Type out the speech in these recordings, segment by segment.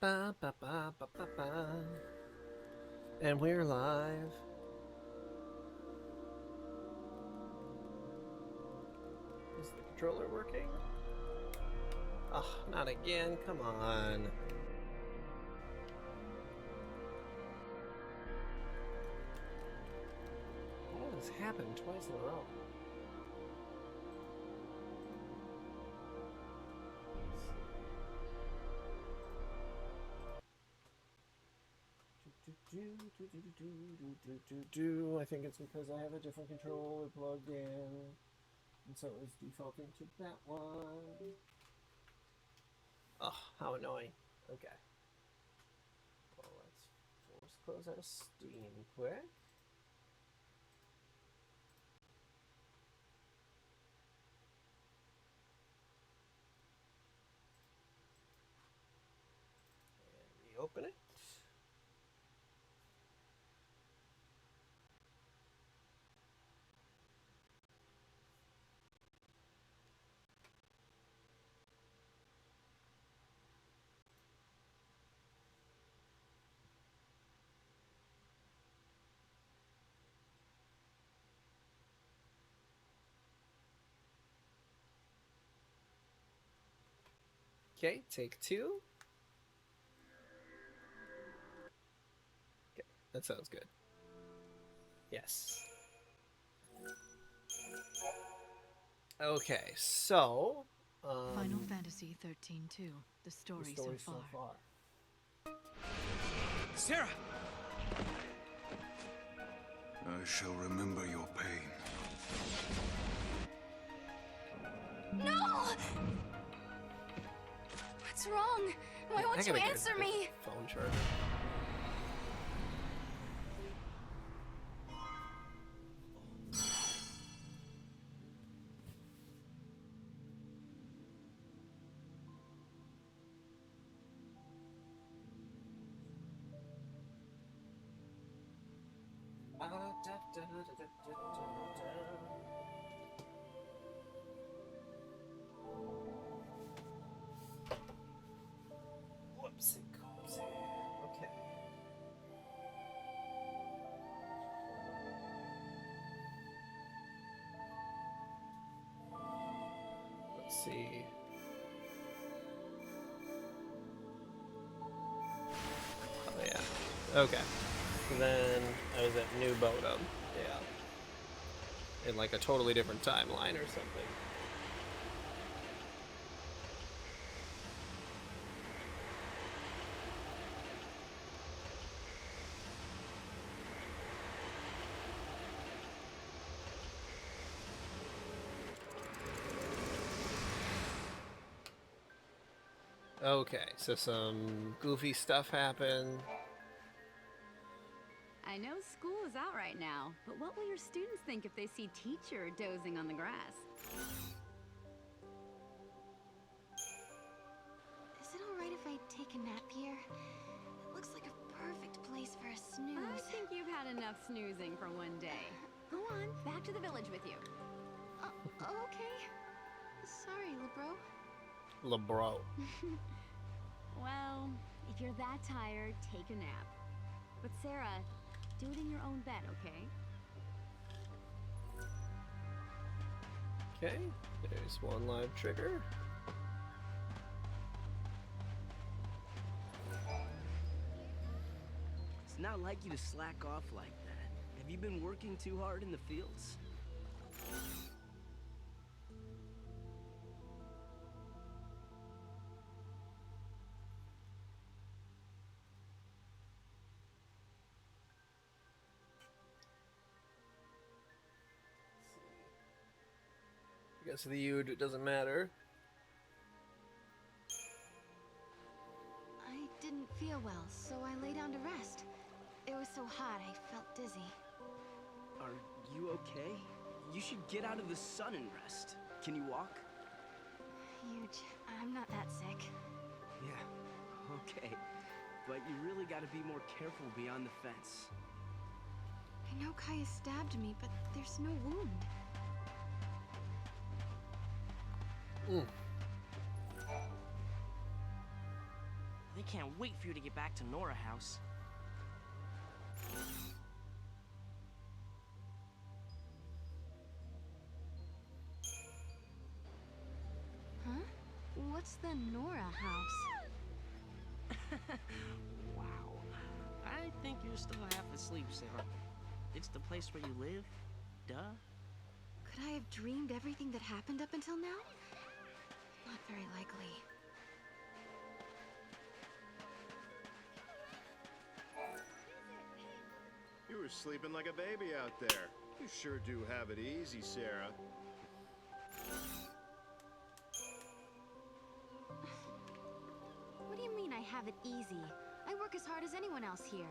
Ba, ba, ba, ba, ba, ba. And we're live. Is the controller working? Oh, not again. Come on. What has happened twice in a row? I think it's because I have a different controller plugged in, and so it's defaulting to that one. Oh, how annoying. Okay. Well, let's force close out of Steam quick. And reopen it. Okay, take two. Okay, that sounds good. Yes. Okay, so Final Fantasy XIII-2, the story so far. Sarah! I shall remember your pain. No! What's wrong? Why won't you answer me? Phone charger. Whoopsie. Okay. Let's see. Oh yeah. Okay. So then I was at New Bodom. Yeah. In like a totally different timeline or something. Okay, so some goofy stuff happened. I know school is out right now, but what will your students think if they see teacher dozing on the grass? Is it alright if I take a nap here? It looks like a perfect place for a snooze. I think you've had enough snoozing for one day. Go on, back to the village with you. Okay. Sorry, LeBro. LeBro. Well, if you're that tired, take a nap. But Sarah, do it in your own bed, okay? Okay, there's one live trigger. It's not like you to slack off like that. Have you been working too hard in the fields? I guess the Ude doesn't matter. I didn't feel well, so I lay down to rest. It was so hot, I felt dizzy. Are you okay? You should get out of the sun and rest. Can you walk? Huge. I'm not that sick. Yeah, okay. But you really gotta be more careful beyond the fence. I know Kaya stabbed me, but there's no wound. I think can't wait for you to get back to Nora House. Huh? What's the Nora house? Wow. I think you're still half asleep, Sarah. It's the place where you live. Duh. Could I have dreamed everything that happened up until now? Not very likely. You were sleeping like a baby out there. You sure do have it easy, Sarah. What do you mean I have it easy? I work as hard as anyone else here.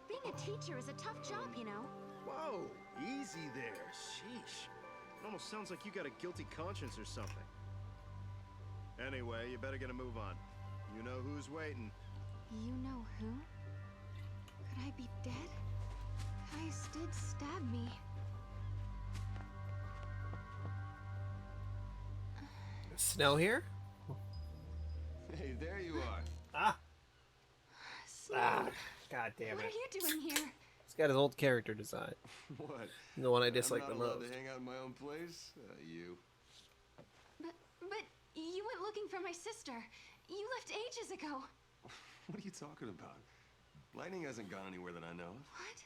Being a teacher is a tough job, you know. Whoa, easy there. Sheesh. It almost sounds like you got a guilty conscience or something. Anyway, you better get a move on. You know who's waiting. You know who? Could I be dead? Kais did stab me. Snow here? Hey, there you are. Ah! Snow, God damn what it. are you doing here? He's got his old character design. What? The one I dislike the I'm not allowed most. to hang out in my own place? You. But you went looking for my sister. You left ages ago. What are you talking about? Lightning hasn't gone anywhere that I know of. What?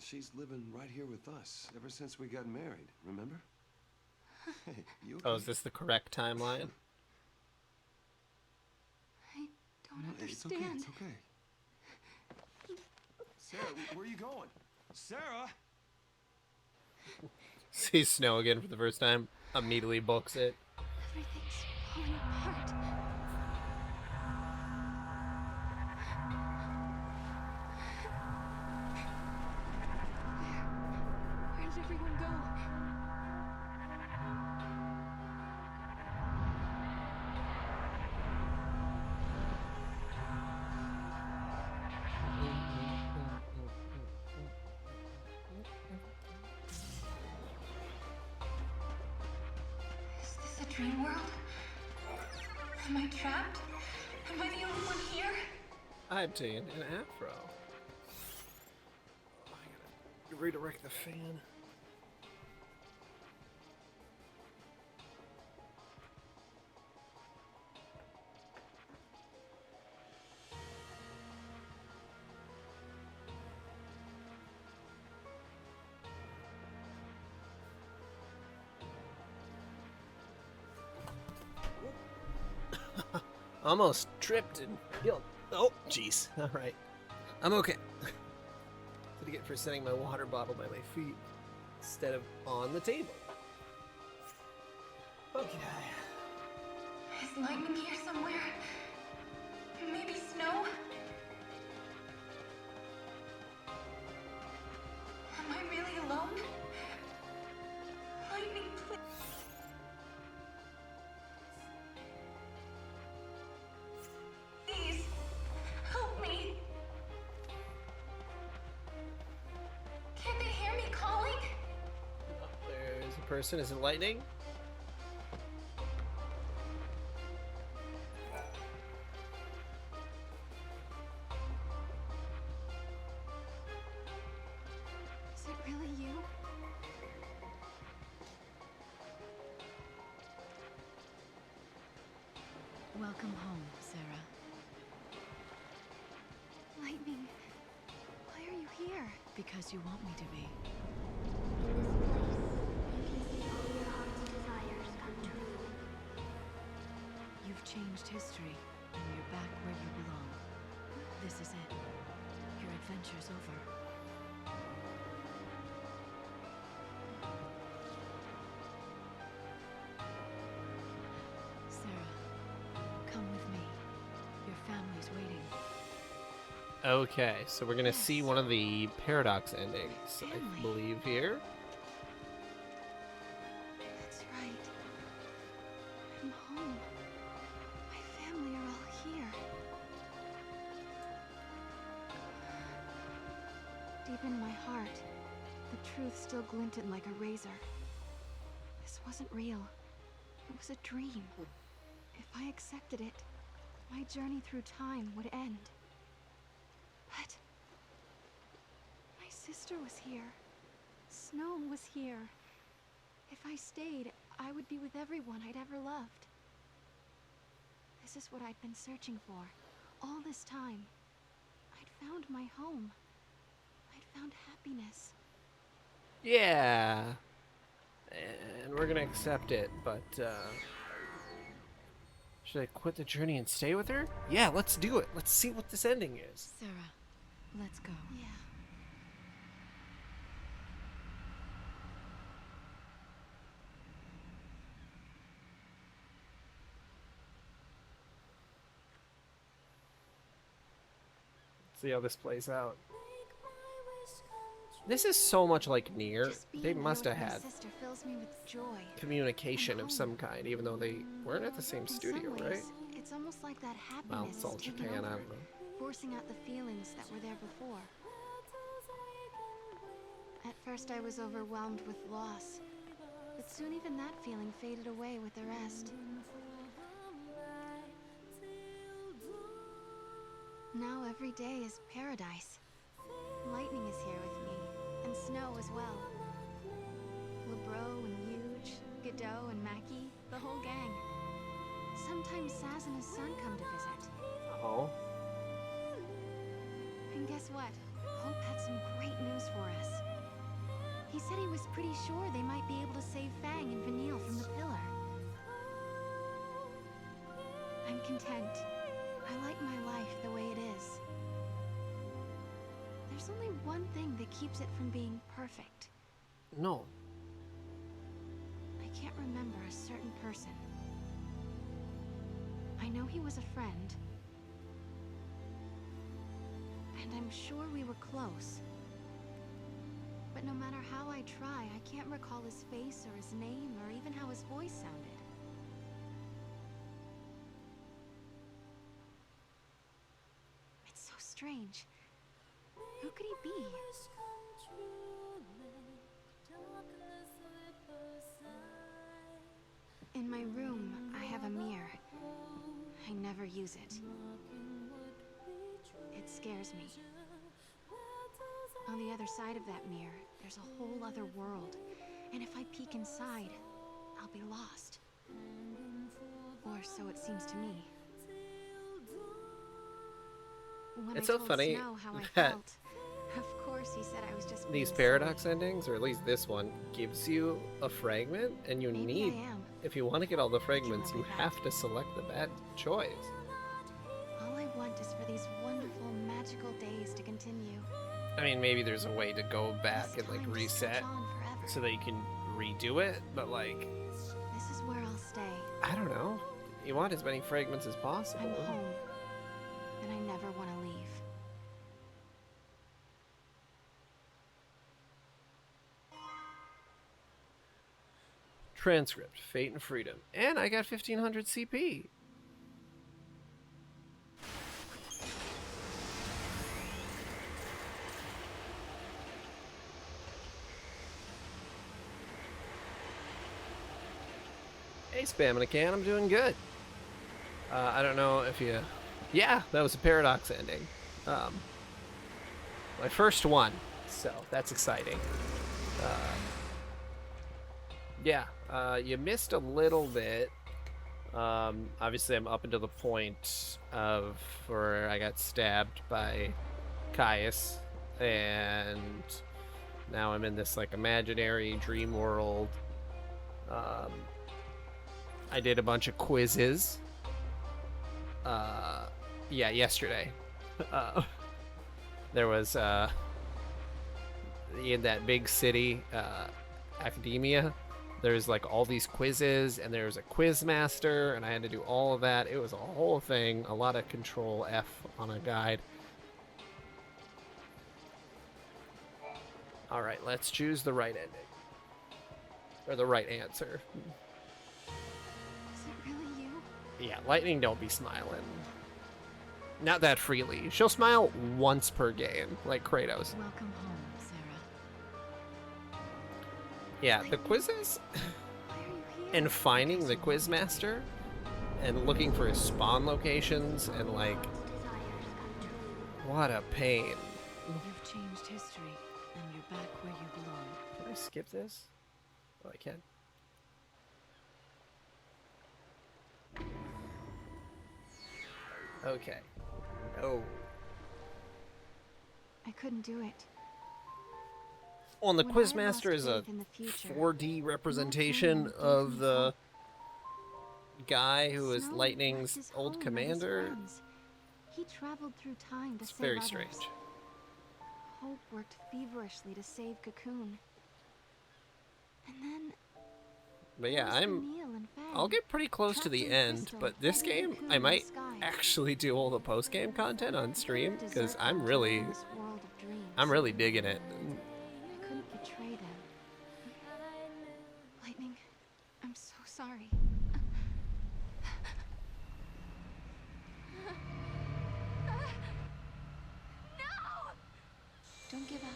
She's living right here with us ever since we got married, remember? Hey, you okay? Oh, is this the correct timeline? I don't No, it's okay, understand. it's okay. Sarah, where are you going? Sarah! Sees Snow again for the first time. Immediately books it. Everything's falling apart. Where did everyone go? Is this a dream world? Am I trapped? Am I the only one here? I obtained an afro. Oh, I gotta redirect the fan. Almost tripped and killed. Oh, jeez. All right. I'm okay. What did I get for setting my water bottle by my feet instead of on the table? Okay. Is lightning here somewhere? Maybe snow? Am I really alone? Lightning, please. Help me. Can't they hear me calling? There's a person. Is it lightning? Is it really you? Welcome home, Sarah. Lightning, why are you here? Because you want me to be. You've changed history, and you're back where you belong. This is it. Your adventure's over. Sarah, come with me. Your family's waiting. Okay, so we're gonna see one of the paradox endings, I believe, here. That's right. I'm home. My family are all here. Deep in my heart, the truth still glinted like a razor. This wasn't real. It was a dream. If I accepted it, my journey through time would end. But my sister was here. Snow was here. If I stayed, I would be with everyone I'd ever loved. This is what I'd been searching for all this time. I'd found my home. I'd found happiness. Yeah. And we're gonna accept it, but should I quit the journey and stay with her? Yeah, let's do it. Let's see what this ending is. Sarah, let's go. Yeah. See how this plays out. This is so much like Nier. Just being They here must with have my had sister fills me with joy. communication and of some home. kind, even though they weren't at the same In studio, some right? ways, it's almost like that happiness Well, it's all is taking Japan, I over, don't know. forcing out the feelings that were there before. At first I was overwhelmed with loss, but soon even that feeling faded away with the rest. Now every day is paradise. Lightning is here with me, and Snow as well. Lebro and Huge, Godot and Mackie, the whole gang. Sometimes Saz and his son come to visit. Oh. And guess what? Hope had some great news for us. He said he was pretty sure they might be able to save Fang and Vanille from the pillar. I'm content. I like my life the way it is. There's only one thing that keeps it from being perfect. No. I can't remember a certain person. I know he was a friend. And I'm sure we were close. But no matter how I try, I can't recall his face or his name or even how his voice sounded. It's so strange. Who could he be? In my room, I have a mirror. I never use it. It scares me. On the other side of that mirror, there's a whole other world. And if I peek inside, I'll be lost. Or so it seems to me. When It's I so told funny Snow how I that felt, of course he said I was just these being paradox silly. endings, or at least this one, gives you a fragment, and you Maybe need, I am. if you want to get all the fragments, you remember that. have to select the bad choice. All I want is for these wonderful, magical days to continue. I mean, maybe there's a way to go back This and like time to stretch reset on forever. so that you can redo it, but like, This is where I'll stay. I don't know. You want as many fragments as possible. I'm home, and I never want to leave. Transcript, Fate and Freedom. And I got 1500 CP. Hey, spamming a can, I'm doing good. I don't know if you... Yeah, that was a paradox ending. My first one, so that's exciting. Yeah, you missed a little bit. Obviously, I'm up until the point of where I got stabbed by Caius, and now I'm in this like imaginary dream world. I did a bunch of quizzes. Yeah, yesterday. There was in that big city, academia. There's like all these quizzes, and there's a quiz master, and I had to do all of that. It was a whole thing, a lot of Control F on a guide. All right, let's choose the right ending, or the right answer. Is it really you? Yeah, Lightning don't be smiling. Not that freely. She'll smile once per game, like Kratos. Welcome home, Sarah. Yeah, the quizzes Why are you here? and finding the quiz master and looking for his spawn locations, and like, what a pain. You've changed history, and you're back where you belong. Can I skip this? Oh, I can. Okay. No. I couldn't do it. Well, and the When I Quizmaster lost is a faith in the future, 4D representation no plan of gave me the hope. guy who was Snow Lightning's left his old home and his commander. friends. He traveled through time to It's save very others. strange. Hope worked feverishly to save Cocoon. And then But yeah, there was Neil and Faye. I'll get pretty close to Trapped the in end, crystal, but this fighting game, Cocoon I in the might sky. actually do all the post-game content on stream, because Desert I'm left really, in this world of dreams. I'm really digging it. I couldn't betray them. Lightning, I'm so sorry. Don't give up.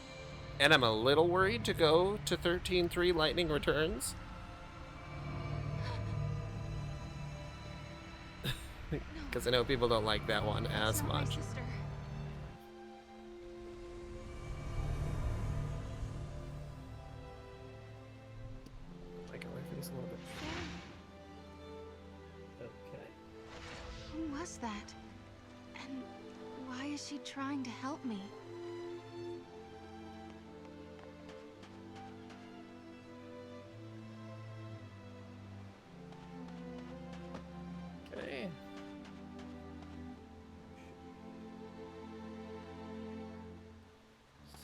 And I'm a little worried to go to 13.3 Lightning Returns. Because I know people don't like that one That's as not my much. sister. Like my face a little bit. Okay. Who was that? And why is she trying to help me? Okay.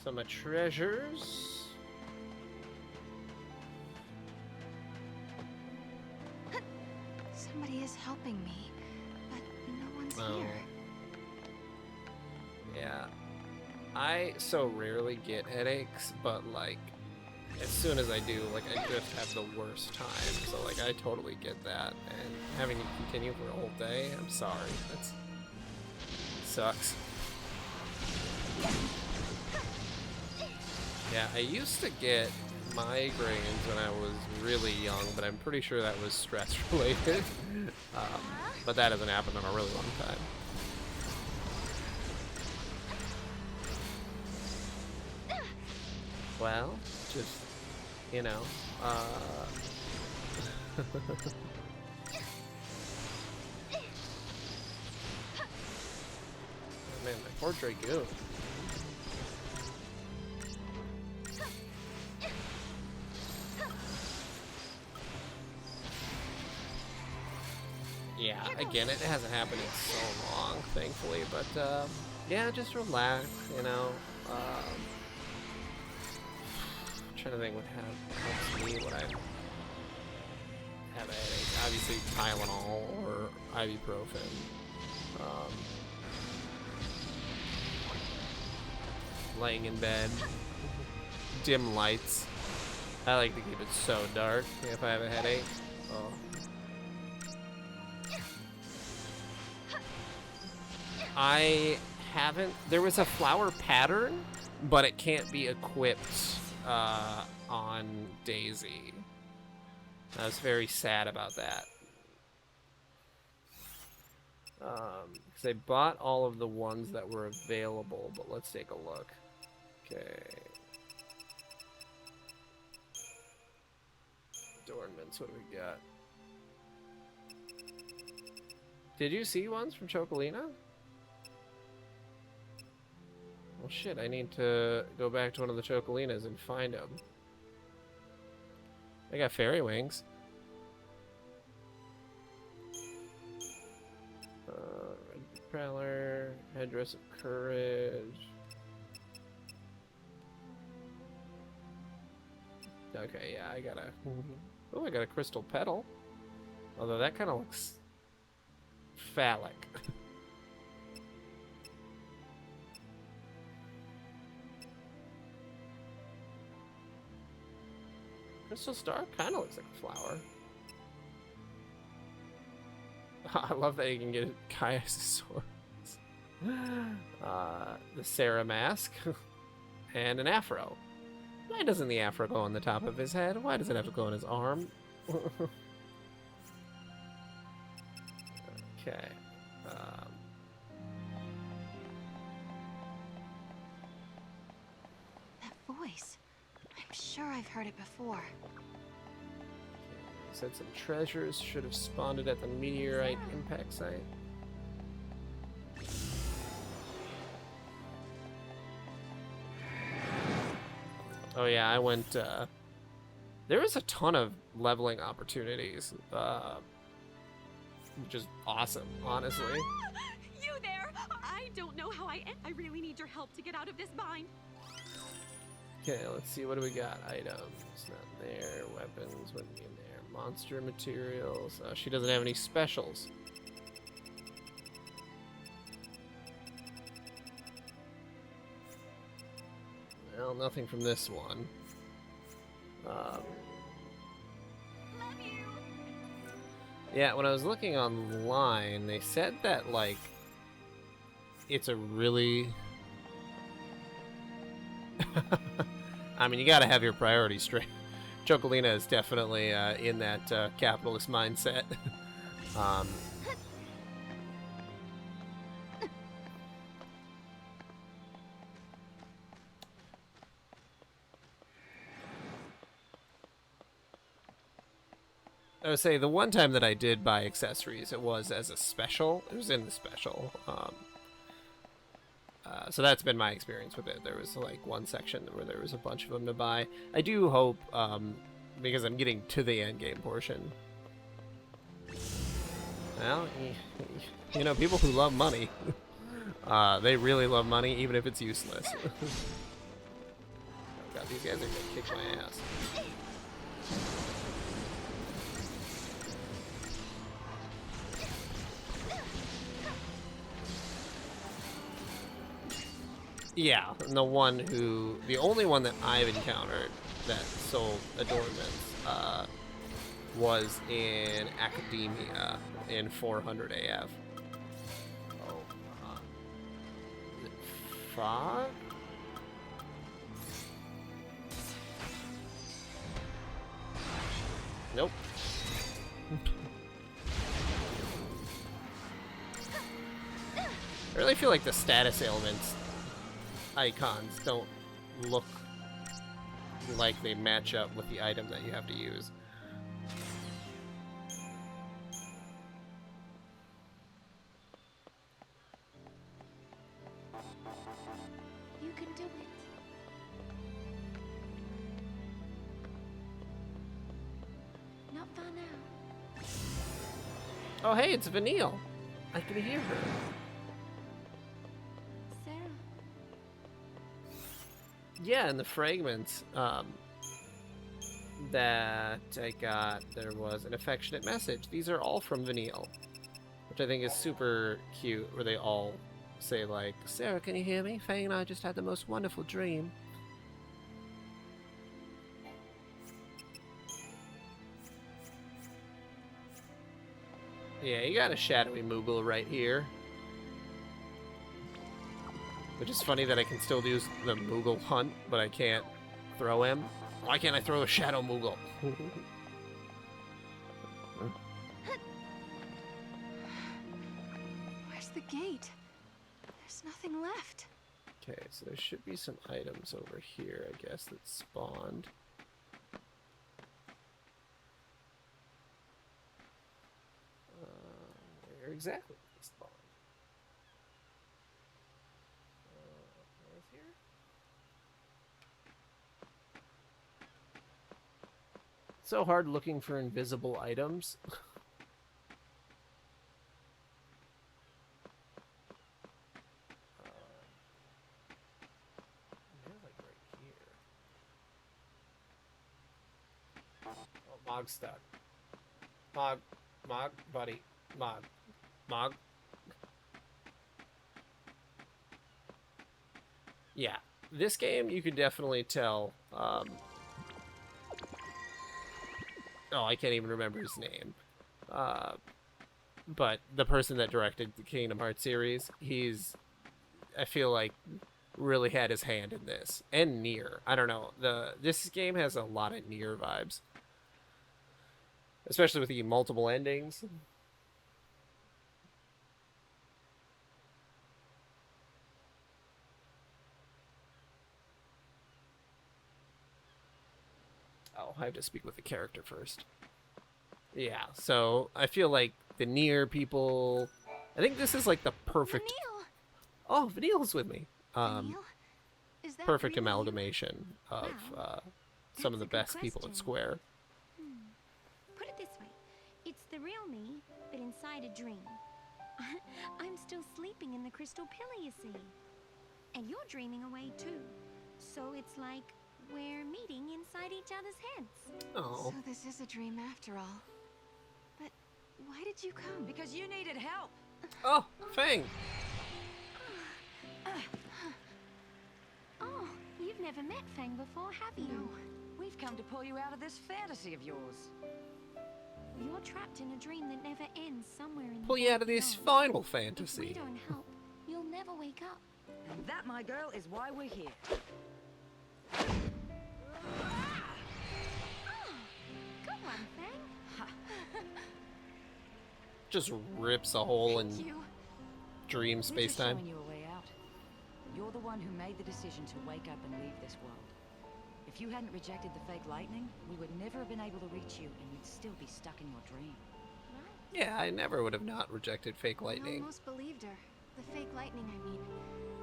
Some treasures. Somebody is helping me, but no one's Oh. here. Yeah. I so rarely get headaches, but like, as soon as I do, like, I just have the worst time. So like, I totally get that, and having to continue for a whole day, I'm sorry. That's sucks. Yeah, I used to get migraines when I was really young, but I'm pretty sure that was stress related. But that hasn't happened in a really long time. Well, just, you know, oh man, my poor Dragoon. Yeah, again, it hasn't happened in so long, thankfully, but, yeah, just relax, you know, trying to think what helps me when I have a headache. Obviously, Tylenol or ibuprofen. Laying in bed. Dim lights. I like to keep it so dark if I have a headache. Oh. I haven't. There was a flower pattern, but it can't be equipped on Daisy. I was very sad about that. Because I bought all of the ones that were available, but let's take a look. Okay. Adornments, what do we got? Did you see ones from Chocolina? Well, shit, I need to go back to one of the Chocolinas and find them. I got fairy wings. Red Prowler, Headdress of Courage. Okay, yeah, I got a... Oh, I got a crystal petal. Although that kind of looks phallic. Crystal Star kind of looks like a flower. I love that you can get Caius' swords. The Sarah mask. And an afro. Why doesn't the afro go on the top of his head? Why does it have to go on his arm? voice. I'm sure I've heard it before. Said some treasures should have spawned at the meteorite impact site. Oh yeah, I went, there was a ton of leveling opportunities, which is awesome, honestly. You there! I don't know how I really need your help to get out of this bind. Okay, let's see, what do we got? Items, not there. Weapons, wouldn't be in there. Monster materials. She doesn't have any specials. Well, nothing from this one. Yeah, when I was looking online, they said that, like, it's a really... I mean, you gotta have your priorities straight. Chocolina is definitely in that capitalist mindset. I would say the one time that I did buy accessories, it was as a special. It was in the special. So that's been my experience with it. There was like one section where there was a bunch of them to buy. I do hope, because I'm getting to the end game portion. Well, you know, people who love money, they really love money, even if it's useless. Oh god, these guys are gonna kick my ass. Yeah, and the only one that I've encountered that sold adornments was in Academia in 400 AF. Oh, is it Fog? Nope. I really feel like the status ailments icons don't look like they match up with the item that you have to use. You can do it. Not far now. Oh hey, it's Vanille. I can hear her. Sarah. Yeah, in the fragments that I got, there was an affectionate message. These are all from Vanille, which I think is super cute, where they all say like, Sarah, can you hear me? Faye and I just had the most wonderful dream. Yeah, you got a shadowy Moogle right here. Which is funny that I can still use the Moogle hunt, but I can't throw him. Why can't I throw a shadow Moogle? Where's the gate? There's nothing left. Okay, so there should be some items over here, I guess, that spawned. Where exactly did they spawn? North here? So hard looking for invisible items. They're like right here. Oh, Mog's stuck. Mog, buddy. Mog. Yeah, this game you could definitely tell. Oh, I can't even remember his name. But the person that directed the Kingdom Hearts series, I feel like, really had his hand in this. And Nier. I don't know. This game has a lot of Nier vibes. Especially with the multiple endings. Oh, I have to speak with the character first. Yeah, so I feel like the Nier people... I think this is like the perfect... Vanille! Oh, Vanille's with me. Vanille? Is that Perfect really you? amalgamation of Wow, some of that's the a good best people at question. Square. Put it this way. It's the real me, but inside a dream. I'm still sleeping in the crystal pillar, you see. And you're dreaming away too. So it's like we're meeting inside each other's heads. Oh. So this is a dream after all. But why did you come? Because you needed help. Oh, Fang! Oh, you've never met Fang before, have you? No. We've come to pull you out of this fantasy of yours. You're trapped in a dream that never ends somewhere in the Pull you out of this beyond. Final If we Fantasy. don't help, you'll never wake up. And that, my girl, is why we're here. Come on, Fang. Just rips a hole in Thank you. dream We're just space-time. showing you a way out. You're the one who made the decision to wake up and leave this world. If you hadn't rejected the fake lightning, we would never have been able to reach you, and you'd still be stuck in your dream. Yeah, I never would have not rejected fake I lightning. almost believed her. The fake lightning, I mean.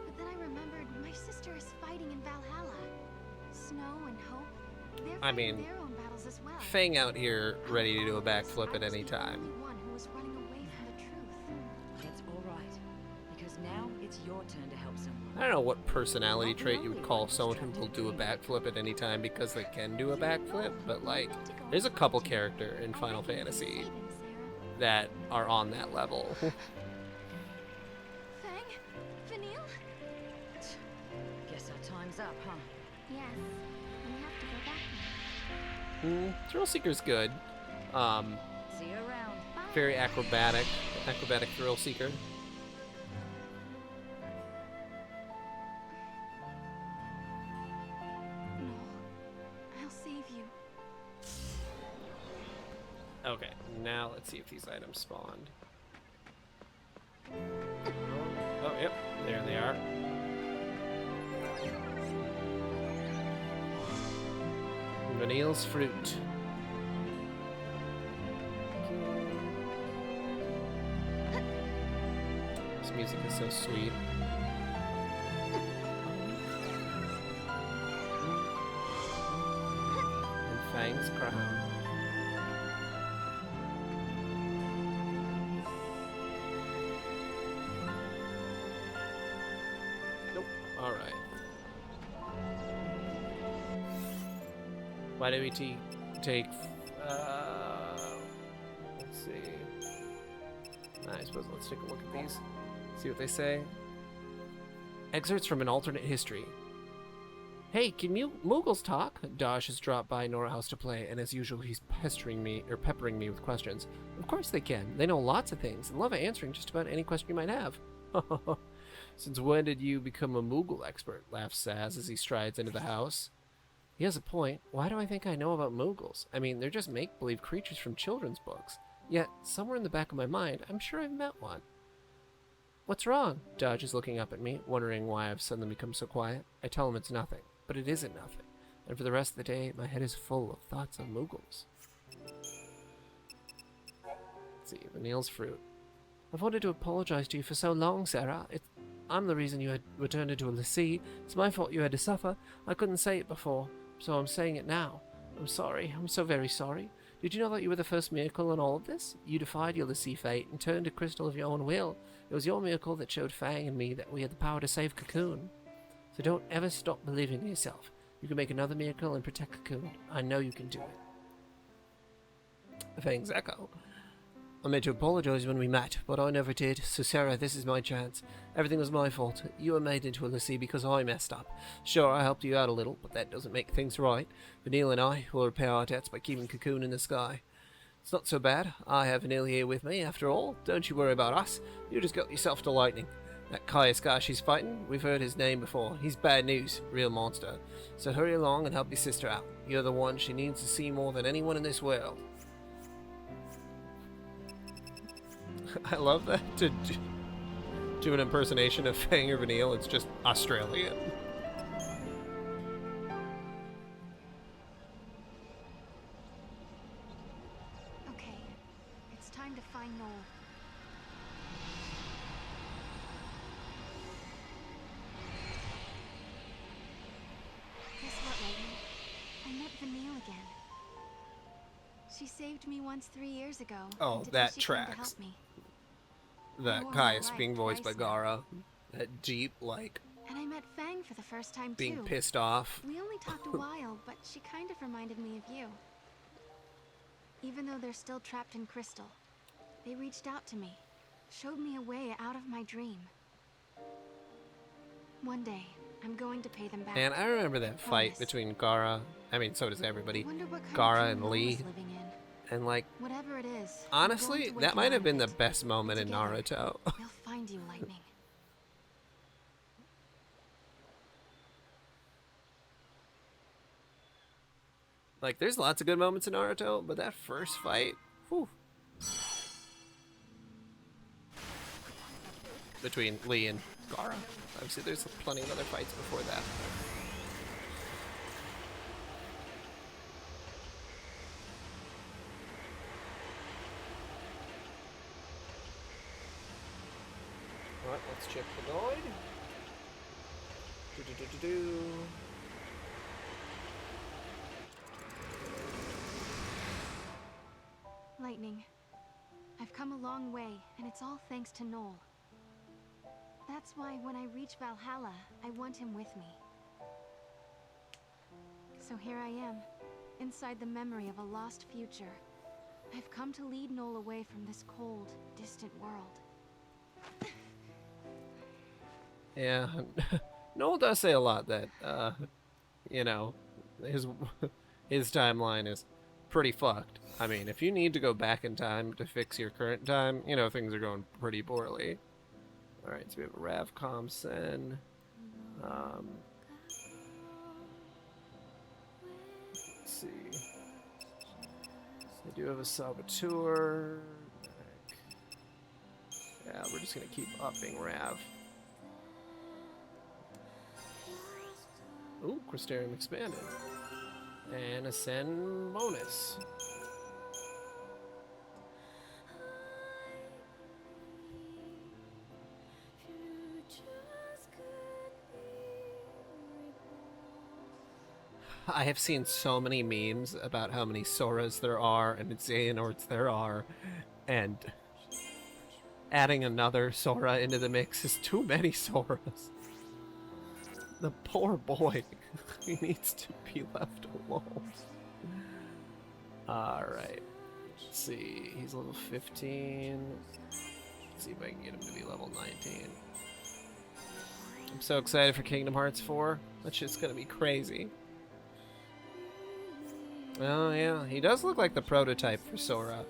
But then I remembered my sister is fighting in Valhalla. Snow and Hope, they're I fighting mean, their own battles as well. Fang out here ready to do a backflip I at was any the time. only one who was running away from the truth. That's all right. Because now it's your turn to help someone. I don't know what personality trait you would call someone who will do a backflip at any time because they can do a backflip, but like, there's a couple character in Final Fantasy that are on that level. Fang? Vanille? Guess our time's up, huh? Yes, we have to go back now. Thrill Seeker's good. See you around. Very acrobatic Thrill Seeker. No. I'll save you. Okay, now let's see if these items spawned. Oh, yep, there they are. Vanille's fruit. This music is so sweet. And Fang's crown. Nope. Alright. Why do we take, let's see. I suppose let's take a look at these. See what they say. Excerpts from an alternate history. Hey, can Moogles talk? Dosh has dropped by Nora House to play, and as usual, he's peppering me with questions. Of course they can. They know lots of things and love answering just about any question you might have. Since when did you become a Moogle expert? Laughs Saz as he strides into the house. He has a point. Why do I think I know about Moogles? I mean, they're just make-believe creatures from children's books. Yet, somewhere in the back of my mind, I'm sure I've met one. What's wrong? Dodge is looking up at me, wondering why I've suddenly become so quiet. I tell him it's nothing, but it isn't nothing. And for the rest of the day, my head is full of thoughts on Moogles. Let's see, Vanille's fruit. I've wanted to apologize to you for so long, Sarah. I'm the reason you had returned into a l'Cie. It's my fault you had to suffer. I couldn't say it before, so I'm saying it now. I'm sorry. I'm so very sorry. Did you know that you were the first miracle in all of this? You defied your l'Cie fate and turned a crystal of your own will. It was your miracle that showed Fang and me that we had the power to save Cocoon. So don't ever stop believing in yourself. You can make another miracle and protect Cocoon. I know you can do it. Fang's echo. I meant to apologize when we met, but I never did. So Sarah, this is my chance. Everything was my fault. You were made into a l'Cie because I messed up. Sure, I helped you out a little, but that doesn't make things right. Vanille and I will repay our debts by keeping Cocoon in the sky. It's not so bad. I have Vanille here with me, after all. Don't you worry about us. You just got yourself to lightning. That Kaiaskar she's fighting, we've heard his name before. He's bad news, real monster. So hurry along and help your sister out. You're the one she needs to see more than anyone in this world. I love that. To do an impersonation of Fang or Vanille, it's just Australian. She saved me once 3 years ago. Oh, and that today she came to tracks. help me. That wore Caius her being life voiced by twice now. Gara. That deep, like, And I met Fang for the first time being too. pissed off. We only talked a while, but she kind of reminded me of you. Even though they're still trapped in Crystal, they reached out to me, showed me a way out of my dream. One day, I'm going to pay them back. And I remember that fight Promise. between Gara. I mean, so does everybody. Wonder what kind Gara of and dream Lee. Noel's living in. And like, Whatever it is, I'm going honestly, to wake that him might out have of been the it. best moment in Together, Naruto. We'll find you, Lightning. Like, there's lots of good moments in Naruto, but that first fight, whew. Between Lee and Gara. Obviously, there's plenty of other fights before that. Alright, let's check the guide. Do-do-do-do-do. Lightning, I've come a long way, and it's all thanks to Noel. That's why when I reach Valhalla, I want him with me. So here I am, inside the memory of a lost future. I've come to lead Noel away from this cold, distant world. Yeah, Noel does say a lot that, you know, his timeline is pretty fucked. I mean, if you need to go back in time to fix your current time, you know, things are going pretty poorly. Alright, so we have a Ravcom Sen. Let's see. I do have a Saboteur. Yeah, we're just gonna keep upping Rav. Ooh, Crystarium expanded. And a Sen bonus. I have seen so many memes about how many Soras there are and Xehanorts there are, and adding another Sora into the mix is too many Soras. The poor boy. He needs to be left alone. Alright. Let's see. He's level 15. Let's see if I can get him to be level 19. I'm so excited for Kingdom Hearts 4. That shit's gonna be crazy. Oh yeah, he does look like the prototype for Sora.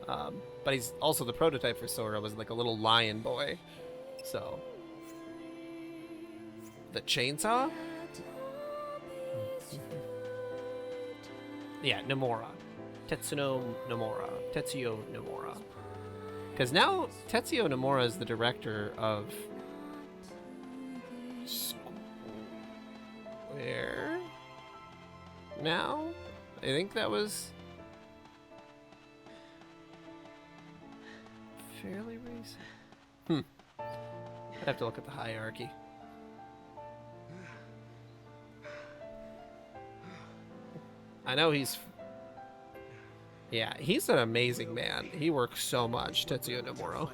But he's also the prototype for Sora was like a little lion boy. So... The chainsaw? Yeah, Nomura. Tetsuo Nomura. Because now Tetsuo Nomura is the director of... Where? Now? I think that was... fairly recent. I'd have to look at the hierarchy. I know he's... Yeah, he's an amazing man. He works so much, Tetsuo Nomura.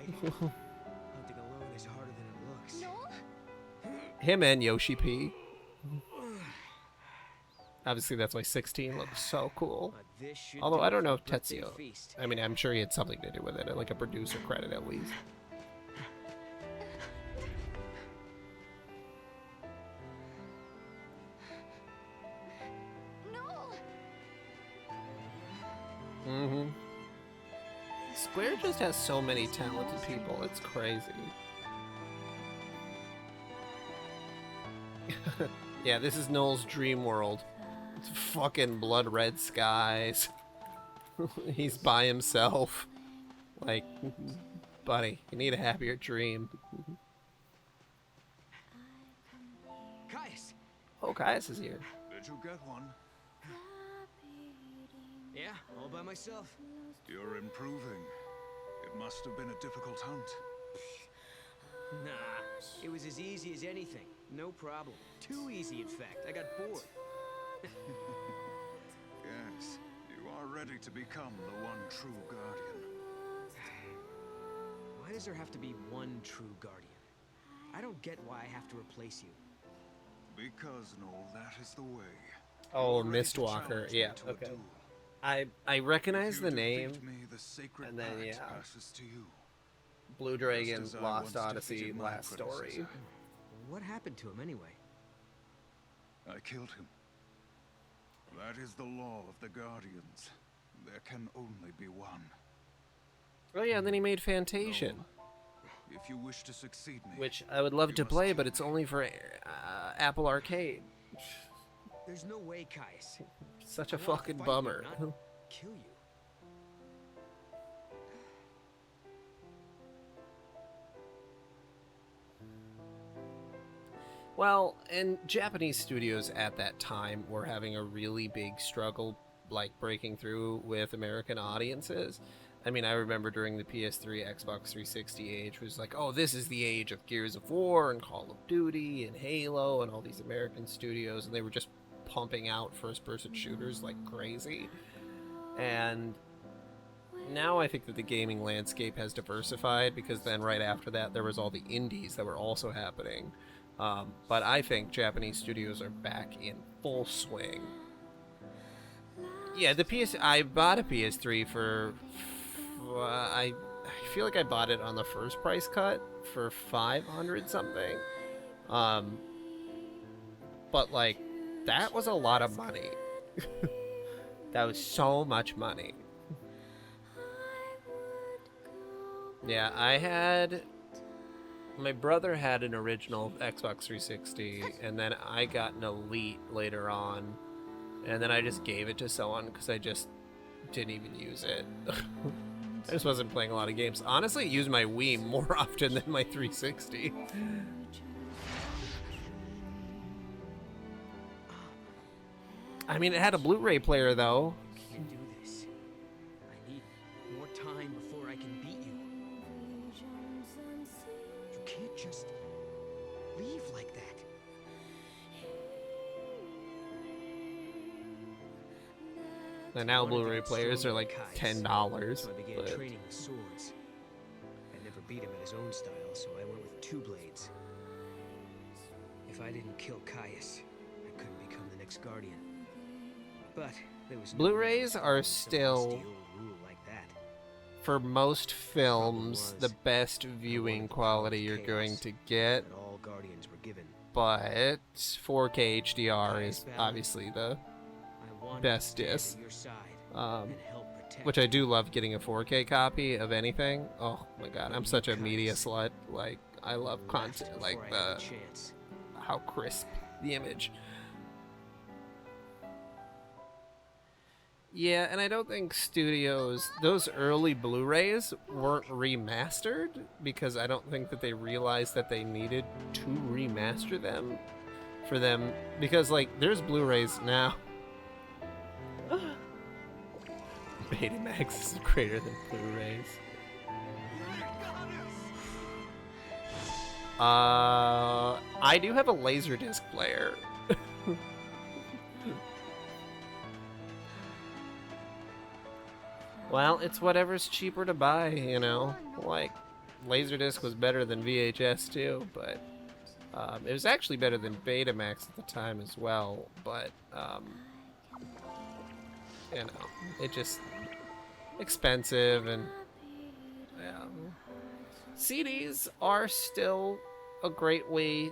Him and Yoshi P. Obviously, that's why 16 looks so cool. Although, I don't know if Tetsuo... I mean, I'm sure he had something to do with it, like a producer credit at least. Mm-hmm. Square just has so many talented people, it's crazy. Yeah, this is Noel's dream world. It's fucking blood red skies. He's by himself. Like, buddy, you need a happier dream. Caius! Oh, Caius is here. Did you get one? Yeah, all by myself. You're improving. It must have been a difficult hunt. Nah, it was as easy as anything. No problem. Too easy, in fact. I got bored. Yes, you are ready to become the one true guardian. Why does there have to be one true guardian? I don't get why I have to replace you. Because, Noel, that is the way. Oh, You are ready to Mistwalker. challenge me Yeah, to a okay. duel. I recognize If the you name, defeat me, the sacred and then pact yeah, passes to you. Blue Dragon, Just as I Lost once Odyssey, defeated my last story. predecessor. What happened to him anyway? I killed him. That is the law of the Guardians. There can only be one. Oh yeah, and then he made Fantasia, If you wish to succeed me, which I would love to play, but it's only for Apple Arcade. There's no way, Caius. Such a I wanna fucking fight bummer. You, not kill you. Well, and Japanese studios at that time were having a really big struggle, like breaking through with American audiences. I mean, I remember during the PS3, Xbox 360 age was like, oh, this is the age of Gears of War and Call of Duty and Halo and all these American studios, and they were just pumping out first-person shooters like crazy. And now I think that the gaming landscape has diversified, because then right after that there was all the indies that were also happening. But I think Japanese studios are back in full swing. Yeah, I bought a PS3 for I feel like I bought it on the first price cut for 500 something. But like, that was a lot of money. That was so much money. Yeah, my brother had an original Xbox 360, and then I got an Elite later on, and then I just gave it to someone because I just didn't even use it. I just wasn't playing a lot of games. Honestly, I used my Wii more often than my 360. I mean, it had a Blu-ray player, though. I can't do this. I need more time before I can beat you. You can't just leave like that. And now Wanted to Blu-ray get players are stronger like than Caius, $10. So I began But training with swords. I never beat him at his own style, so I went with two blades. If I didn't kill Caius, I couldn't become the next Guardian. But there was no Blu-rays way are to still, bust the old rule like that. for most films, the best viewing quality you're going to get. That all Guardians were given. But 4K HDR is obviously the best disc. Which I do love getting a 4K copy of anything. Oh my god, I'm such a media slut. Like, I love content, like how crisp the image. Yeah, and I don't think studios, those early Blu-rays weren't remastered, because I don't think that they realized that they needed to remaster them for them, because like there's Blu-rays now. Betamax is greater than Blu-rays. I do have a Laserdisc player. Well, it's whatever's cheaper to buy, you know. Like, Laserdisc was better than VHS too, but it was actually better than Betamax at the time as well. But you know, it just expensive, and yeah. CDs are still a great way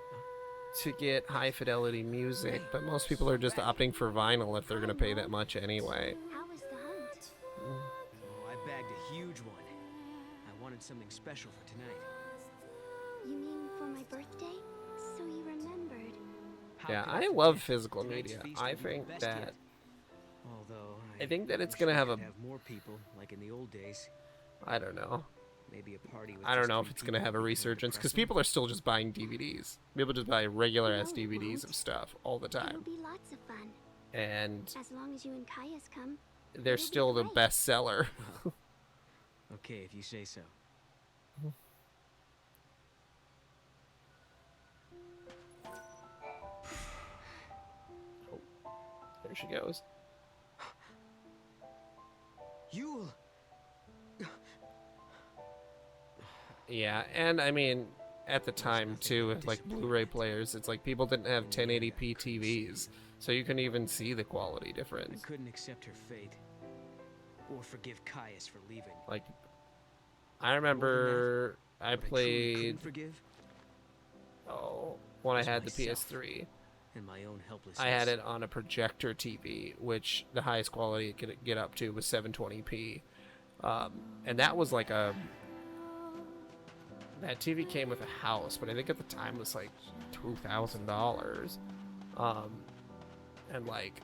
to get high fidelity music, but most people are just opting for vinyl if they're gonna pay that much anyway. How was the hunt? Oh, I bagged a huge one. I wanted something special for tonight. You mean for my birthday? So you remembered. Yeah, I love physical media. I think that Although I think that it's wish gonna we have could a, have more people like in the old days. I don't know. Maybe a party with I don't just know if three it's gonna people have a would be kinda resurgence, because depressing. people are still just buying DVDs. People just buy regular ass No, it DVDs of won't. stuff all the It'll time, be lots of fun. and As long as you and Caius come. they're it'll be still the great. best seller. Okay, if you say so. There she goes. You'll... Yeah, and I mean, at the time too, with like Blu-ray players, it's like people didn't have 1080p TVs, so you couldn't even see the quality I difference. couldn't accept her fate. Or forgive Caius for leaving. Like, I remember I What I truly played, couldn't forgive when I was had the myself PS3. and my own helplessness. I had it on a projector TV, which the highest quality it could get up to was 720p. And that was like that TV came with a house, but I think at the time it was like $2,000. And like,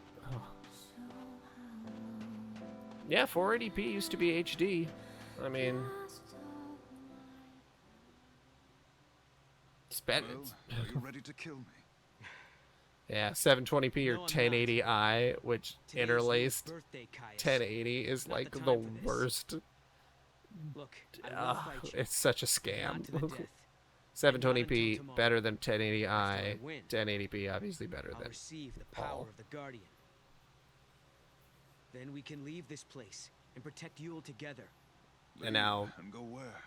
yeah, 480p used to be HD. I mean, spent Well, are you ready to kill me? Yeah, 720p or No, I'm 1080i, which Today's your interlaced birthday, Caius. 1080 is Not like the the time for this. worst. Look, I will fight you. It's such a Not scam. to the death. 720p tomorrow. better than 1080i. After I win, 1080p obviously better I'll than receive the power all. of the Guardian. Then we can leave this place and protect Yule together. And now, And go where?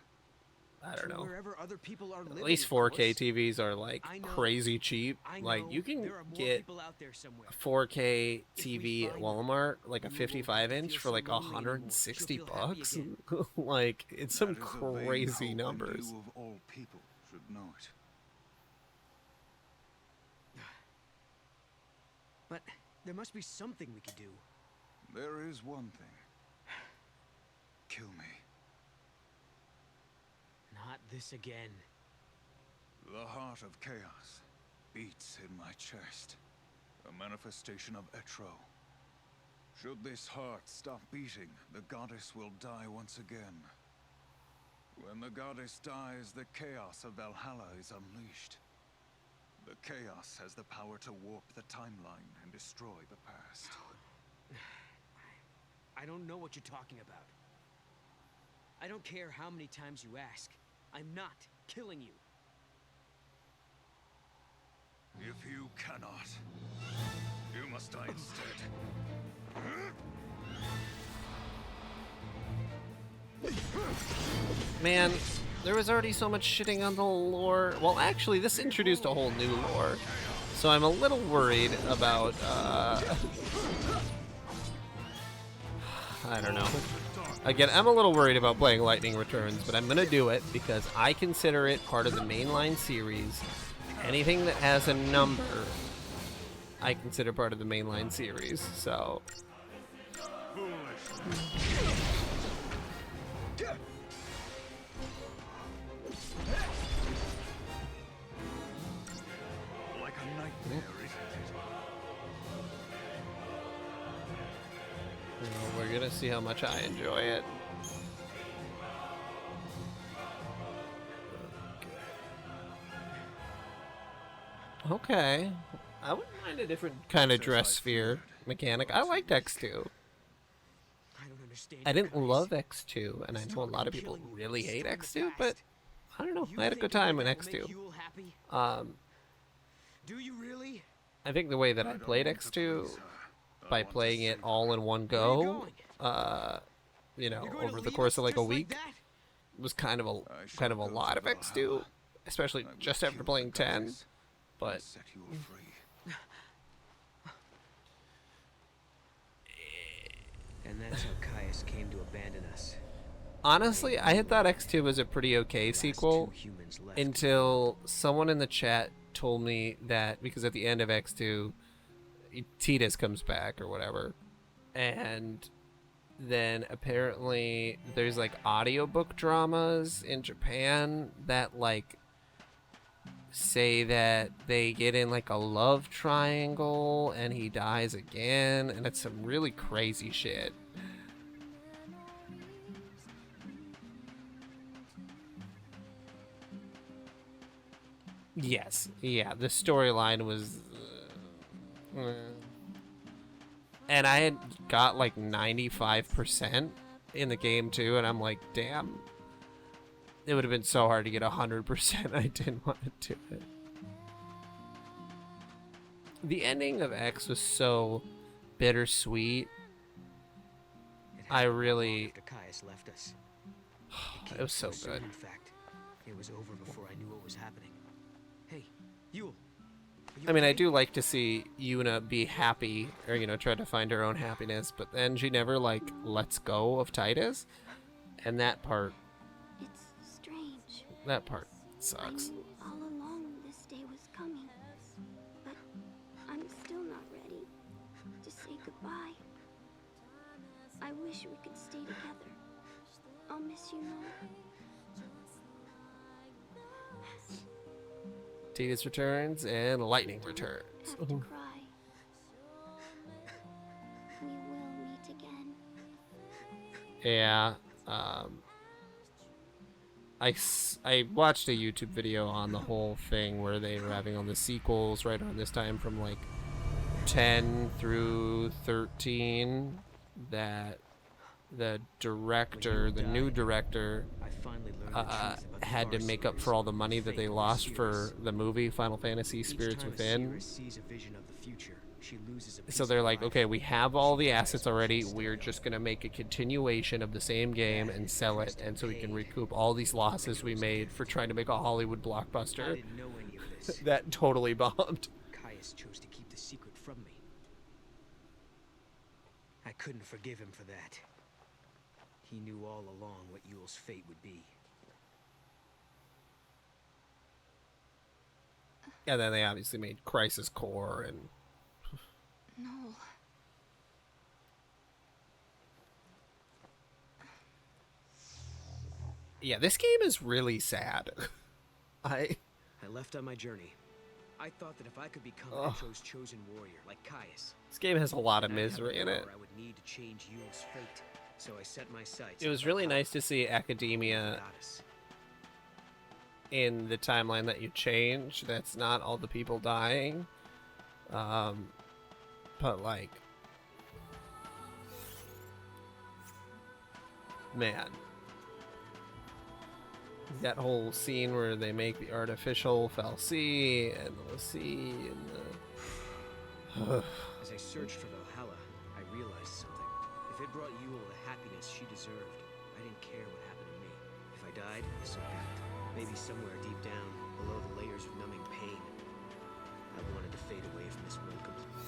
I don't To know. wherever other people are At living, least of 4K course. TVs are like I know. crazy cheap. I Like know you can there are more get people out there somewhere. a 4K If we TV at find Walmart, like a you won't 55 inch feel for so like lonely anymore. 160 You'll feel happy bucks. again. Like it's some That is a vain crazy hope, and numbers. you of all people should know it. But there must be something we could do. There is one thing. Kill me. Not this again. The heart of chaos beats in my chest. A manifestation of XIII. Should this heart stop beating, the goddess will die once again. When the goddess dies, the chaos of Valhalla is unleashed. The chaos has the power to warp the timeline and destroy the past. I don't know what you're talking about. I don't care how many times you ask. I'm not killing you. If you cannot, you must die instead. Man, there was already so much shitting on the lore. Well, actually, this introduced a whole new lore. So I'm a little worried about, I don't know. Again, I'm a little worried about playing Lightning Returns, but I'm gonna do it because I consider it part of the mainline series. Anything that has a number, I consider part of the mainline series, so... Like a nightmare, isn't it? Well, we're gonna see how much I enjoy it. Okay. I wouldn't mind a different kind of dress sphere mechanic. I liked X2. I don't understand. I you didn't guys. love X2, and I know a lot of people really hate X2, but I don't know. You I had a think good that time in will make X2. Yule happy? Do you really? I think the way that I played X2, by playing it all in one go, you know, You're going to over the leave course us of like a just week, that? was kind of a lot of X2, especially just after playing 10. But Set you free. And that's how Caius came to abandon us. honestly, I had thought X2 was a pretty okay sequel until someone in the chat told me that because at the end of X2, Tidus comes back or whatever, and then apparently there's like audiobook dramas in Japan that like say that they get in like a love triangle and he dies again, and it's some really crazy shit. Yes, yeah, the storyline was and I had got like 95% in the game too, and I'm like, damn, it would have been so hard to get 100%. I didn't want to do it. The ending of X was so bittersweet. It I happened not long really... after Caius left us. It was so Soon, good. in fact, it was over before I knew what was happening. Hey, Yule. I mean, I do like to see Yuna be happy, or, you know, try to find her own happiness, but then she never, like, lets go of Titus. And that part... It's strange. That part I sucks. knew all along this day was coming, but I'm still not ready to say goodbye. I wish we could stay together. I'll miss you more. Titus returns, and Lightning returns. Have to cry. We will meet again. Yeah, I watched a YouTube video on the whole thing where they were having on the sequels right around this time from like 10 through 13 that the director, the new director, had to make up for all the money that they lost for the movie Final Fantasy Spirits Within. So they're like, okay, we have all the assets already. We're just going to make a continuation of the same game and sell it, and so we can recoup all these losses we made for trying to make a Hollywood blockbuster. That totally bombed. Caius chose to keep the secret from me. I couldn't forgive him for that. He knew all along what Yule's fate would be. And then they obviously made Crisis Core and... No. Yeah, this game is really sad. I left on my journey. I thought that if I could become Etro's chosen warrior, like Caius... This game has a lot of misery in it. I would need to change Yule's fate, so I set my sights... It was really nice to see Academia in the timeline that you change. That's not all the people dying. But, like... Man. That whole scene where they make the artificial Fal'Cie and the Lassie and the... As I searched for Valhalla, I realized something. If it brought Yule the happiness she deserved, I didn't care what happened to me. If I died, so be it. Maybe somewhere deep down, below the layers of numbing pain, I wanted to fade away from this world completely.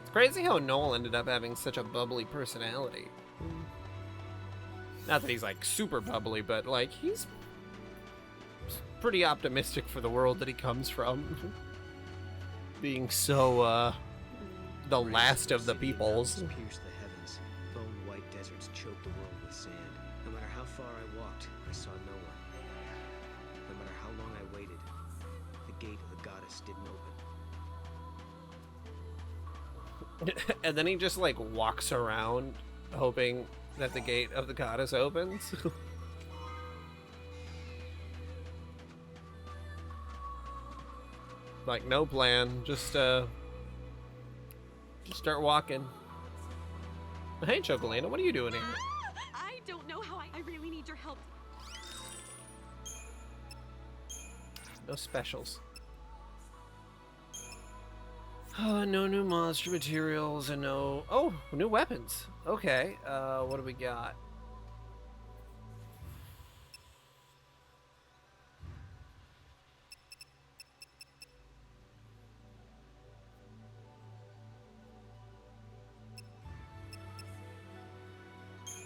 It's crazy how Noel ended up having such a bubbly personality. Not that he's like super bubbly, but like he's pretty optimistic for the world that he comes from. Being so, the last of the peoples. Pierced the heavens. Bone-white deserts choked the world with sand. No matter how far I walked, I saw no one. No matter how long I waited, the gate of the goddess didn't open. And then he just like walks around hoping that the gate of the goddess opens. Like no plan, just start walking. Hey Chocolina, what are you doing here? I don't know how I really need your help. No specials. No new monster materials and no... Oh, new weapons. Okay, what do we got?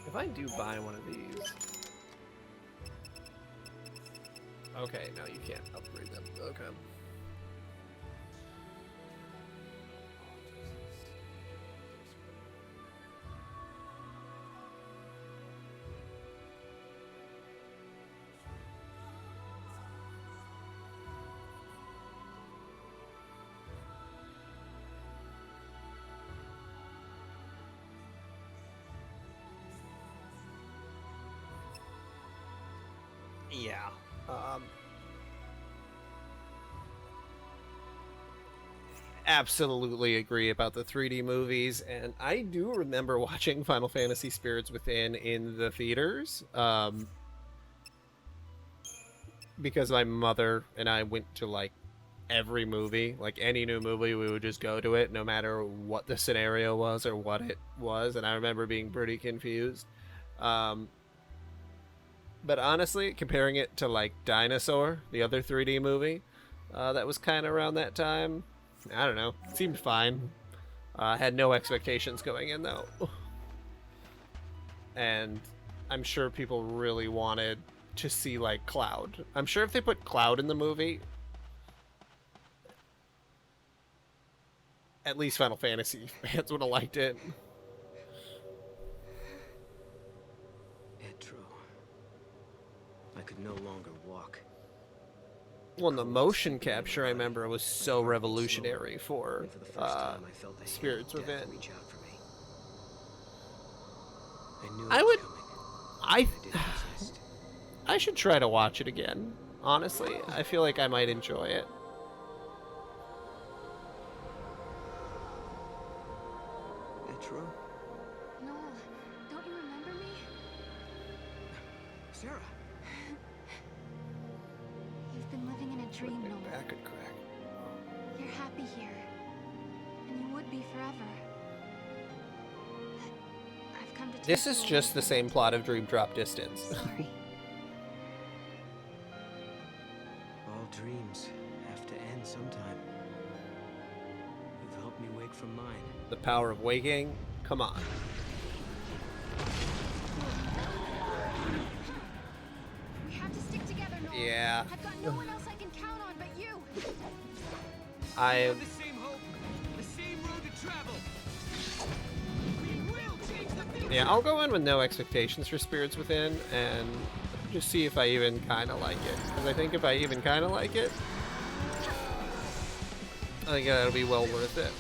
If I do buy one of these... Okay, no, you can't upgrade them. Okay. Yeah. Absolutely agree about the 3D movies, and I do remember watching Final Fantasy Spirits Within in the theaters. because my mother and I went to like every movie, like any new movie, we would just go to it no matter what the scenario was or what it was, and I remember being pretty confused. But honestly, comparing it to like Dinosaur, the other 3D movie, that was kind of around that time, I don't know, it seemed fine. I had no expectations going in though. And I'm sure people really wanted to see like Cloud. I'm sure if they put Cloud in the movie, at least Final Fantasy fans would have liked it. Etro. I could no longer walk. Well, and the motion capture, I remember, was so revolutionary for Spirits Within. I should try to watch it again. Honestly, I feel like I might enjoy it. Etro? Noel, don't you remember me? Sarah. You've been living in a dream, Noel. Back could crack. You're happy here, and you would be forever. But I've come to. This is just the same plot of Dream Drop Distance. Sorry. All dreams have to end sometime. You've helped me wake from mine. The power of waking? Come on. We have to stick together, Noel. Yeah. I've got no one else I can count on but you. I have the same hope, the same road to travel. We will change the future. Yeah, I'll go in with no expectations for Spirits Within and just see if I even kind of like it. Because I think if I even kind of like it, I think that'll be well worth it.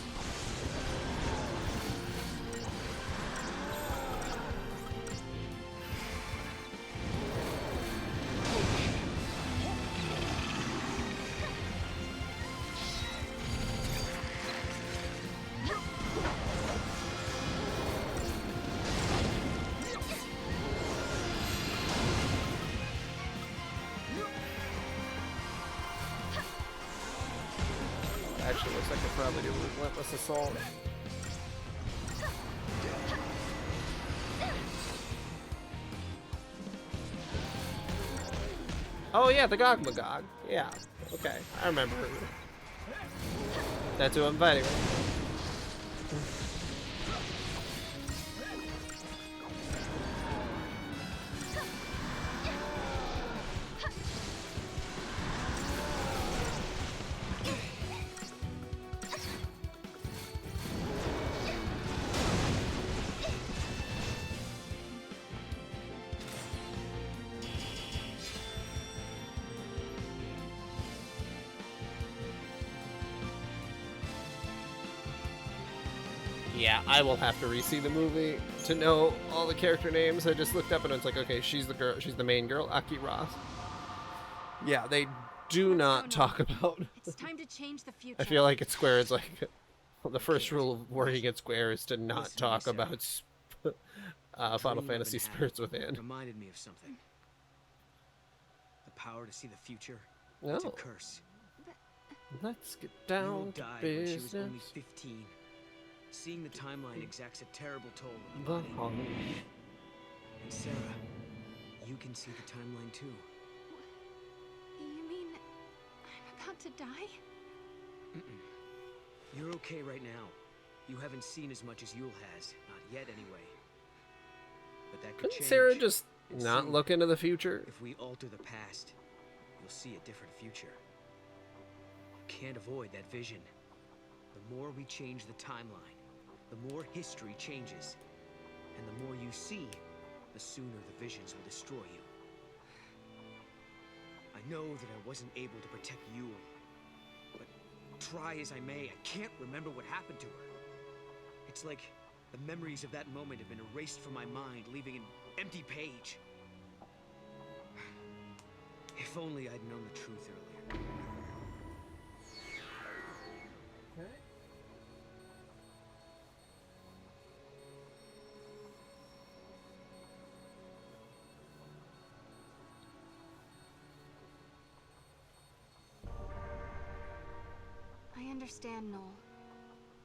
Actually, looks like I probably do Relentless Assault. Oh yeah, the Gog Magog. Yeah, okay, I remember. That's who I'm fighting with. Yeah, I will have to re-see the movie to know all the character names. I just looked up and it's like, okay, she's the girl. She's the main girl, Aki Ross. Yeah, they do not talk about. It's time to change the future. I feel like at Square, it's like the first rule of working at Square is to not talk about Final Fantasy Spirits Within. Reminded me of something. The power to see the future. No. It's a curse. Let's get down to died when she was business. only 15. Seeing the timeline exacts a terrible toll on the body. And Sarah, you can see the timeline too. You mean I'm about to die? You're okay right now. You haven't seen as much as Yule has. Not yet, anyway. But that could Couldn't change. Sarah just And not soon, look into the future? If we alter the past, you'll see a different future. You can't avoid that vision. The more we change the timeline, the more history changes. And the more you see, the sooner the visions will destroy you. I know that I wasn't able to protect Yule, but try as I may, I can't remember what happened to her. It's like the memories of that moment have been erased from my mind, leaving an empty page. If only I'd known the truth earlier. Okay. understand, Noel.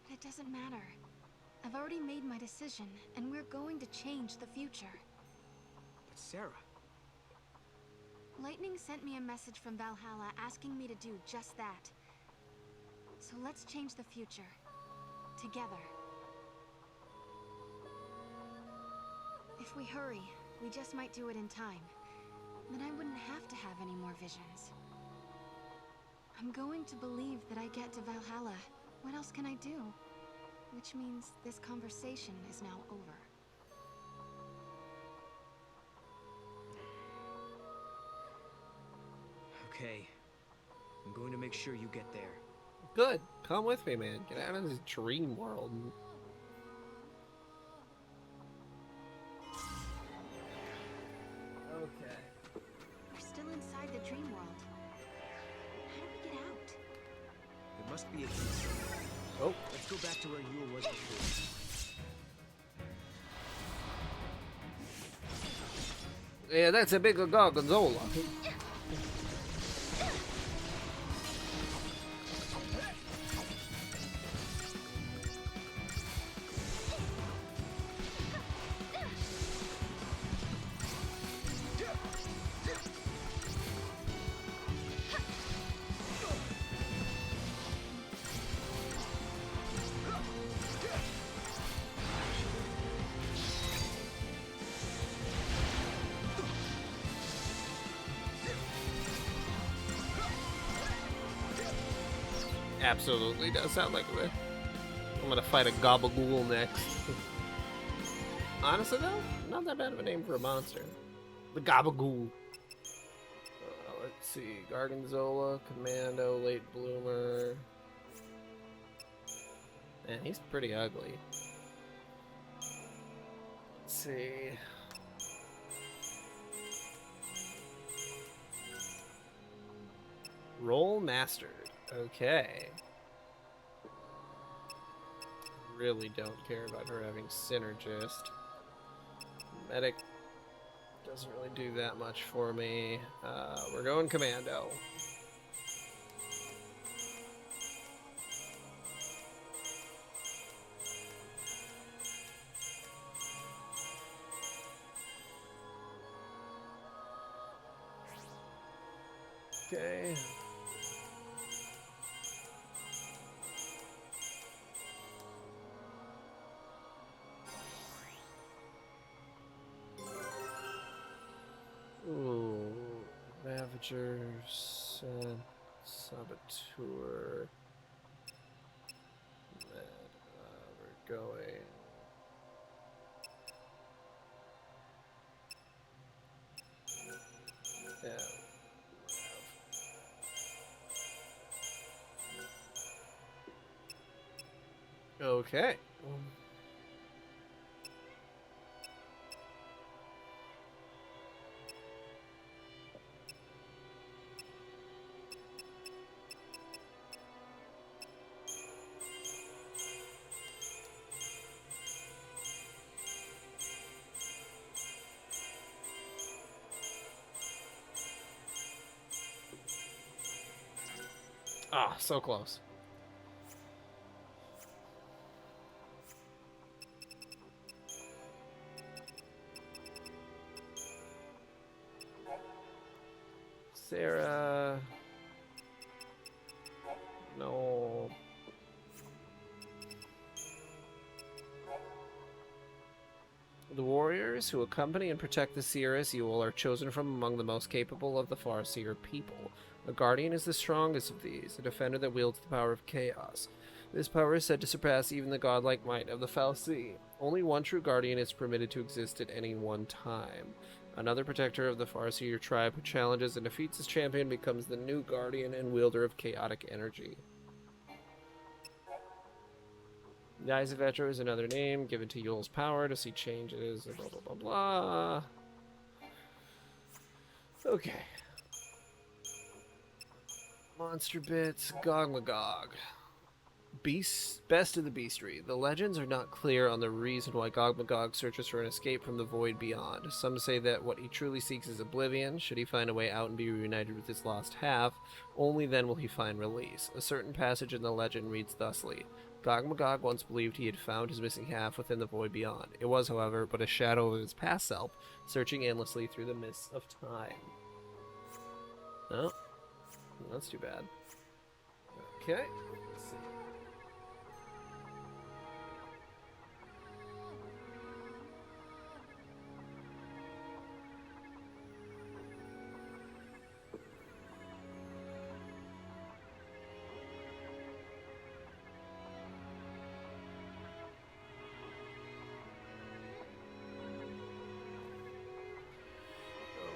But it doesn't matter. I've already made my decision, and we're going to change the future. But Sarah... Lightning sent me a message from Valhalla asking me to do just that. So let's change the future. Together. If we hurry, we just might do it in time. Then I wouldn't have to have any more visions. I'm going to believe that I get to Valhalla. What else can I do? Which means this conversation is now over. Okay. I'm going to make sure you get there. Good. Come with me, man. Get out of this dream world. Okay. We're still inside the dream world. How do we get out? There must be a key. Oh. Let's go back to where Yule was before. Yeah, that's a bigger gorgonzola. Absolutely does sound like it. I'm gonna fight a Gabagool next. Honestly though, not that bad of a name for a monster. The Gabagool. Let's see, Gargonzola, Commando, Late Bloomer. Man, he's pretty ugly. Let's see. Roll mastered. Okay. Really don't care about her having synergist. Medic doesn't really do that much for me. We're going commando. Okay. Ooh, Ravagers, Saboteur. We're going. Yeah. Okay. Ah, so close. Sarah. No. The warriors who accompany and protect the seer as Yule are chosen from among the most capable of the Farseer people. A guardian is the strongest of these, a defender that wields the power of chaos. This power is said to surpass even the godlike might of the Fal'Cie. Only one true guardian is permitted to exist at any one time. Another protector of the Farseer tribe who challenges and defeats his champion becomes the new guardian and wielder of chaotic energy. The Eyes of Etro is another name given to Yule's power to see changes, blah blah blah blah. Okay. Monster bits, Gog Magog. Best of the Beastery. The legends are not clear on the reason why Gog Magog searches for an escape from the void beyond. Some say that what he truly seeks is oblivion. Should he find a way out and be reunited with his lost half, only then will he find release. A certain passage in the legend reads thusly. Gog Magog once believed he had found his missing half within the void beyond. It was, however, but a shadow of his past self, searching endlessly through the mists of time. Oh, that's too bad. Okay, let's see.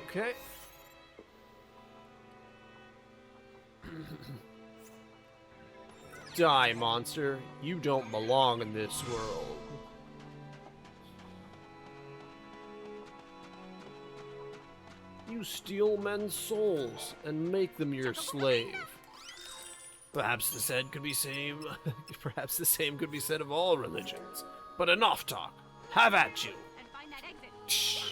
Okay. Die, monster. You don't belong in this world. You steal men's souls and make them your slave. Perhaps the same could be perhaps the same could be said of all religions. But enough talk. Have at you. And find that exit. Shh.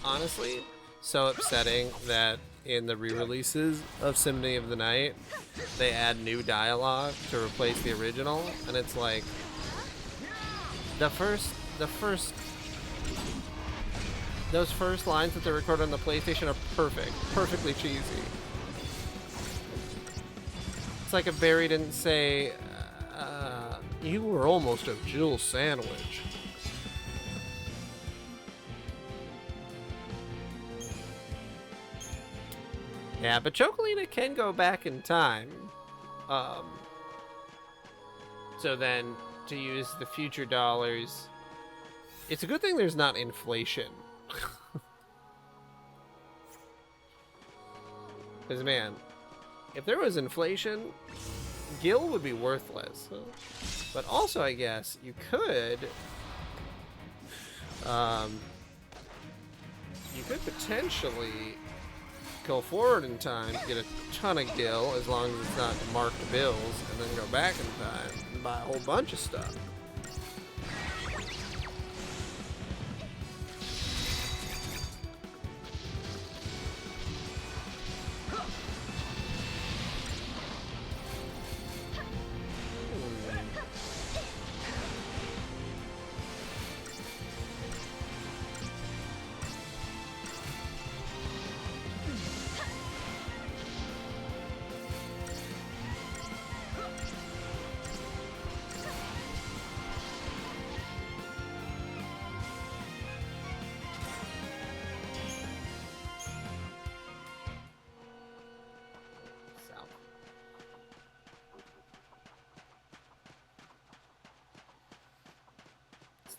Honestly, so upsetting that in the re-releases of Symphony of the Night, they add new dialogue to replace the original, and it's like those first lines that they record on the PlayStation are perfectly cheesy. It's like if Barry didn't say, "You were almost a Jill sandwich." Yeah, but Chocolina can go back in time. So then, to use the future dollars, it's a good thing there's not inflation. Because, man, if there was inflation, Gil would be worthless. But also, I guess, you could potentially go forward in time, get a ton of Gil, as long as it's not marked bills, and then go back in time and buy a whole bunch of stuff.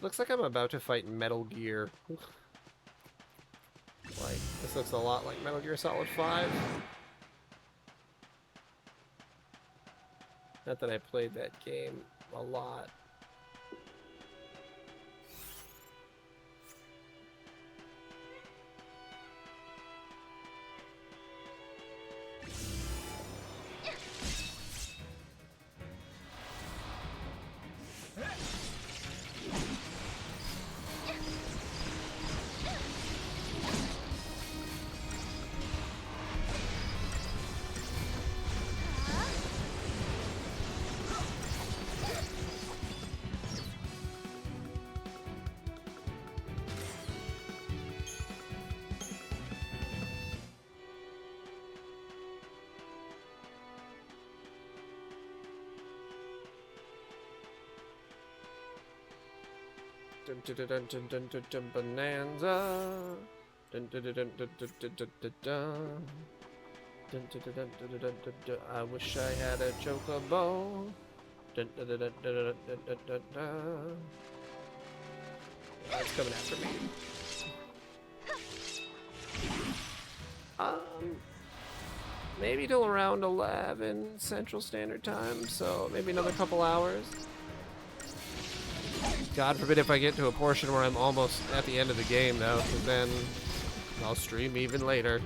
Looks like I'm about to fight Metal Gear. Like, this looks a lot like Metal Gear Solid 5. Not that I played that game a lot. Bonanza. I wish I had a chocobo. It's coming after me. Maybe till around 11 Central Standard Time, so maybe another couple hours. God forbid if I get to a portion where I'm almost at the end of the game, though, because then I'll stream even later.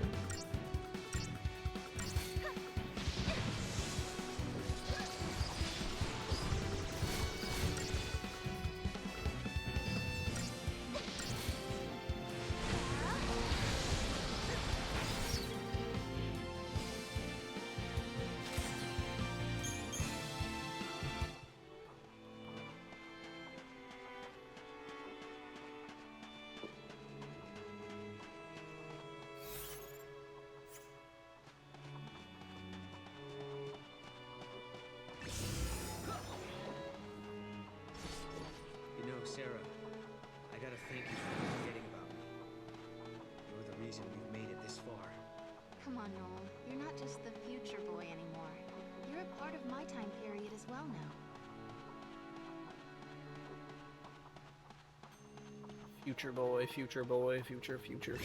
You know, Sarah, I gotta thank you for forgetting about me. You're the reason we've made it this far. Come on, Noel. You're not just the future boy anymore. You're a part of my time period as well now. Future boy, future boy, future boy.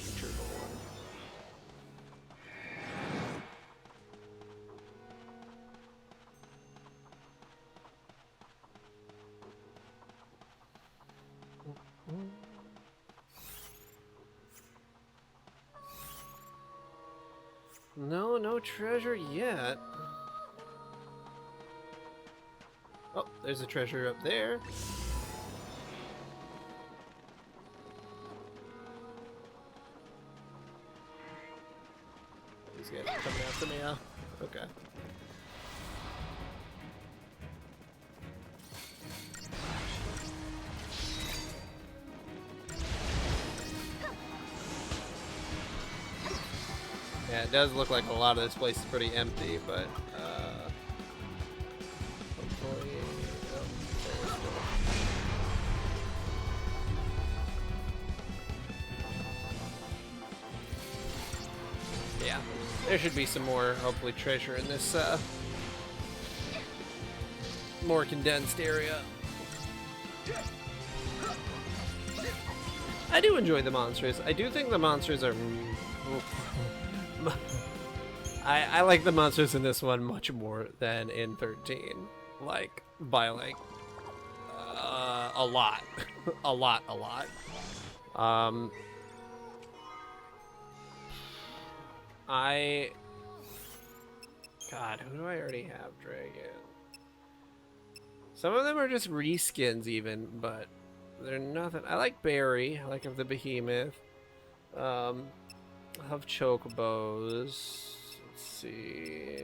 No, no treasure yet. Oh, there's a treasure up there. These guys are coming after me, huh? Okay. Yeah, it does look like a lot of this place is pretty empty, but hopefully, yeah, there should be some more, hopefully, treasure in this more condensed area. I do enjoy the monsters. I do think the monsters are. I like the monsters in this one much more than in 13. Like, by like a lot. a lot. God, who do I already have, Dragon? Some of them are just reskins even, but they're nothing. I like Barry. I like the Behemoth. I have Chocobos. Let's see.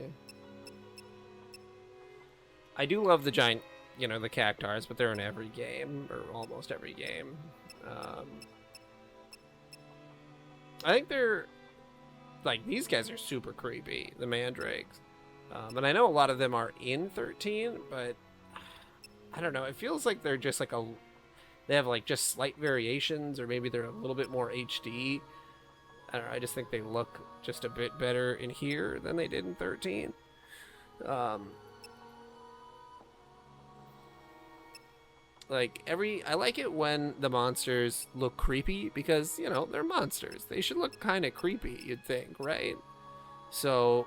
I do love the giant, you know, the Cactars, but they're in every game, or almost every game. I think they're, like, these guys are super creepy, the Mandrakes. And I know a lot of them are in 13, but I don't know. It feels like they're just like they have like just slight variations, or maybe they're a little bit more HD. I don't know, I just think they look just a bit better in here than they did in 13. I like it when the monsters look creepy because, you know, they're monsters. They should look kind of creepy, you'd think, right? So,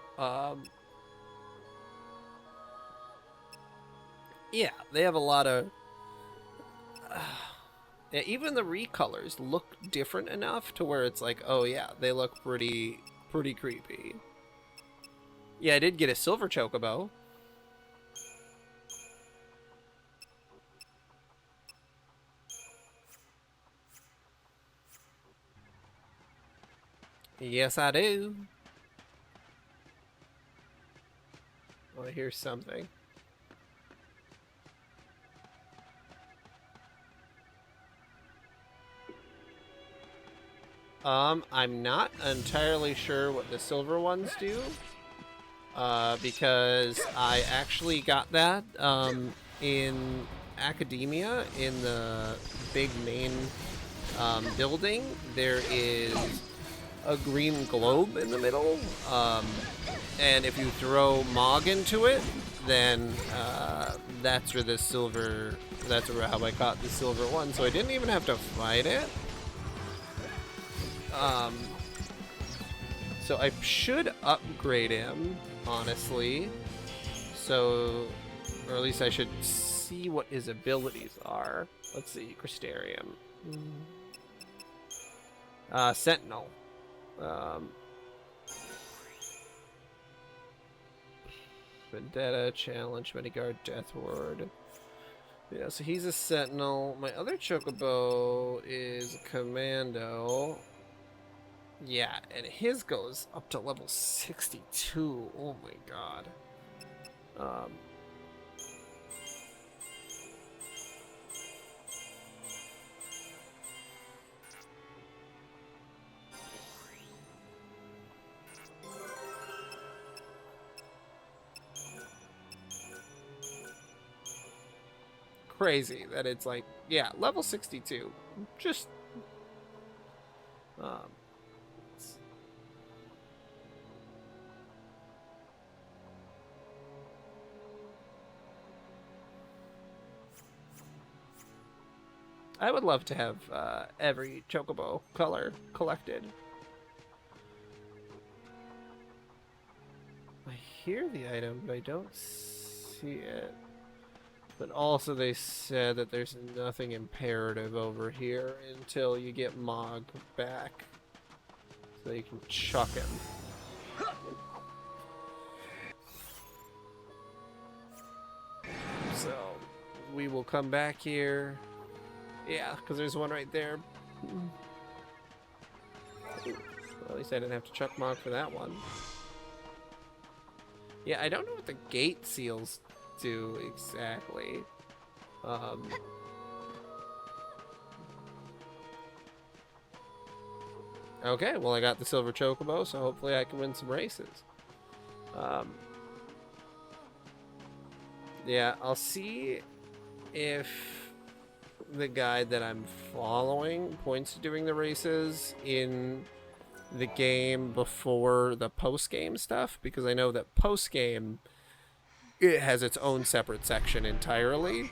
yeah, they have a lot of... yeah, even the recolors look different enough to where it's like, oh yeah, they look pretty creepy. Yeah, I did get a silver chocobo. Yes, I do. Oh, I hear something. I'm not entirely sure what the silver ones do, because I actually got that, in Academia, in the big main, building. There is a green globe in the middle, and if you throw Mog into it, then, that's where the silver, that's where how I got the silver one, so I didn't even have to fight it. So I should upgrade him, honestly. So, or at least I should see what his abilities are. Let's see, Crystarium. Sentinel. Vendetta, Challenge, Mediguard, Death Ward. Yeah, so he's a Sentinel. My other Chocobo is a Commando. Yeah, and his goes up to level 62. Oh my god. Crazy that it's like, yeah, level 62. Just I would love to have every Chocobo color collected. I hear the item, but I don't see it. But also they said that there's nothing imperative over here until you get Mog back. So you can chuck him. So we will come back here. Yeah, because there's one right there. Well, at least I didn't have to chuck Mog for that one. Yeah, I don't know what the gate seals do exactly. Okay, well I got the silver Chocobo, so hopefully I can win some races. Yeah, I'll see if the guide that I'm following points to doing the races in the game before the post-game stuff, because I know that post-game it has its own separate section entirely.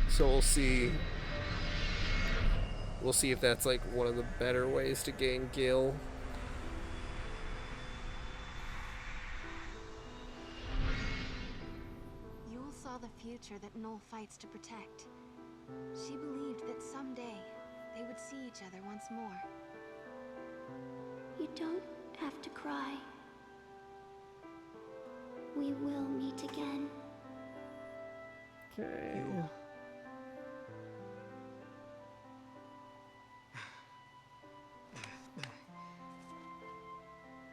So we'll see if that's like one of the better ways to gain gil. Yule saw the future that Noel fights to protect. She believed that someday they would see each other once more. You don't have to cry. We will meet again. Okay.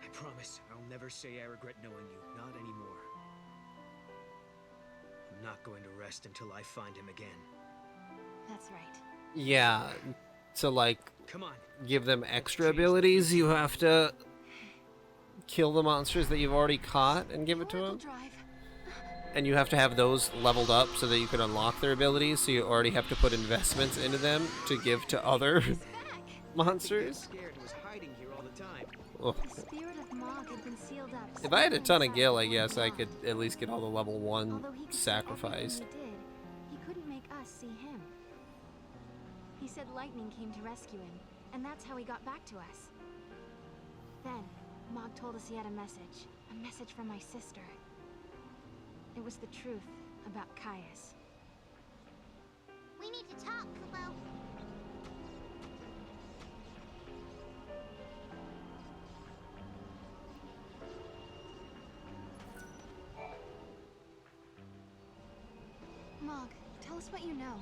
I promise I'll never say I regret knowing you. Not anymore. I'm not going to rest until I find him again. That's right. Yeah, to like Come on. give them extra abilities, you have to kill the monsters that you've already caught and give it to them. And you have to have those leveled up so that you can unlock their abilities, so you already have to put investments into them to give to other monsters. Oh. The spirit of Mog had been sealed up. If I had a ton of gil, I guess I could at least get all the level 1 sacrificed. He couldn't make us see him. He said lightning came to rescue him, and that's how he got back to us. Then, Mog told us he had a message from my sister. It was the truth about Caius. We need to talk, Kubo. Mog, tell us what you know.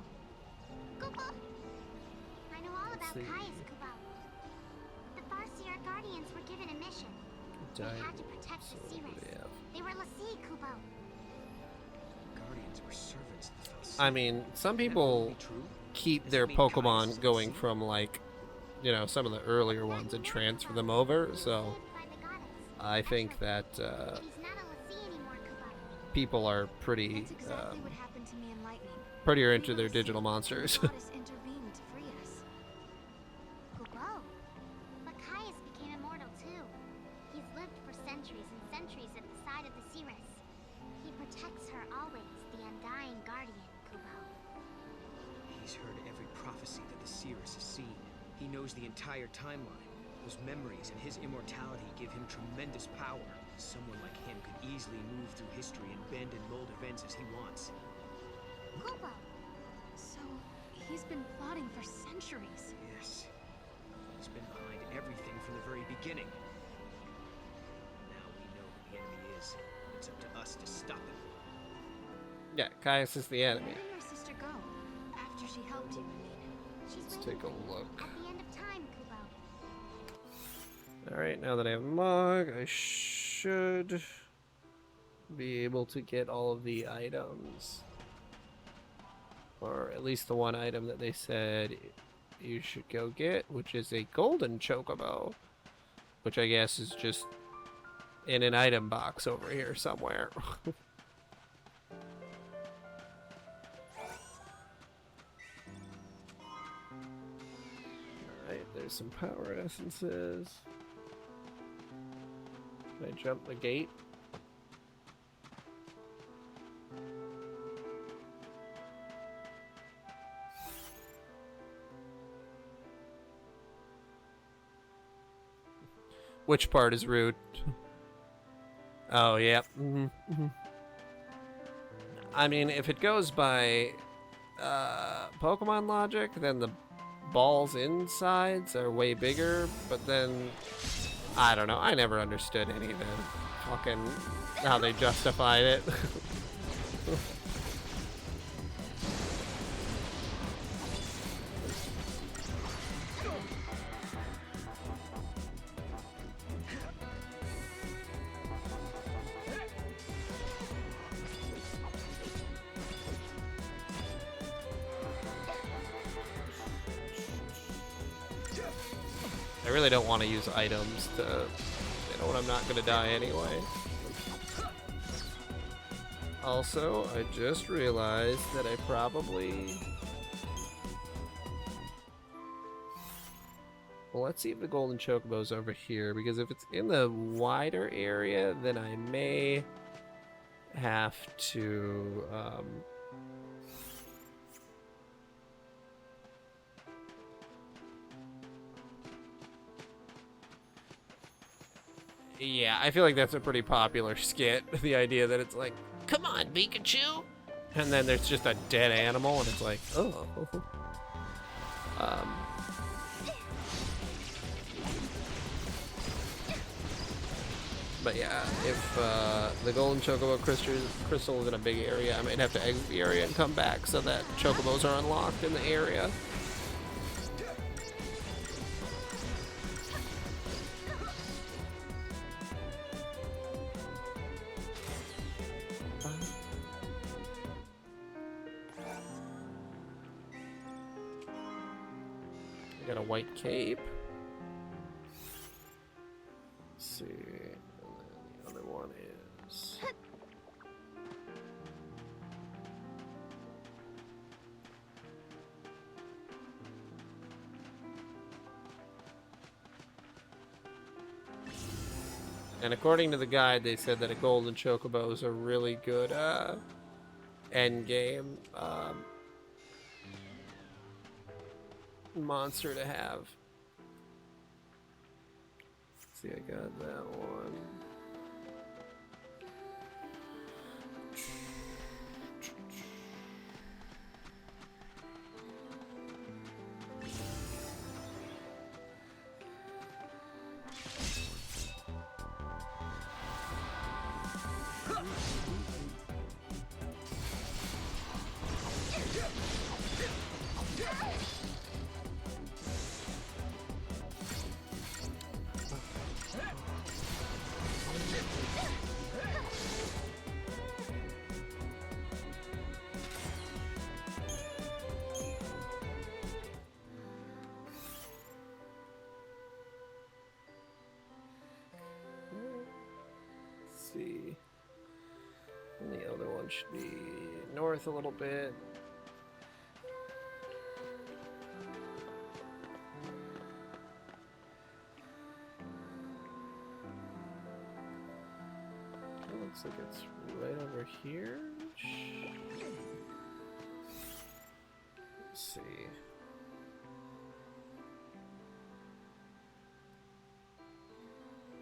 Kubo! I know all about Caius, Kubo. The Farseer Guardians were given a mission. They had to protect the Cirrus. They were Lassie, Kubo. Guardians were servants of the Falcon. I mean, some people keep their Pokemon going from, like, you know, some of the earlier ones and transfer them over, so I think that people are pretty prettier into their digital monsters. Kubo. But Caius became immortal too. He's lived for centuries and centuries at the side of the Cirrus. He protects her always, the undying guardian, Kubo. He's heard every prophecy that the Cirrus has seen. He knows the entire timeline. Those memories and his immortality give him tremendous power. Someone like him could easily move through history and bend and mold events as he wants. Kubo. So, he's been plotting for centuries. Yes. He's been behind everything from the very beginning. Now we know who the enemy is. It's up to us to stop him. Yeah, Caius is the enemy. Where did your sister go? After she helped you, I mean. Let's take a look. At the end of time, Kubo. Alright, now that I have Mog, I should be able to get all of the items. Or at least the one item that they said you should go get, which is a golden chocobo. Which I guess is just in an item box over here somewhere. Alright, there's some power essences. Can I jump the gate? Which part is rude? Oh, yeah. I mean, if it goes by Pokemon logic, then the balls insides are way bigger, but then I don't know. I never understood any of the fucking how they justified it. I really don't want to use items to, you know, when I'm not going to die anyway. Also, I just realized that I probably... Well, let's see if the golden chocobo's over here, because if it's in the wider area, then I may have to... Yeah, I feel like that's a pretty popular skit. The idea that it's like, come on, Pikachu! And then there's just a dead animal, and it's like, oh. But yeah, if the golden chocobo crystal is in a big area, I might have to exit the area and come back so that chocobos are unlocked in the area. Got a white cape. Let's see. And then the other one is... And according to the guide, they said that a golden chocobo is a really good end game monster to have. Let's see, I got that one. See, and the other one should be north a little bit. It looks like it's right over here. Let's see.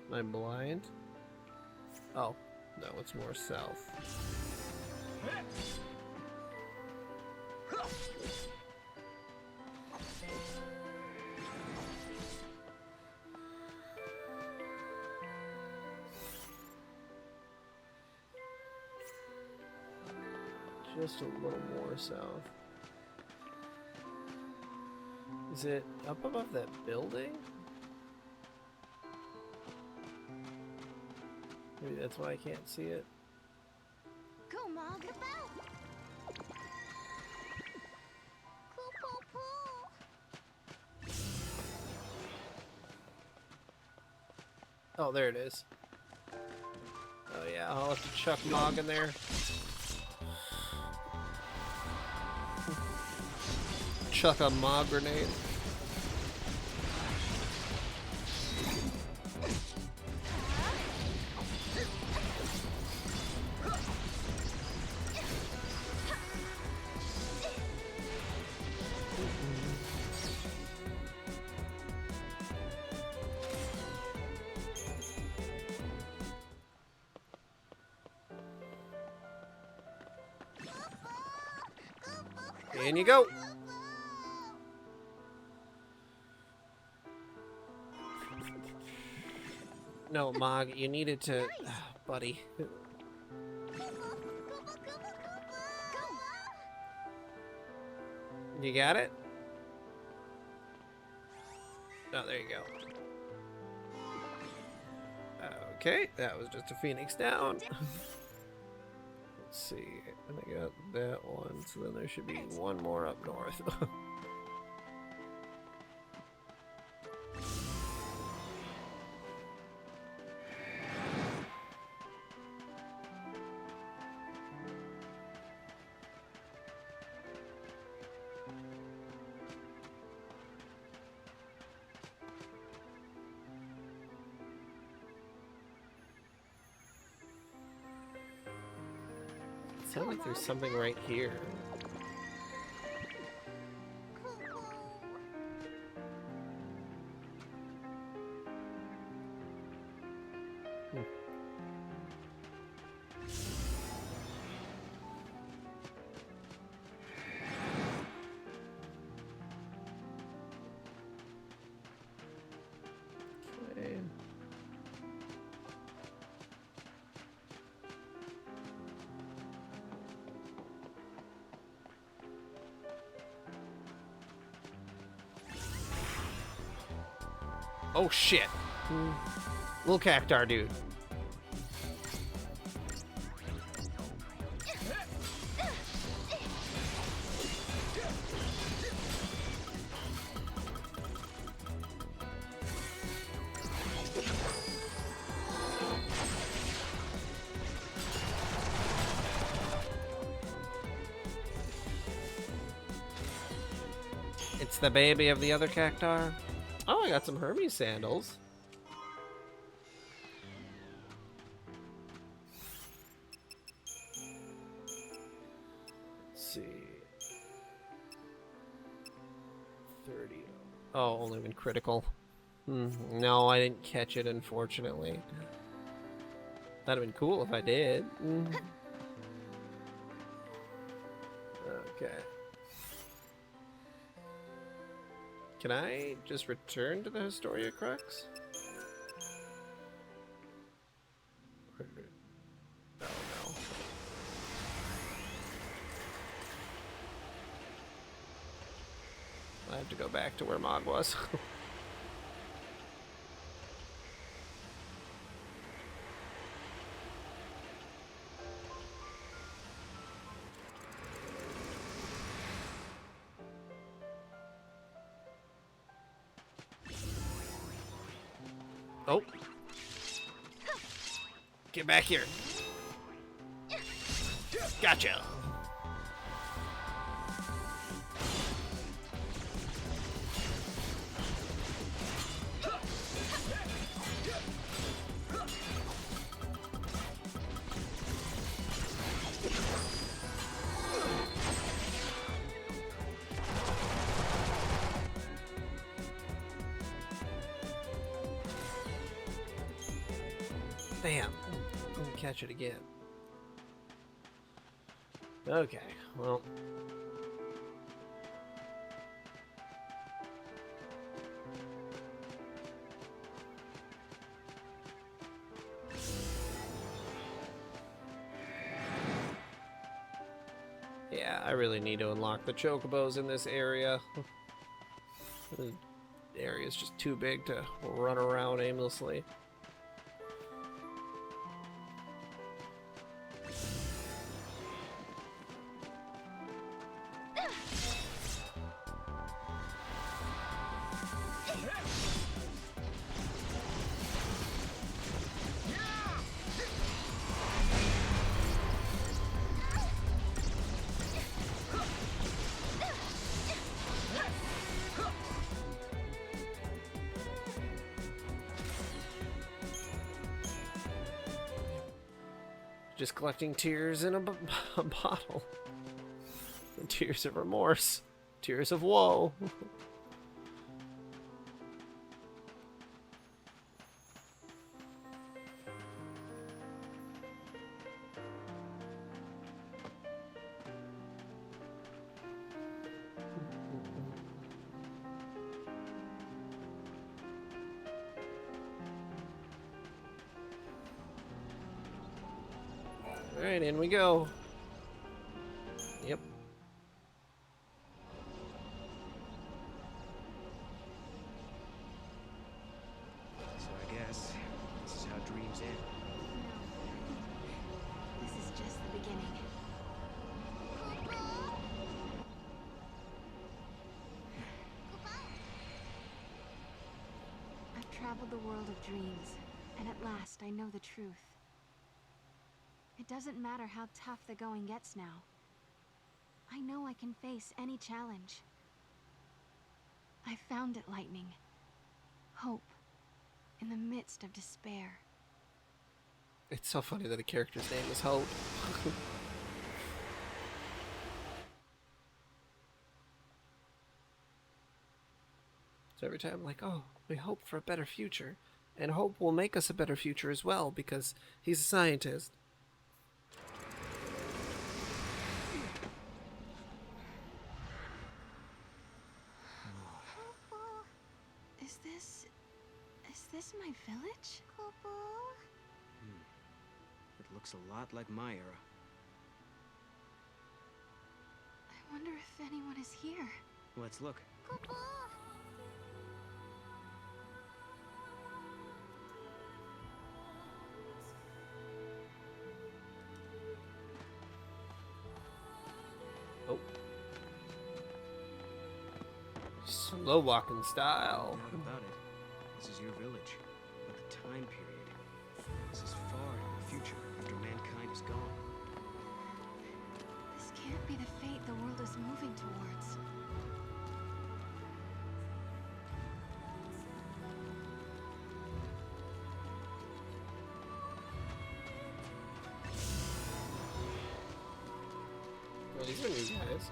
Am I blind? Oh, no, it's more south. just a little more south. Is it up above that building? Maybe that's why I can't see it. Go, Mog. Oh, there it is. Oh yeah, I'll have to chuck Mog in there. Chuck a Mog grenade. In you go. No, Mog, you needed to... buddy. You got it? Oh, there you go. Okay, that was just a Phoenix down. Let's see, and I got that one, so then there should be one more up north. It sounds like there's something right here. Okay. Oh shit. Little cactar dude. It's the baby of the other cactar. Oh, I got some Hermes sandals. Let's see. 30. Oh, only when critical. No, I didn't catch it, unfortunately. That'd have been cool if I did. Okay. Can I just return to the Historia Crux? Oh no. I have to go back to where Mog was. Oh. Get back here. Gotcha. Bam. Didn't catch it again. Okay, well. Yeah, I really need to unlock the chocobos in this area. The area is just too big to run around aimlessly. Just collecting tears in a bottle. The tears of remorse. Tears of woe. Alright, in we go. Yep. So I guess this is how dreams end. This is just the beginning. I've traveled the world of dreams, and at last I know the truth. It doesn't matter how tough the going gets now. I know I can face any challenge. I found it, Lightning. Hope in the midst of despair. It's so funny that a character's name is Hope. So every time I'm like, oh, we hope for a better future. And Hope will make us a better future as well, because he's a scientist. Is this my village? It looks a lot like my era. I wonder if anyone is here. Let's look. Oh. Slow walking style. Not about it. This is your village, but the time period. This is far in the future, after mankind is gone. This can't be the fate the world is moving towards. Well, these are new guys.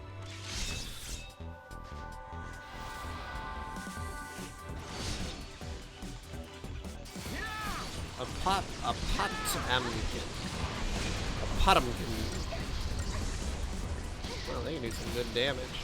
A potamkin. Well, they can do some good damage.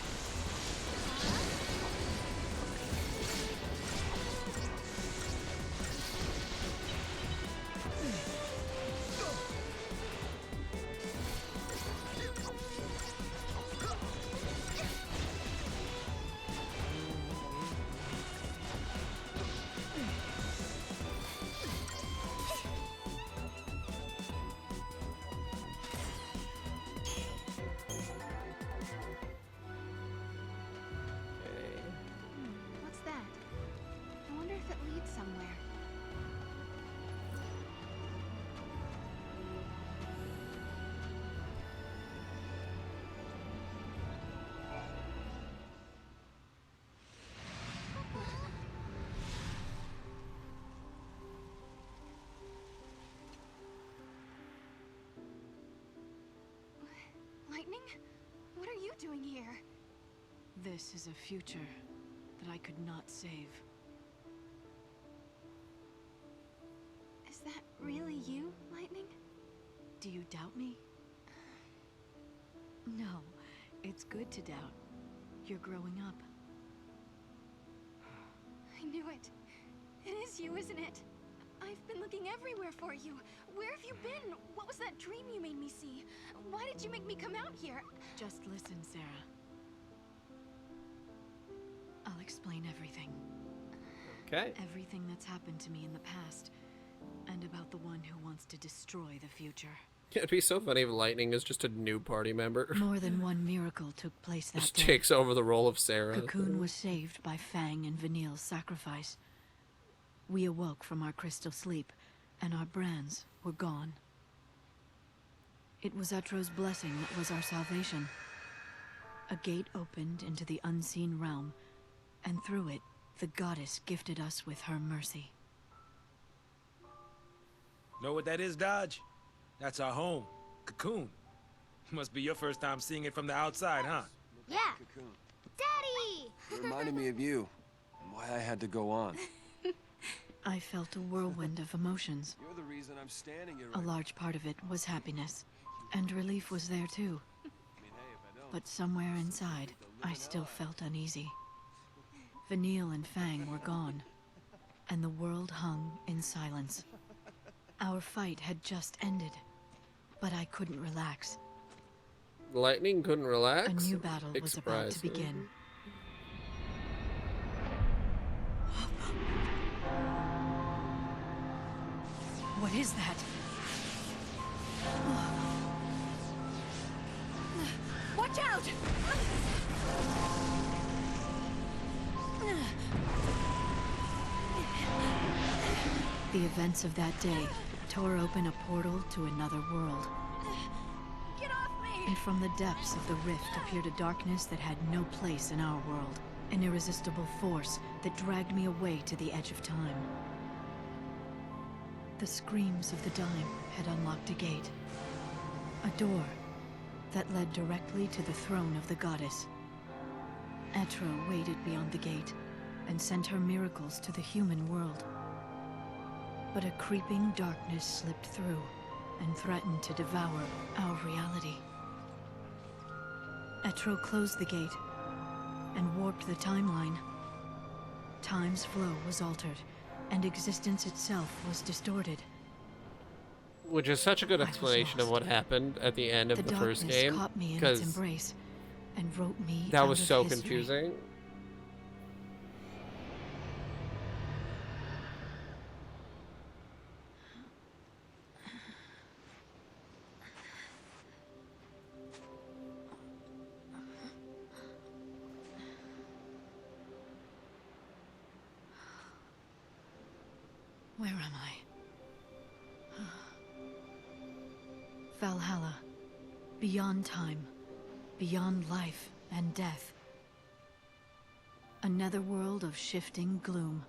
What's that? I wonder if it leads somewhere. Lightning? What are you doing here? This is a future that I could not save. Is that really you, Lightning? Do you doubt me? No, it's good to doubt. You're growing up. I knew it. It is you, isn't it? I've been looking everywhere for you. Where have you been? What was that dream you made me see? Why did you make me come out here? Just listen, Sarah. I'll explain everything. Okay. Everything that's happened to me in the past, and about the one who wants to destroy the future. It'd be so funny if Lightning is just a new party member. More than one miracle took place that Just day. takes over the role of Sarah. Cocoon was saved by Fang and Vanille's sacrifice. We awoke from our crystal sleep, and our brands were gone. It was Etro's blessing that was our salvation. A gate opened into the unseen realm, and through it, the goddess gifted us with her mercy. Know what that is, Dodge? That's our home, Cocoon. Must be your first time seeing it from the outside, huh? Yeah. Daddy! It reminded me of you, and why I had to go on. I felt a whirlwind of emotions. You're the reason I'm standing here. A large part of it was happiness, and relief was there too. But somewhere inside, I still felt uneasy. Vanille and Fang were gone, and the world hung in silence. Our fight had just ended, but I couldn't relax. Lightning couldn't relax? A new battle was about to begin. What is that? Watch out! The events of that day tore open a portal to another world. Get off me! And from the depths of the rift appeared a darkness that had no place in our world. An irresistible force that dragged me away to the edge of time. The screams of the dying had unlocked a gate. A door that led directly to the throne of the goddess. Etro waited beyond the gate and sent her miracles to the human world. But a creeping darkness slipped through and threatened to devour our reality. Etro closed the gate and warped the timeline. Time's flow was altered, and existence itself was distorted. Which is such a good explanation of what happened at the end of the first game. Caught me in its embrace and wrote me that out was of so history. confusing. Where am I? Valhalla. Beyond time. Beyond life and death. A netherworld of shifting gloom.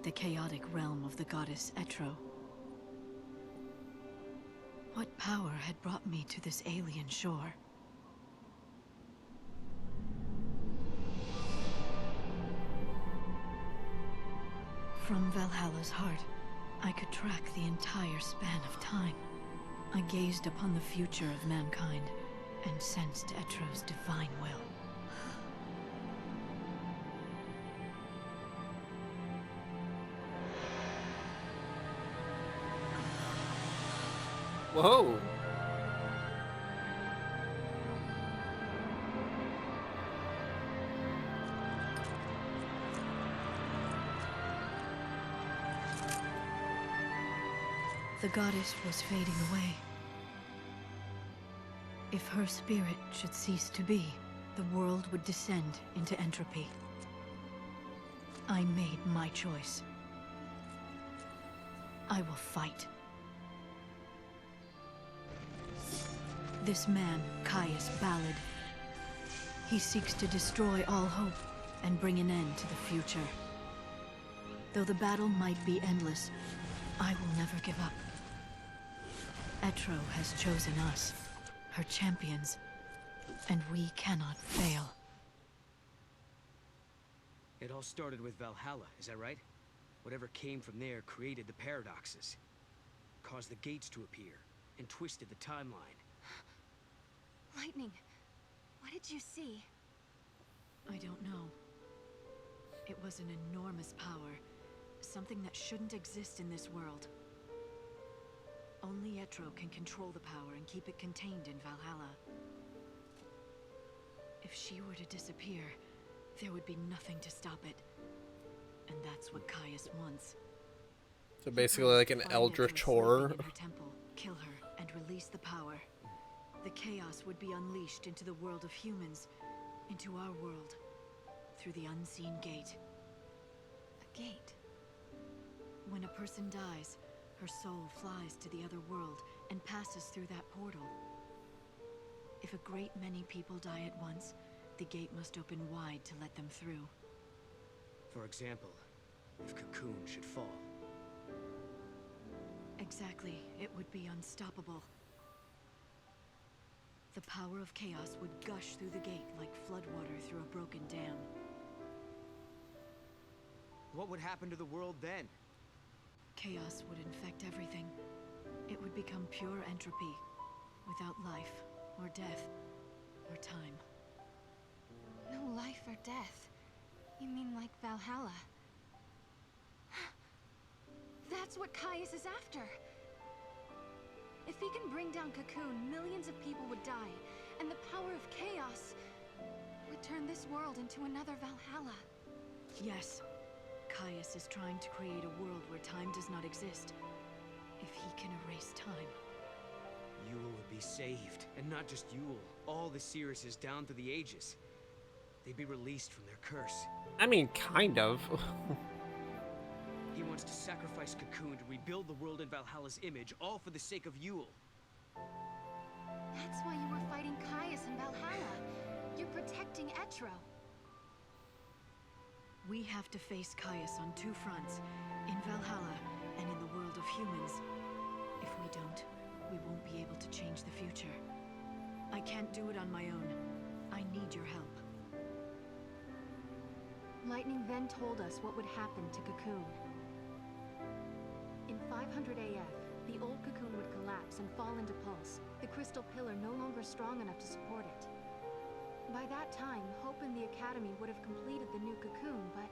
The chaotic realm of the goddess Etro. What power had brought me to this alien shore? From Valhalla's heart, I could track the entire span of time. I gazed upon the future of mankind and sensed Etro's divine will. Whoa! The goddess was fading away. If her spirit should cease to be, the world would descend into entropy. I made my choice. I will fight. This man, Caius Ballad, he seeks to destroy all hope and bring an end to the future. Though the battle might be endless, I will never give up. Etro has chosen us, her champions, and we cannot fail. It all started with Valhalla, is that right? Whatever came from there created the paradoxes, caused the gates to appear, and twisted the timeline. Lightning, what did you see? I don't know. It was an enormous power, something that shouldn't exist in this world. Only Etro can control the power and keep it contained in Valhalla. If she were to disappear, there would be nothing to stop it. And that's what Caius wants. So basically like an eldritch horror. In her temple, kill her, and release the power. The chaos would be unleashed into the world of humans, into our world, through the unseen gate. A gate? When a person dies, her soul flies to the other world and passes through that portal. If a great many people die at once, the gate must open wide to let them through. For example, if Cocoon should fall. Exactly. It would be unstoppable. The power of chaos would gush through the gate like floodwater through a broken dam. What would happen to the world then? Chaos would infect everything. It would become pure entropy, without life, or death, or time. No life or death. You mean like Valhalla? That's what Caius is after! If he can bring down Cocoon, millions of people would die, and the power of chaos would turn this world into another Valhalla. Yes. Caius is trying to create a world where time does not exist. If he can erase time. Yule would be saved, and not just Yule. All the Seeresses down through the ages. They'd be released from their curse. I mean, kind of. He wants to sacrifice Cocoon to rebuild the world in Valhalla's image, all for the sake of Yule. That's why you were fighting Caius in Valhalla. You're protecting Etro. We have to face Caius on two fronts, in Valhalla and in the world of humans. If we don't, we won't be able to change the future. I can't do it on my own. I need your help. Lightning then told us what would happen to Cocoon. In 500 AF, the old Cocoon would collapse and fall into pulse, the crystal pillar no longer strong enough to support it. By that time, Hope and the Academy would have completed the new Cocoon, but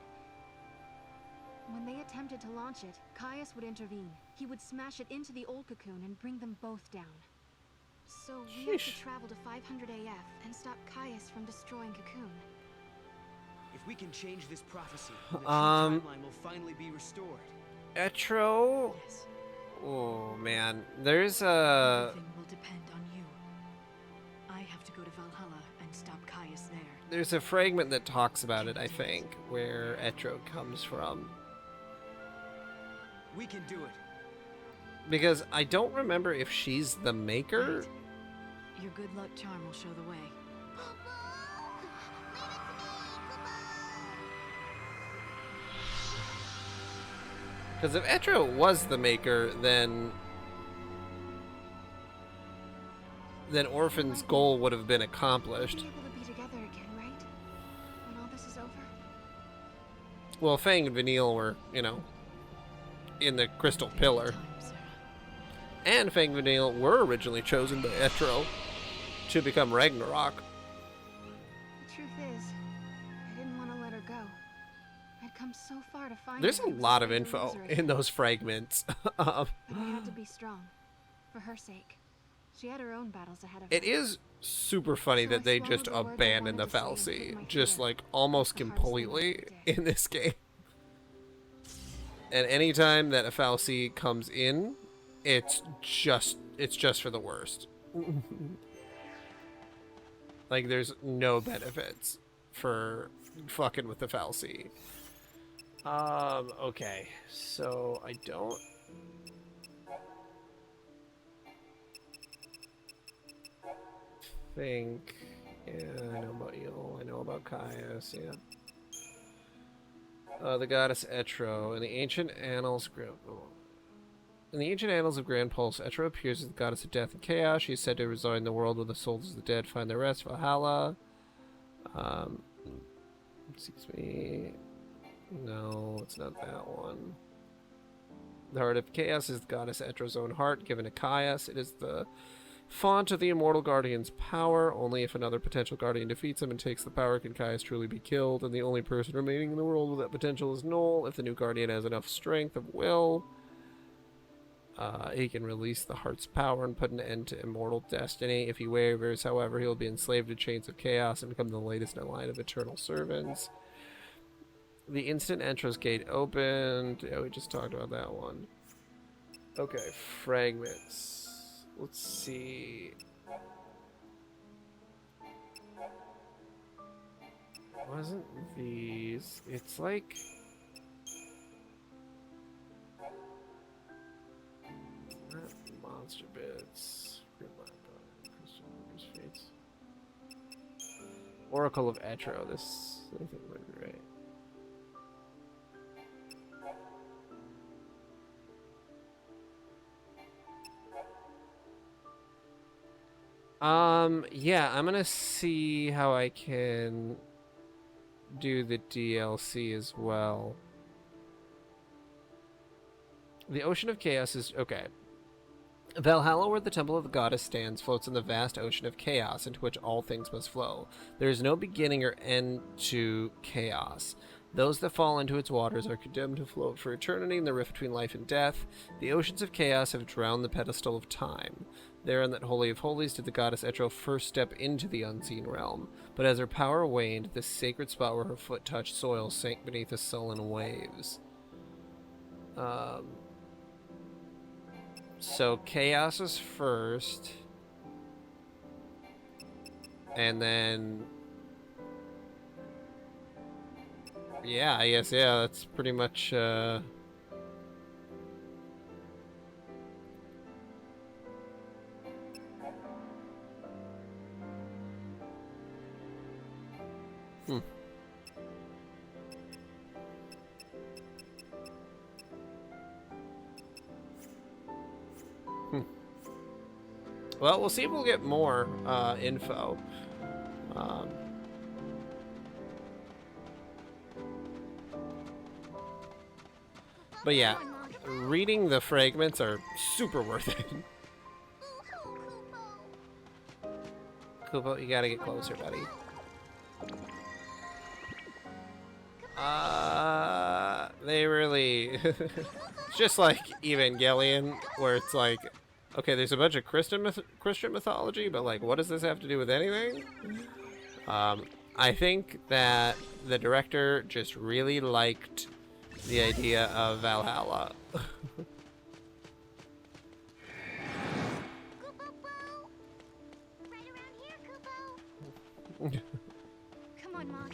when they attempted to launch it, Caius would intervene. He would smash it into the old Cocoon and bring them both down. So we have to travel to 500 AF and stop Caius from destroying Cocoon. If we can change this prophecy, the true timeline will finally be restored. Etro? Yes. Oh man, there's a... Everything will depend on you. I have to go to Valhalla and stop Caius there. There's a fragment that talks about it, I think, where Etro comes from. We can do it. Because I don't remember if she's the maker. Right. Your good luck charm will show the way. Because if Etro was the maker, then Orphan's goal would have been accomplished. We'll be able to be together again, right? When all this is over? Well, Fang and Vanille were, you know, in the crystal pillar. And Fang and Vanille were originally chosen by Etro to become Ragnarok. The truth is, I didn't want to let her go. I'd come so far to find There's her. a lot of info in those fragments. But I had to be strong. For her sake. She had her own battles ahead of her. It is super funny that they just abandon the fallacy, just like almost completely in this game. And anytime that a fallacy comes in, it's just for the worst. Like there's no benefits for fucking with the fallacy. Okay, so I don't think, yeah, I know about Yule, I know about Caius, yeah. The goddess Etro. In the ancient annals of Grand Pulse, Etro appears as the goddess of death and chaos. She is said to reside in the world where the souls of the dead find their rest, Valhalla. Excuse me. No, it's not that one. The heart of chaos is the goddess Etro's own heart, given to Caius. It is the font of the immortal guardian's power. Only if another potential guardian defeats him and takes the power can Caius truly be killed, and the only person remaining in the world with that potential is Noel, if the new guardian has enough strength of will. He can release the heart's power and put an end to immortal destiny. If he wavers, however, he will be enslaved to chains of chaos and become the latest in a line of eternal servants. The instant entrance gate opened. Yeah, we just talked about that one. Okay, fragments. Let's see. Wasn't these? It's like... Not monster bits. Oracle of Etro. This I think would be right. Yeah, I'm gonna see how I can do the DLC as well. The Ocean of Chaos is... okay. Valhalla, where the Temple of the Goddess stands, floats in the vast ocean of chaos into which all things must flow. There is no beginning or end to chaos. Those that fall into its waters are condemned to float for eternity in the rift between life and death. The oceans of chaos have drowned the pedestal of time. There in that Holy of Holies did the goddess Etro first step into the unseen realm. But as her power waned, this sacred spot where her foot touched soil sank beneath the sullen waves. So chaos is first. And then... yeah, I guess, yeah, that's pretty much, Well, we'll see if we'll get more info. But yeah, reading the fragments are super worth it. Kupo, you gotta get closer, buddy. They really... it's just like Evangelion, where it's like, okay, there's a bunch of Christian mythology, but like, what does this have to do with anything? I think that the director just really liked the idea of Valhalla. Come on, Mom.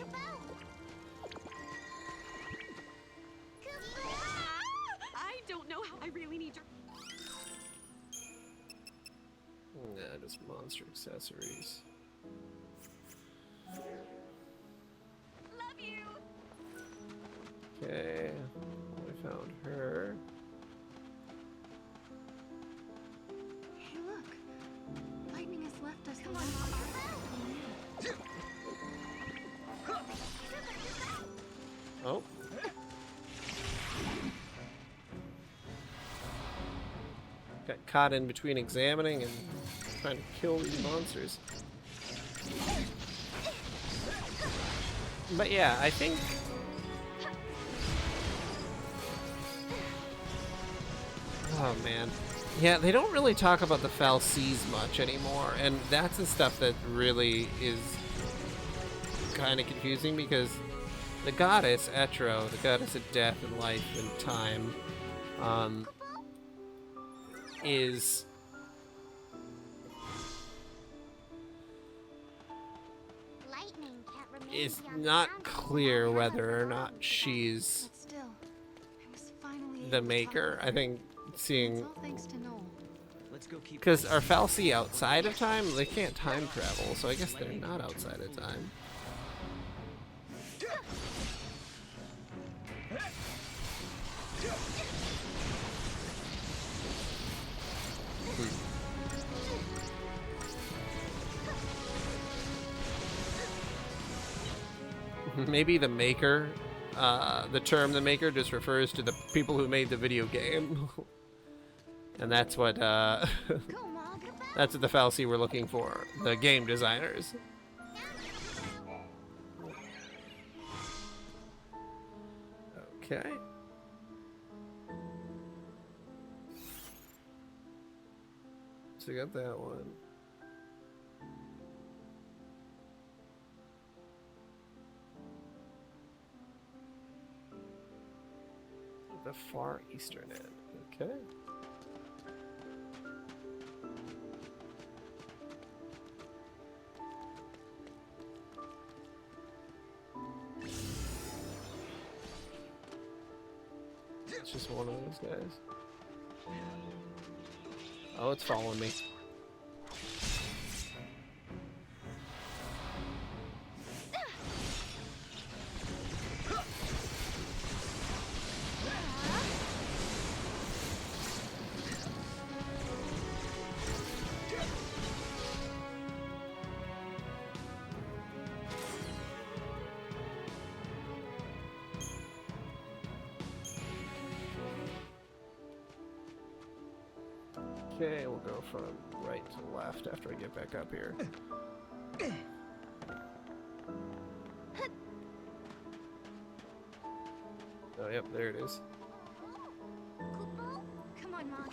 I don't know how I really need your... Yeah, just monster accessories. Love you. Okay, I found her. Hey, look. Lightning has left us. Come on, Mom. Oh. Got caught in between examining and trying to kill these monsters. But yeah, I think... oh man. Yeah, they don't really talk about the Fal'Cies much anymore, and that's the stuff that really is kind of confusing, because the goddess, Etro, the goddess of death and life and time, is not clear whether or not she's the maker. I think seeing... because are Fal'Cies outside of time? They can't time travel, so I guess they're not outside of time. Maybe the maker, the term the maker just refers to the people who made the video game. And that's what, that's what the Fal'Cies were looking for, the game designers. Okay. So we got that one. The far eastern end. Okay. It's just one of those guys. Oh, it's following me. Okay, we'll go from right to left after I get back up here. Oh, yep, there it is. Come on, Mom.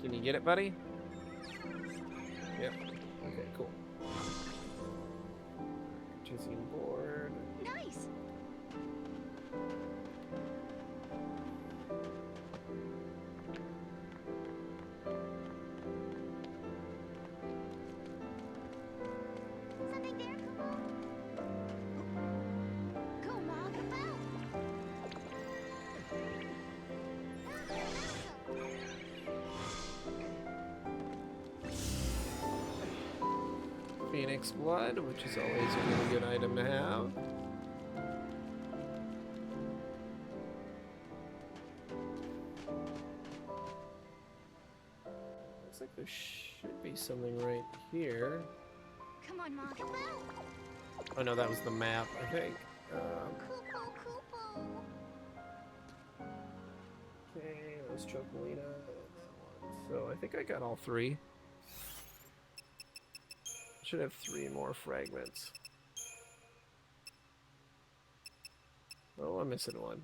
Can you get it, buddy? Yep. Okay, cool. Choosing board. Nice. Something there, Kupo? Go, Mom. Phoenix blood, which is always a really good item to have. Looks like there should be something right here. Come on, Mom. Oh no, that was the map, I think. Okay, that was Chocolina. So I think I got all three. Should have 3 more fragments. Oh, I'm missing one.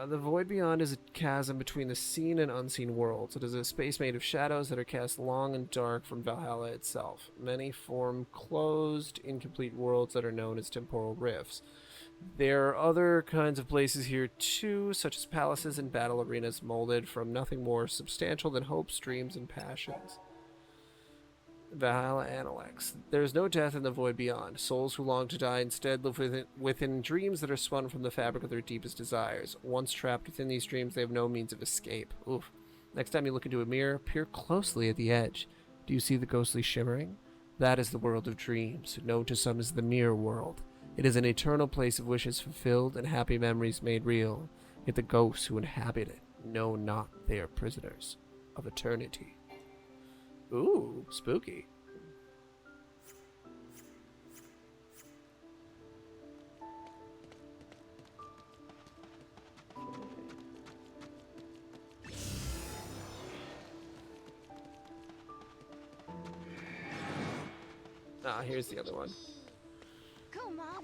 The Void Beyond is a chasm between the seen and unseen worlds. It is a space made of shadows that are cast long and dark from Valhalla itself. Many form closed, incomplete worlds that are known as temporal rifts. There are other kinds of places here too, such as palaces and battle arenas molded from nothing more substantial than hopes, dreams, and passions. Valhalla Analects. There is no death in the void beyond. Souls who long to die instead live within dreams that are spun from the fabric of their deepest desires. Once trapped within these dreams, they have no means of escape. Oof. Next time you look into a mirror, peer closely at the edge. Do you see the ghostly shimmering? That is the world of dreams, known to some as the mirror world. It is an eternal place of wishes fulfilled and happy memories made real. Yet the ghosts who inhabit it know not they are prisoners of eternity. Ooh, spooky. Ah, here's the other one. Go, Mom.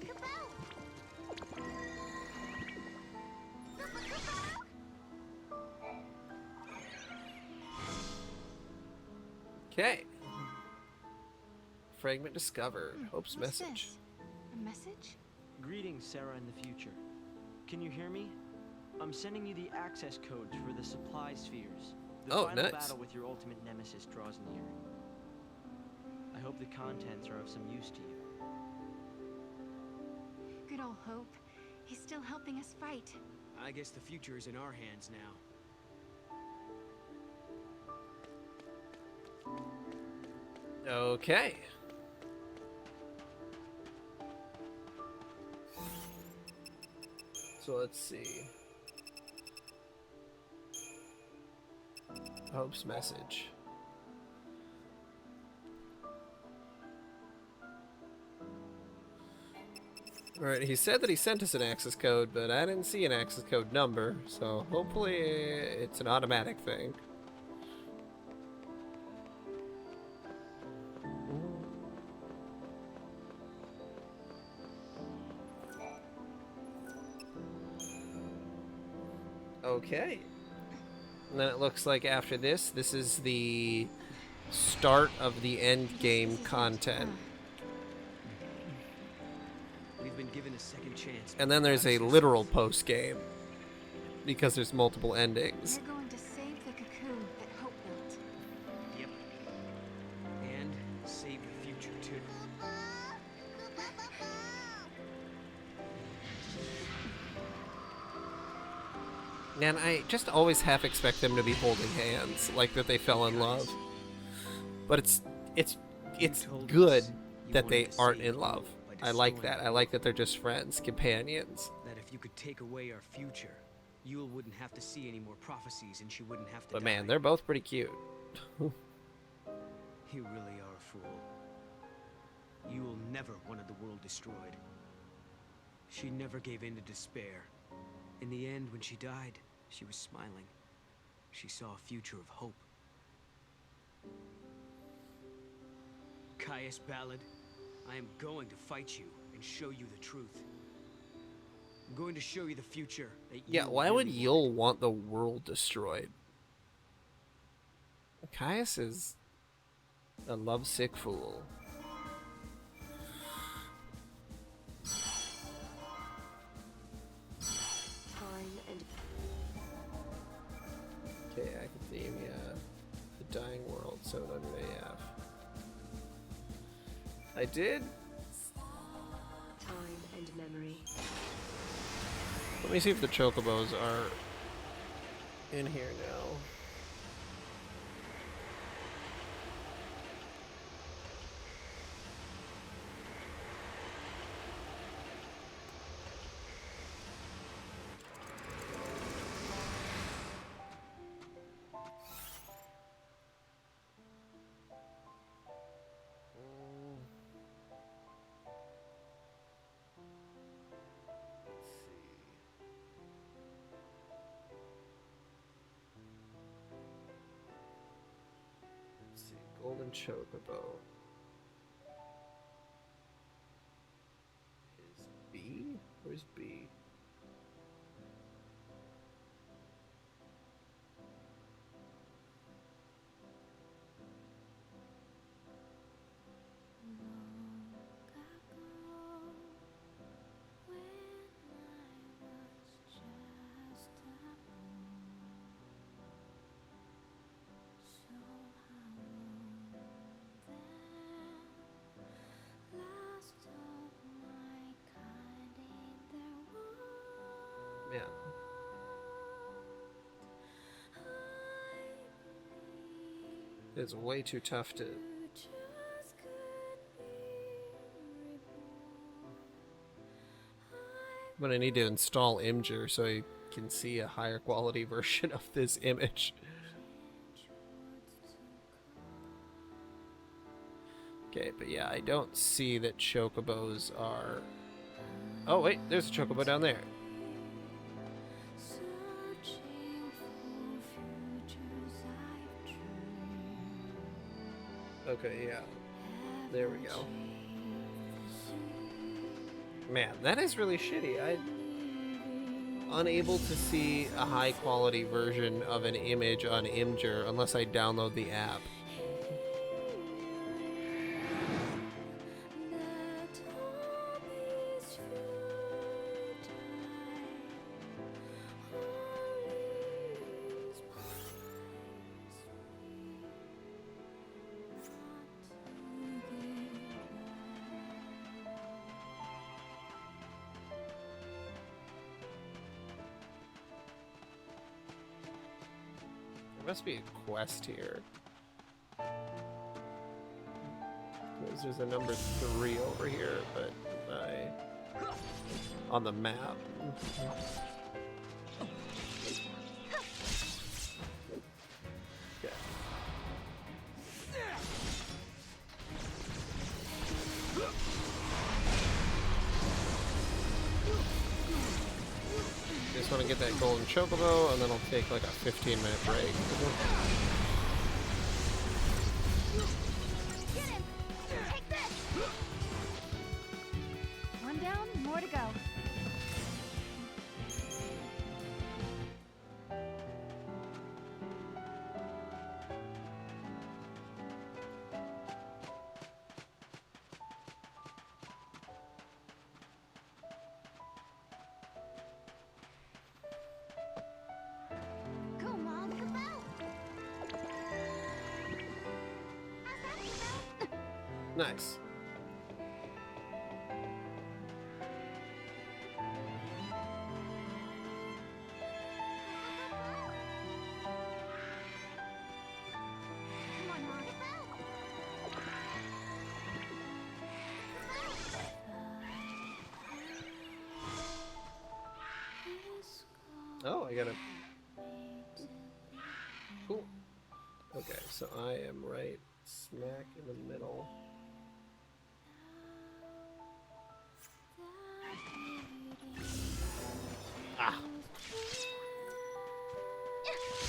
Okay. Fragment discovered. Hope's What's message. this? A message? Greetings, Sarah in the future. Can you hear me? I'm sending you the access codes for the supply spheres. The Oh, final nice. battle with your ultimate nemesis draws near. I hope the contents are of some use to you. Good old Hope. He's still helping us fight. I guess the future is in our hands now. Okay. So let's see. Hope's message. Alright, he said that he sent us an access code, but I didn't see an access code number, so hopefully it's an automatic thing. Okay. And then it looks like after this is the start of the end game content. We've been given a second chance. And then there's a literal post game because there's multiple endings. We're going to save the cocoon that Hope built. Yep. And save the future too. Man, I just always half expect them to be holding hands, like that they fell in love. But it's good that they aren't in love. I like that. I like that they're just friends, companions. That if you could take away our future, Yule wouldn't have to see any more prophecies and she wouldn't have to But die. man, they're both pretty cute. You really are a fool. Yule never wanted the world destroyed. She never gave in to despair. In the end, when she died, she was smiling. She saw a future of hope. Caius Ballad, I am going to fight you and show you the truth. I'm going to show you the future that Yeah, why would Yule want the world destroyed? Caius is a lovesick fool. Okay, Academia, the dying world, 700 AF. I did? Time and memory. Let me see if the chocobos are in here now. Golden Chocobo is B? Where's B? Man. It's way too tough to... But I need to install Imgur so I can see a higher quality version of this image. Okay, but yeah, I don't see that chocobos are... Oh wait, there's a chocobo down there. Okay, yeah. There we go. Man, that is really shitty. I'm unable to see a high quality version of an image on Imgur unless I download the app. There must be a quest here. Because there's a number 3 over here, but on the map. Okay. Just want to get that golden chocobo, and then I'll take like a 15-minute break. Get him! Take this! One down, more to go. Nice. Oh, I got a... Cool. Okay, so I am right smack in the middle. Ah!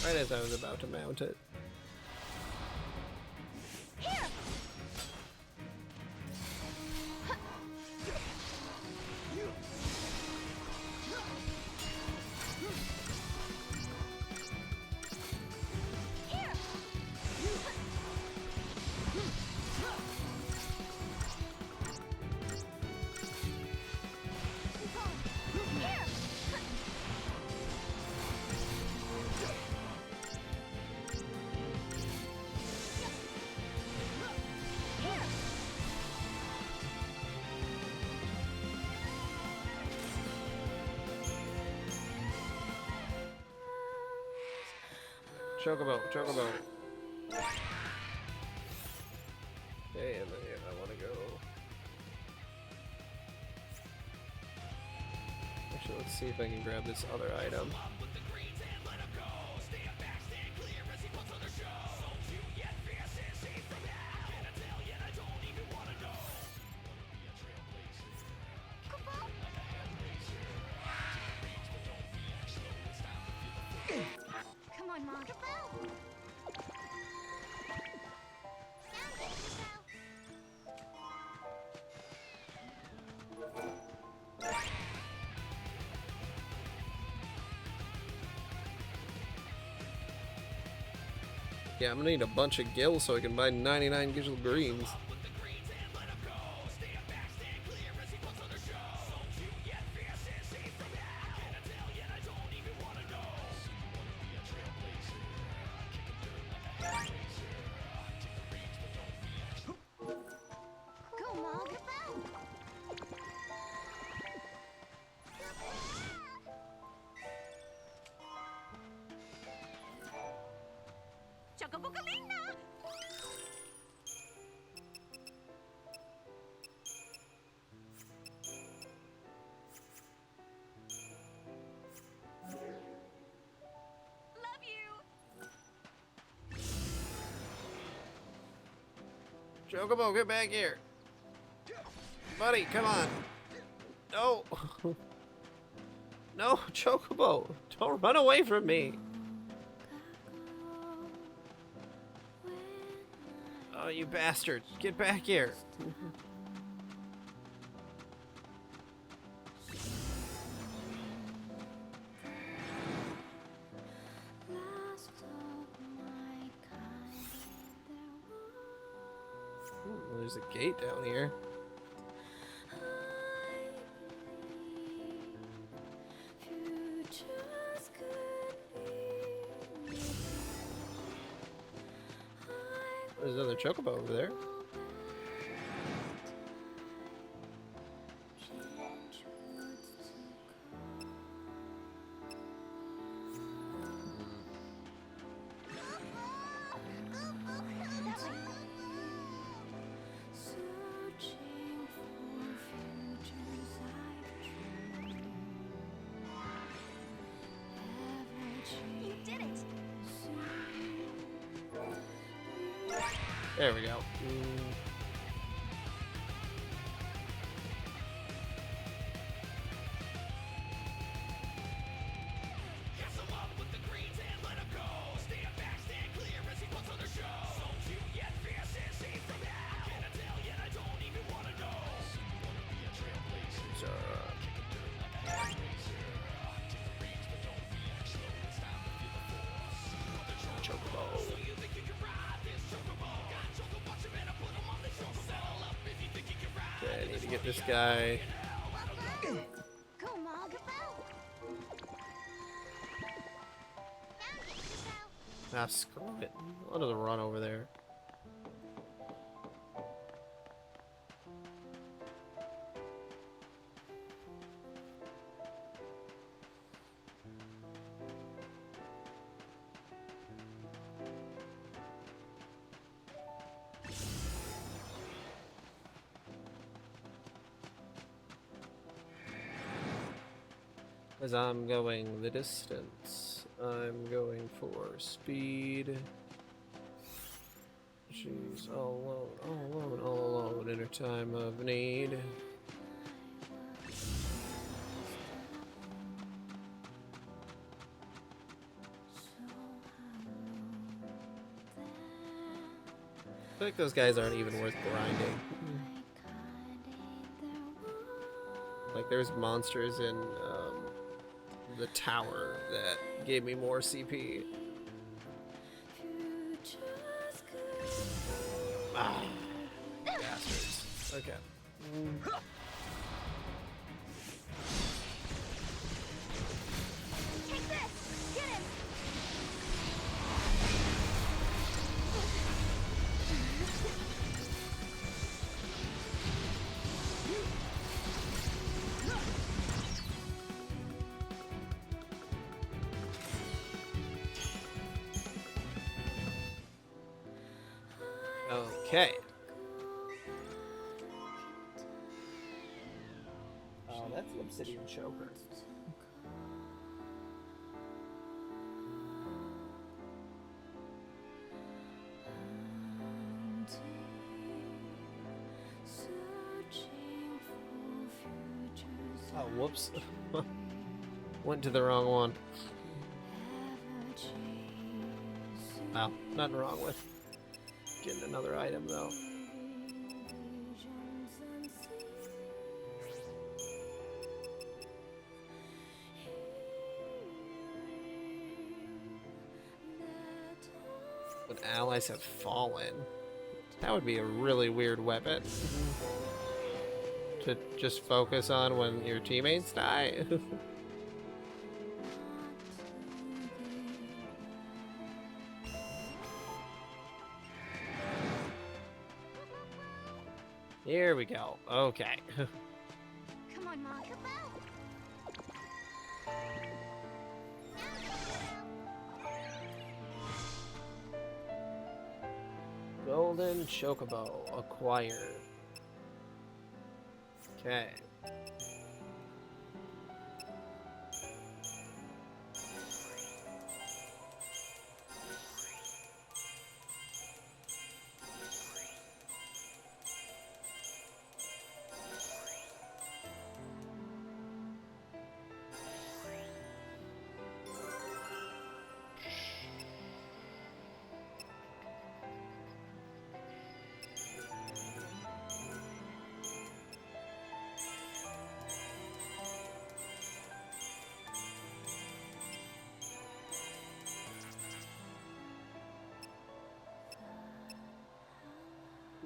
Right as I was about to mount it. Chocobo, chocobo. Okay, and then I want to go. Actually, let's see if I can grab this other item. Come on, Mom. Yeah, I'm gonna need a bunch of gills so I can buy 99 digital greens. Go, Mom. Chocobogalina! Love you! Chocobo, get back here! Buddy, come on! No! No, Chocobo! Don't run away from me! Oh, you bastards! Get back here! Ooh, there's a gate down here. There's another chocobo over there. You did it! There we go. Okay, I need to get this guy. Go, Mom. Ah, screw it. I'll just run over there. As I'm going the distance, I'm going for speed. She's all alone, all alone, all alone in her time of need. I feel like those guys aren't even worth grinding. Like there's monsters in the tower that gave me more CP. Ah, bastards. Okay. Take this! Get him! Okay. Oh, that's an obsidian choker. Oh, whoops. Went to the wrong one. Wow, nothing wrong with getting another item though. When allies have fallen, that would be a really weird weapon to just focus on when your teammates die. Here we go. Okay. Come on, Mom. Golden Chocobo acquired. Okay.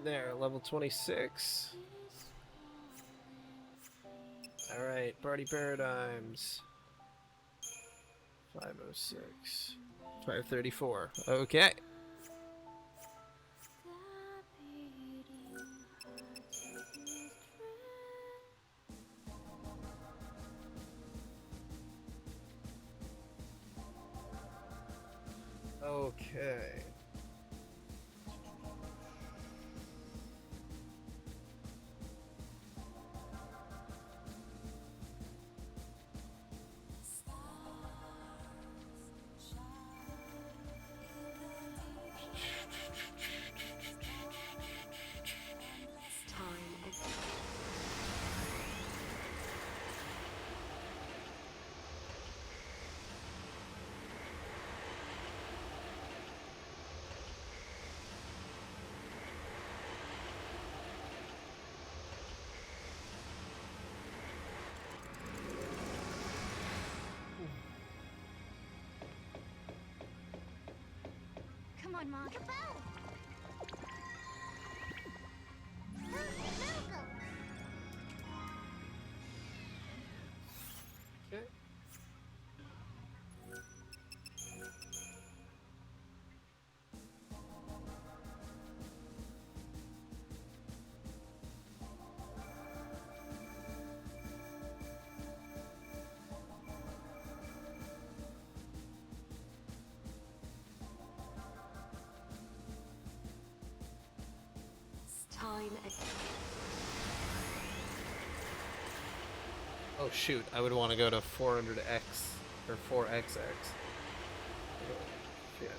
There, level 26. Alright, party paradigms. 506. 534. Okay. Okay. Come on, Mom. Okay. Time and Oh shoot, I would want to go to 400X or 4XX. Oh, shit.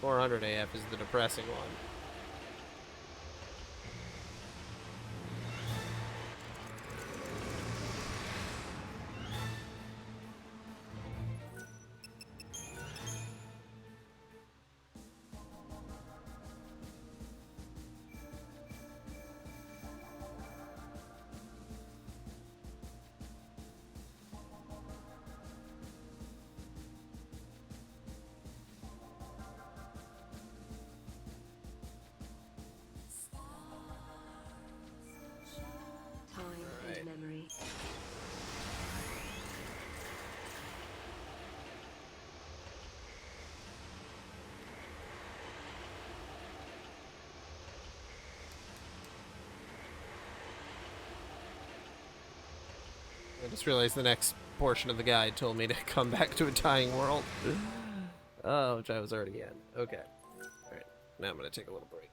.400 AF is the depressing one. Time and memory. I just realized the next portion of the guide told me to come back to a dying world. Oh, which I was already in. Okay. Alright, now I'm gonna take a little break.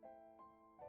Long ago,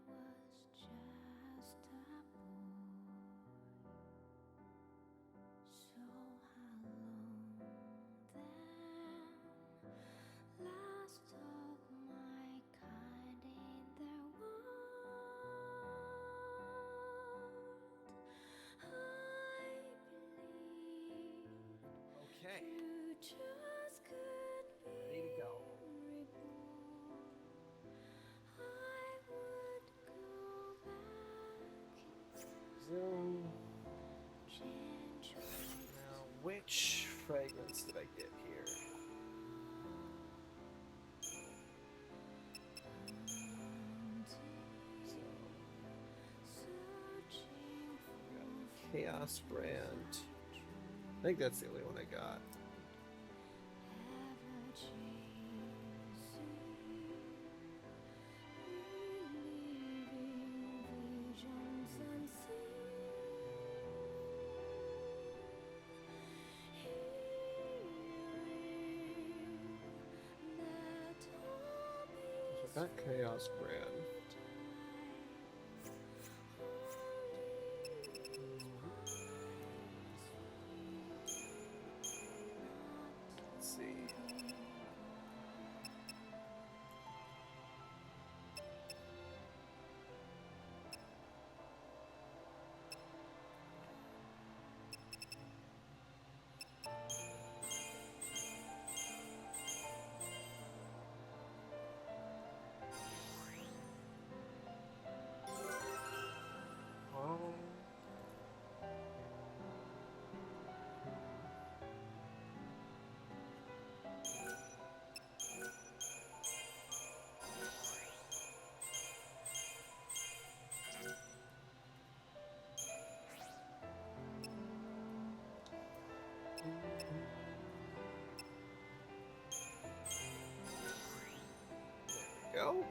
when I was just a boy, so how long then? Last of my kind in the world, I believed Okay. futures could be Ready to go. reborn. I would go back in time, Zoom. change Now, which fragments did I get here? searching I got the Chaos brand. I think that's the only one I got. ever chasing, reliving visions unseen, hearing that all So is I got Chaos brand. Let's see. There we go.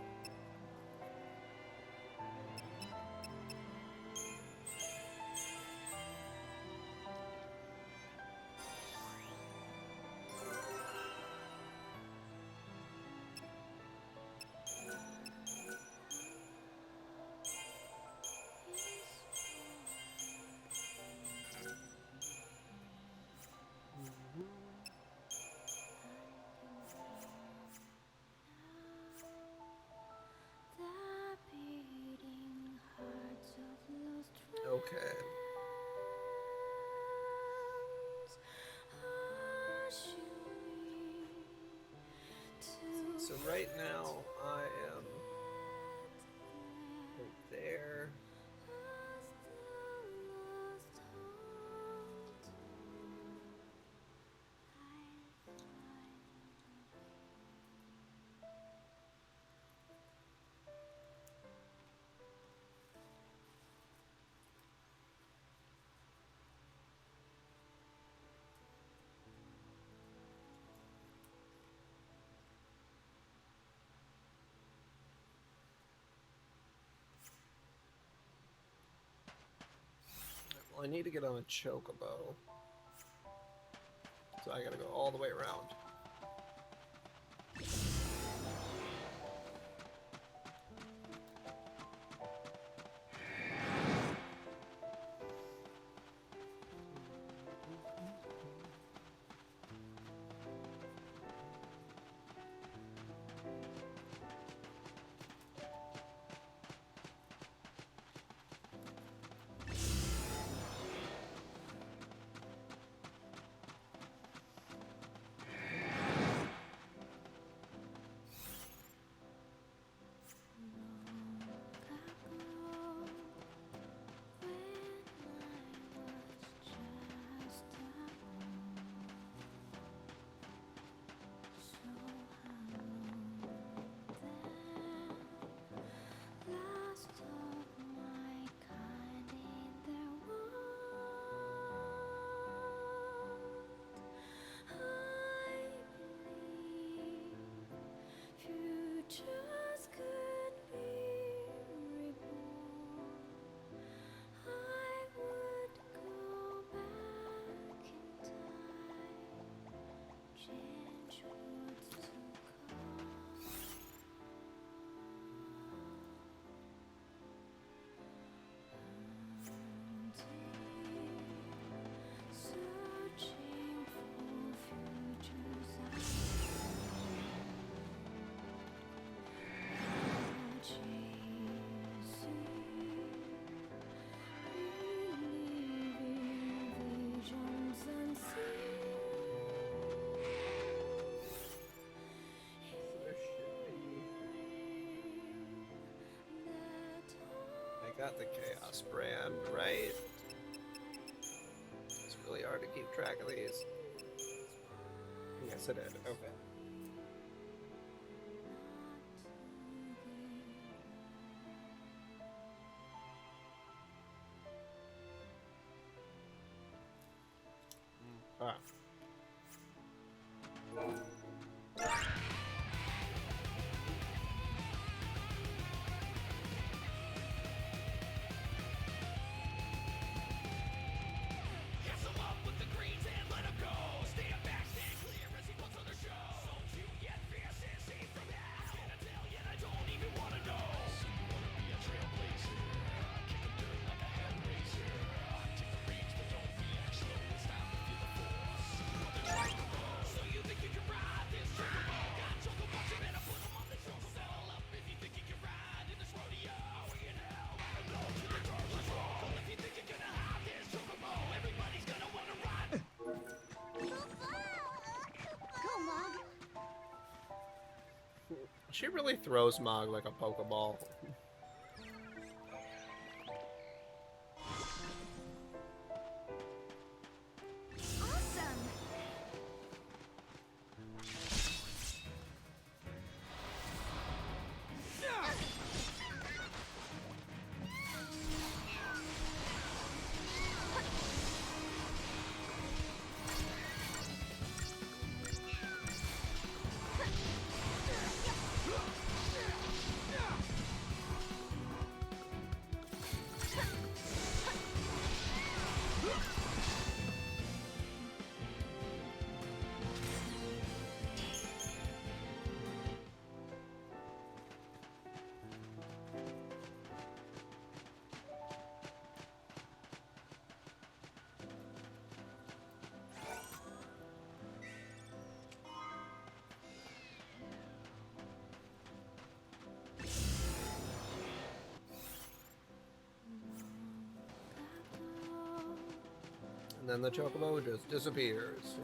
the beating hearts of lost Okay. friends, ushering to So right now I am right there. Well, I need to get on a chocobo. So I gotta go all the way around. got the Chaos brand, right? It's really hard to keep track of these. Yes, it did. Okay. Ah. She really throws Mog like a Pokeball. And then the Chocobo just disappears.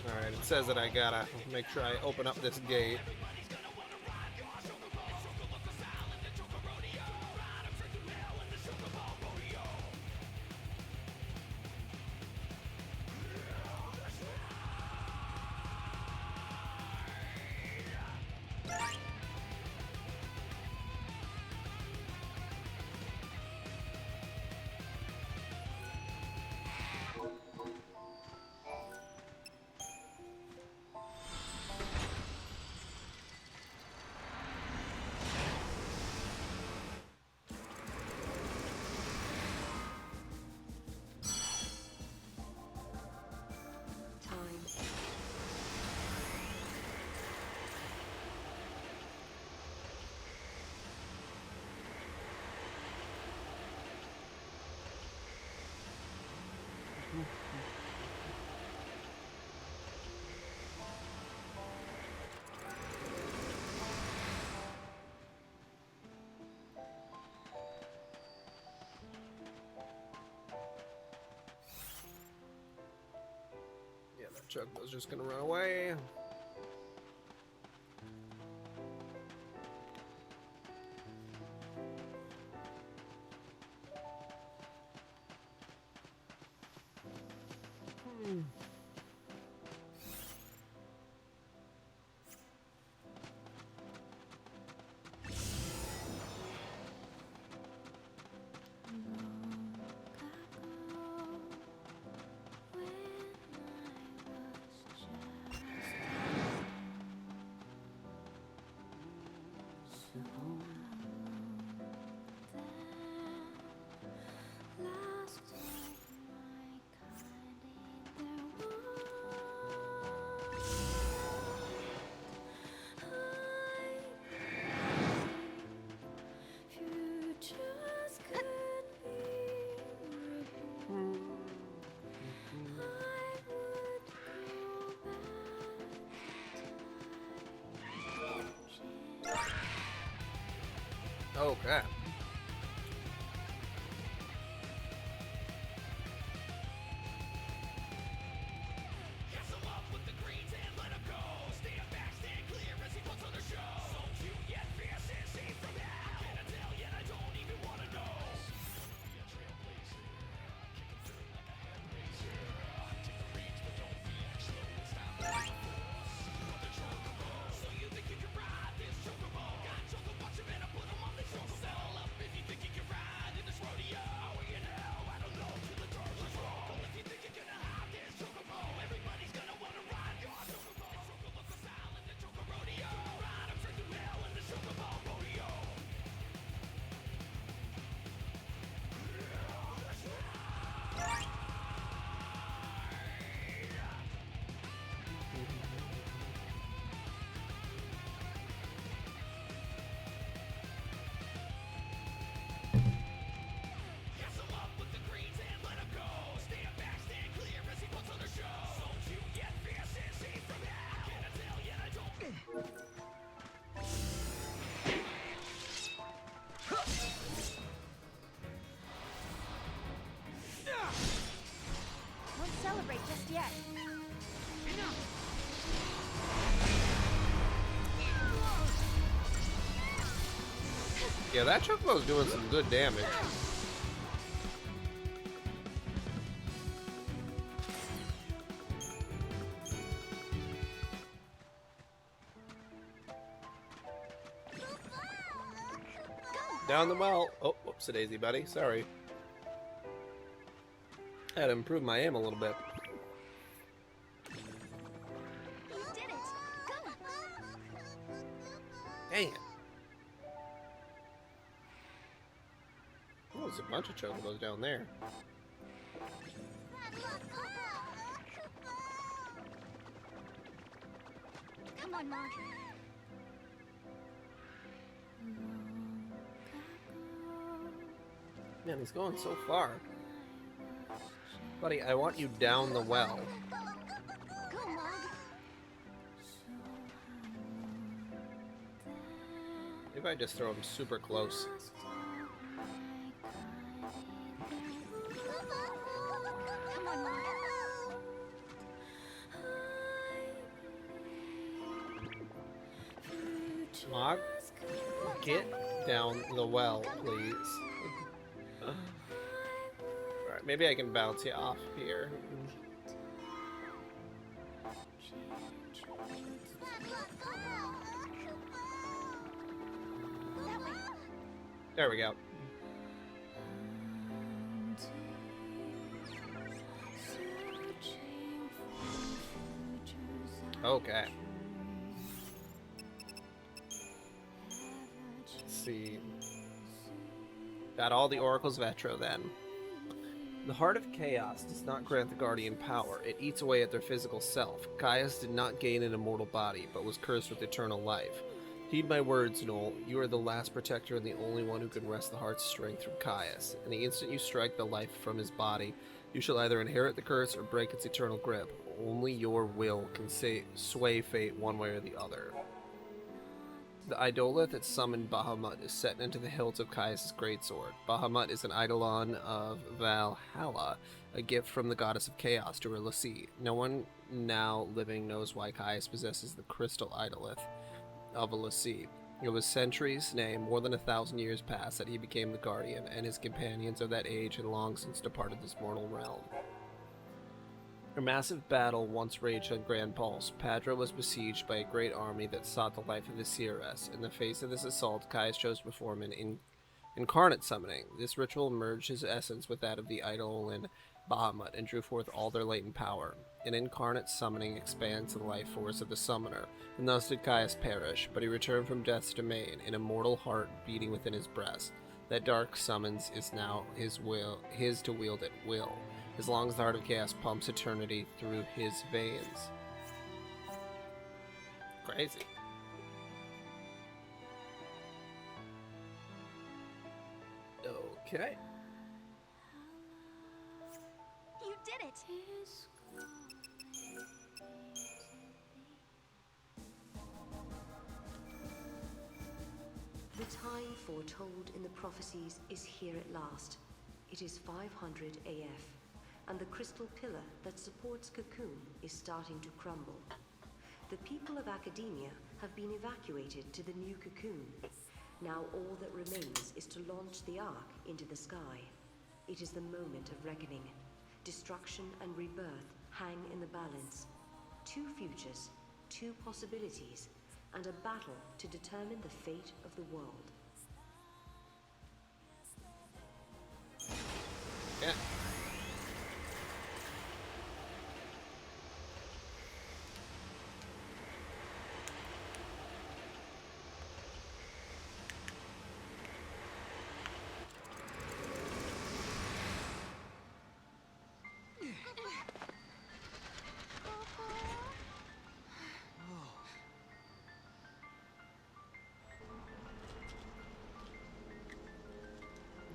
Alright, it says that I gotta make sure I open up this gate. Yeah, that Chocobo's just gonna run away. Okay. Won't celebrate just yet. Yeah, that Chocobo's doing some good damage. Down the well. Oh, whoops-a-daisy, buddy. Sorry. Had to improve my aim a little bit. You did it. Go. Dang it. Oh, there's a bunch of Chocobos down there. Come on, Mom. Man, he's going so far. Buddy, I want you down the well. Go, Mog. Maybe I just throw him super close. Come on, Mog. Mog, get down the well, please. Alright, maybe I can bounce you off here. There we go. Okay. Let's see. Got all the oracles of Etro then. The heart of chaos does not grant the guardian power. It eats away at their physical self. Caius did not gain an immortal body, but was cursed with eternal life. Heed my words, Noel. You are the last protector and the only one who can wrest the heart's strength from Caius. And the instant you strike the life from his body, you shall either inherit the curse or break its eternal grip. Only your will can sway fate one way or the other. The idolith that summoned Bahamut is set into the hilt of Caius' greatsword. Bahamut is an eidolon of Valhalla, a gift from the goddess of chaos to her l'Cie. No one now living knows why Caius possesses the crystal idolith of a l'Cie. It was centuries, nay, more than 1,000 years past, that he became the guardian, and his companions of that age had long since departed this mortal realm. A massive battle once raged on Grand Pulse. Padra was besieged by a great army that sought the life of his CRS. In the face of this assault, Caius chose to perform an incarnate summoning. This ritual merged his essence with that of the Eidolon Bahamut and drew forth all their latent power. An incarnate summoning expands the life force of the summoner, and thus did Caius perish, but he returned from death's domain, an immortal heart beating within his breast. That dark summons is now his to wield at will, as long as the heart of chaos pumps eternity through his veins. Crazy. Okay. You did it! The time foretold in the prophecies is here at last. It is 500 AF, and the crystal pillar that supports Cocoon is starting to crumble. The people of Academia have been evacuated to the new Cocoon. Now all that remains is to launch the Ark into the sky. It is the moment of reckoning. Destruction and rebirth hang in the balance. Two futures, two possibilities, and a battle to determine the fate of the world. Yeah.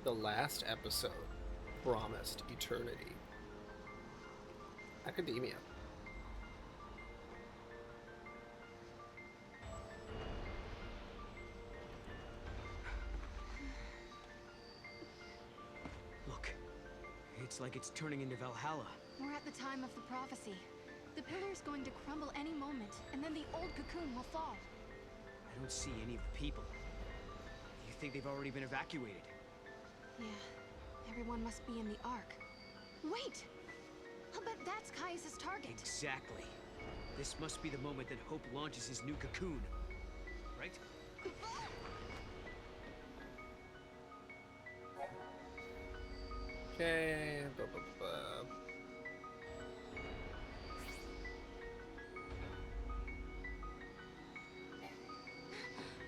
The last episode promised eternity. Academia. Look, it's like it's turning into Valhalla. We're at the time of the prophecy. The pillar is going to crumble any moment, and then the old Cocoon will fall. I don't see any of the people. You think they've already been evacuated? Yeah, everyone must be in the Ark. Wait! I'll bet that's Caius's target. Exactly. This must be the moment that Hope launches his new Cocoon. Right? Okay.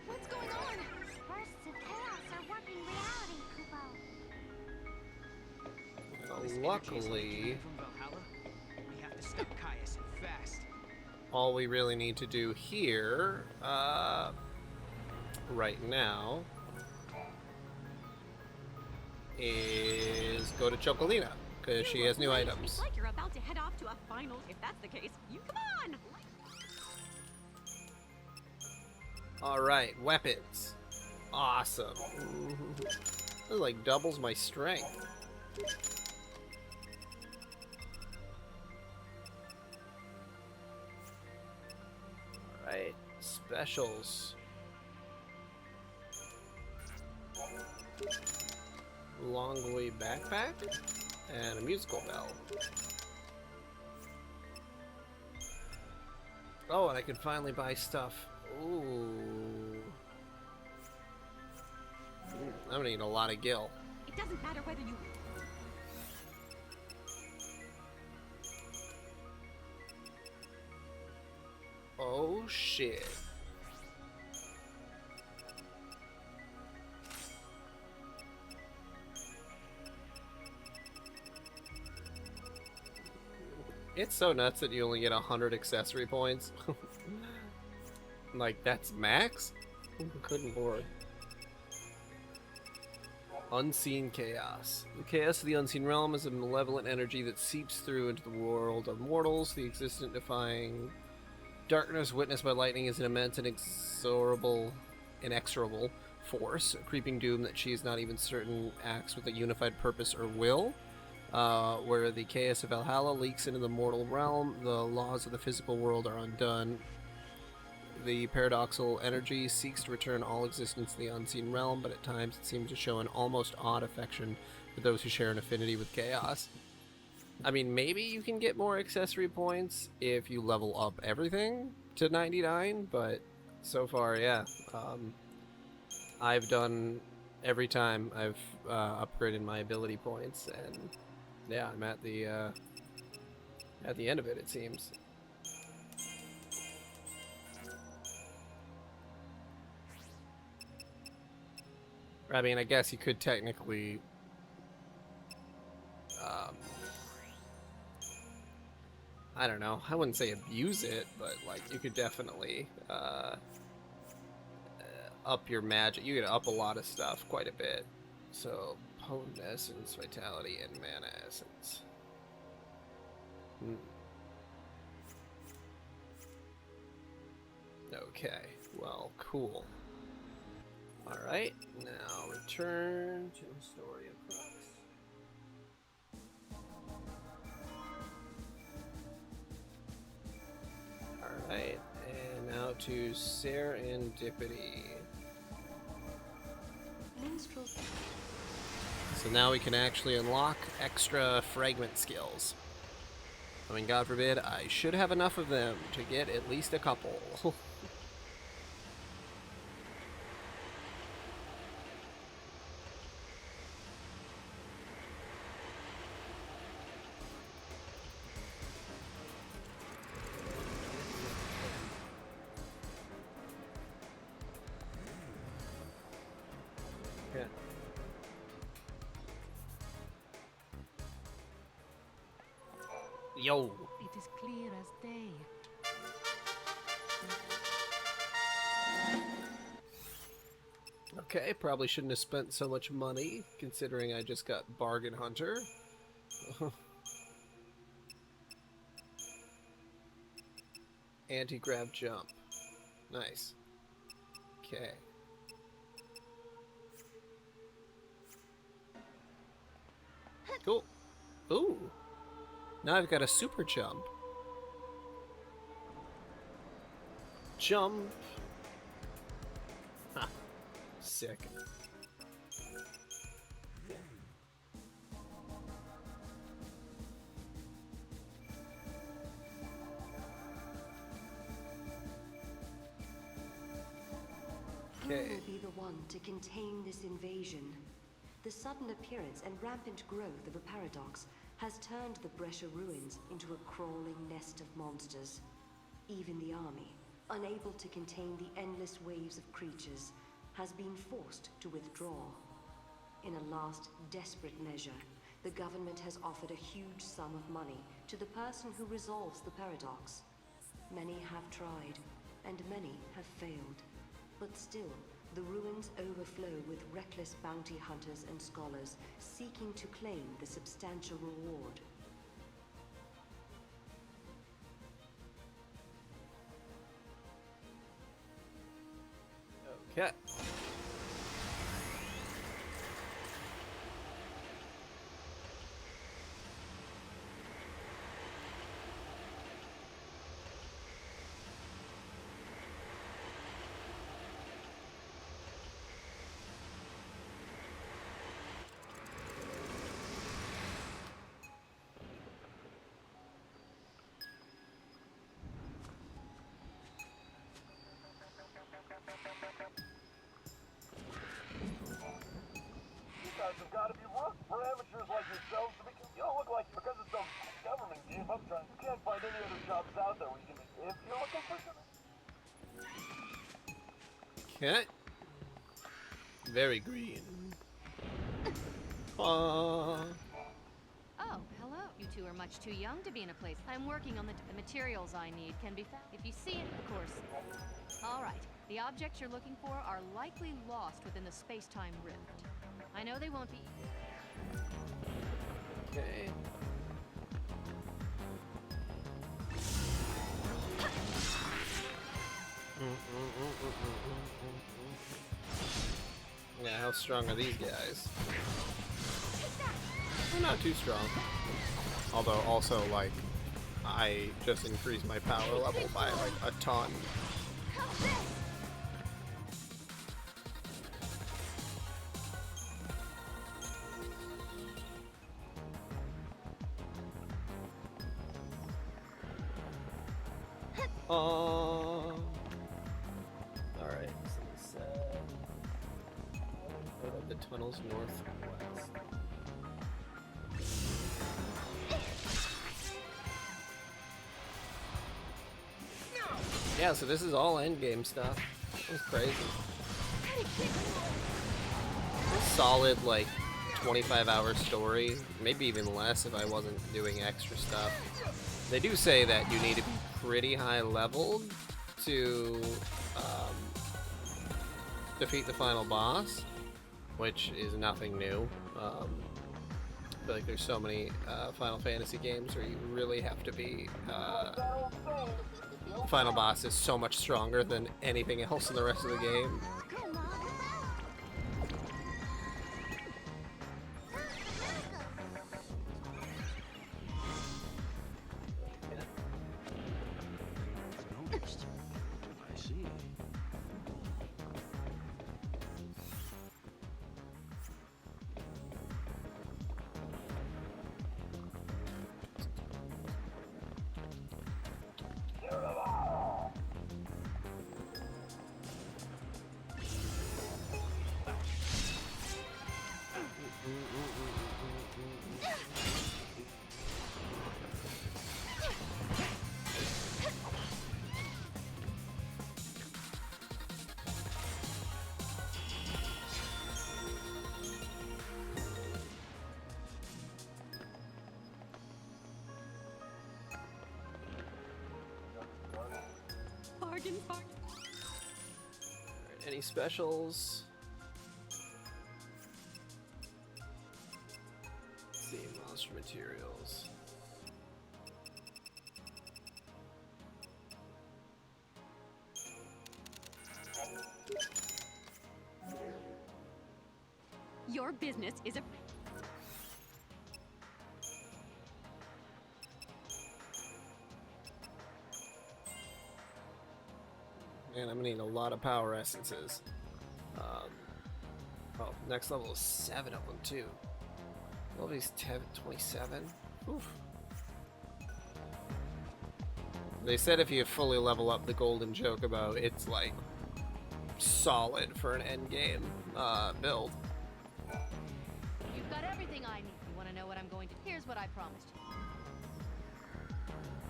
What's going on? Bursts of chaos are warping reality, Kubo. Luckily, From Valhalla, we have to stop Caius and fast. all we really need to do here, right now, is go to Chocolina, because she has new items. It's like you're about to head off to a finals. If that's the case, you come on! Alright, weapons. Awesome. That like doubles my strength. Alright, specials. Long way backpack and a musical bell. Oh, and I can finally buy stuff. Ooh. I'm gonna need a lot of gil. It doesn't matter whether you... Oh shit. It's so nuts that you only get 100 accessory points. Like, that's max? Good lord. Unseen chaos. The chaos of the unseen realm is a malevolent energy that seeps through into the world of mortals. The existent defying darkness witnessed by lightning is an immense and inexorable force, a creeping doom that she is not even certain acts with a unified purpose or will. Where the chaos of Valhalla leaks into the mortal realm, the laws of the physical world are undone. The paradoxical energy seeks to return all existence to the unseen realm, but at times it seems to show an almost odd affection for those who share an affinity with chaos. I mean, maybe you can get more accessory points if you level up everything to 99, but so far, yeah. I've done every time I've upgraded my ability points, and yeah, I'm at the end of it, it seems. I mean, I guess you could technically I don't know, I wouldn't say abuse it, but like you could definitely up your magic. You could up a lot of stuff quite a bit. So potent essence, vitality, and mana essence. Okay, well, cool. Alright, now return to Historia Crux. Alright, and now to Serendipity. So now we can actually unlock extra fragment skills. I mean, God forbid, I should have enough of them to get at least a couple. Yeah. Yo. It is clear as day. Okay, probably shouldn't have spent so much money, considering I just got Bargain Hunter. Anti-grav jump. Nice. Okay. Cool. Ooh. Now I've got a super jump. Jump. Ha. Sick. Who will be the one to contain this invasion? The sudden appearance and rampant growth of a paradox has turned the Brescia ruins into a crawling nest of monsters. Even the army, unable to contain the endless waves of creatures, has been forced to withdraw. In a last desperate measure, the government has offered a huge sum of money to the person who resolves the paradox. Many have tried, and many have failed. But still, the ruins overflow with reckless bounty hunters and scholars seeking to claim the substantial reward. Okay. Have got to be rough for amateurs like yourselves to be. You don't look like because of some government game I'm trying. You can't find any other jobs out there where you can be. If you're looking for something. Okay. Very green. Oh, hello. You two are much too young to be in a place. I'm working on the materials I need can be found. If you see it, of course. All right. The objects you're looking for are likely lost within the space-time rift. I know they won't be. Okay. Yeah, how strong are these guys? They're not too strong. Although also, like, I just increased my power level by like a ton. Alright, so it's out of the tunnels northwest. Yeah, so this is all endgame stuff. That's crazy. Solid, like, 25-hour story. Maybe even less if I wasn't doing extra stuff. They do say that you need to be pretty high leveled to defeat the final boss, which is nothing new. I feel like there's so many Final Fantasy games where you really have to be... the final boss is so much stronger than anything else in the rest of the game. Bargains, bargains. Alright, any specials? Let's see, monster materials. Your business is a... Man, I'm gonna need a lot of power essences. Oh, next level is 7 of them too. Level is 27. Oof. They said if you fully level up the Golden Chocobo, it's like solid for an end game build. You've got everything I need. You want to know what I'm going to... Here's what I promised you.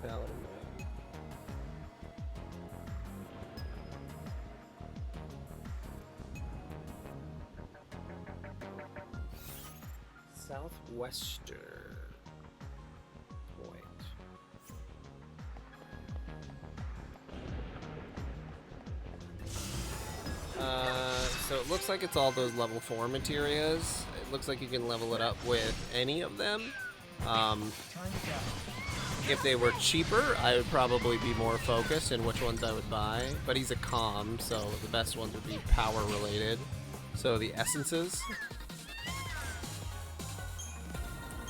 Paladin. Southwester Point. So it looks like it's all those level 4 materials. It looks like you can level it up with any of them. If they were cheaper, I would probably be more focused in which ones I would buy. But he's a comm, so the best ones would be power related. So the essences.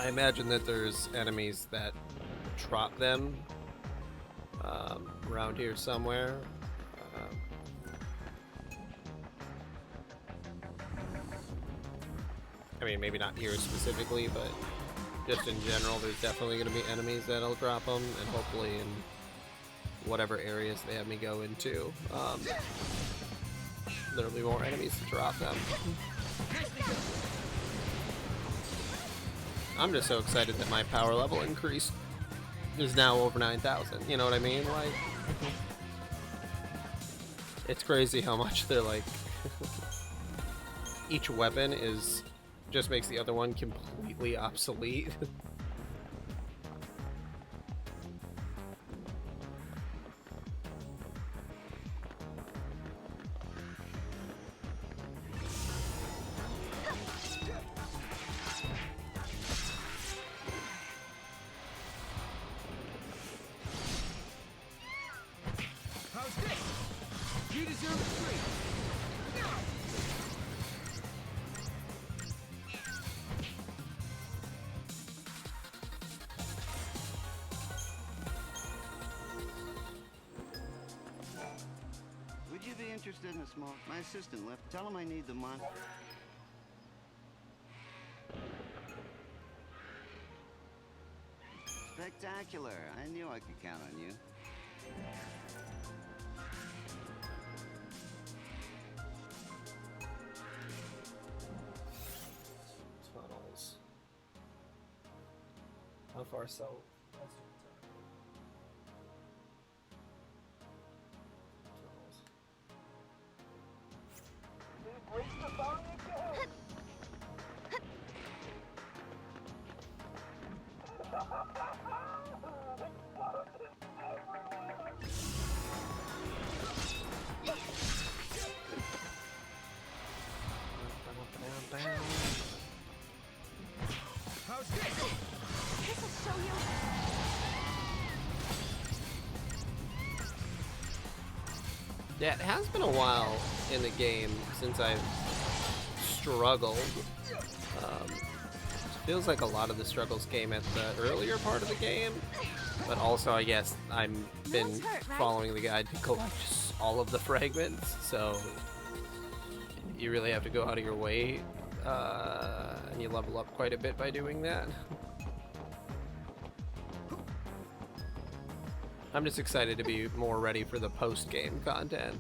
I imagine that there's enemies that drop them around here somewhere. I mean, maybe not here specifically, but just in general, there's definitely going to be enemies that'll drop them, and hopefully in whatever areas they have me go into, there'll be more enemies to drop them. I'm just so excited that my power level increase is now over 9,000. You know what I mean? Like, it's crazy how much they're like. Each weapon is just makes the other one completely obsolete. Interested in a small... My assistant left. Tell him I need the money. Spectacular. I knew I could count on you. how far south. How's this? This'll show you. Yeah, it has been a while in the game since I've struggled. It feels like a lot of the struggles came at the earlier part of the game, but also I guess I've been following the guide to collect all of the fragments, so you really have to go out of your way, and you level up quite a bit by doing that. I'm just excited to be more ready for the post-game content.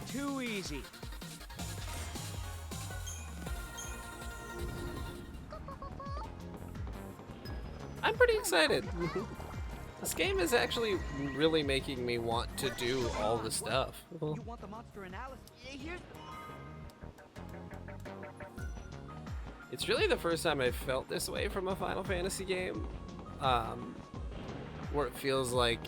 Too easy. I'm pretty excited. This game is actually really making me want to do all the stuff. You want the monster analysis? Here's It's really the first time I've felt this way from a Final Fantasy game, where it feels like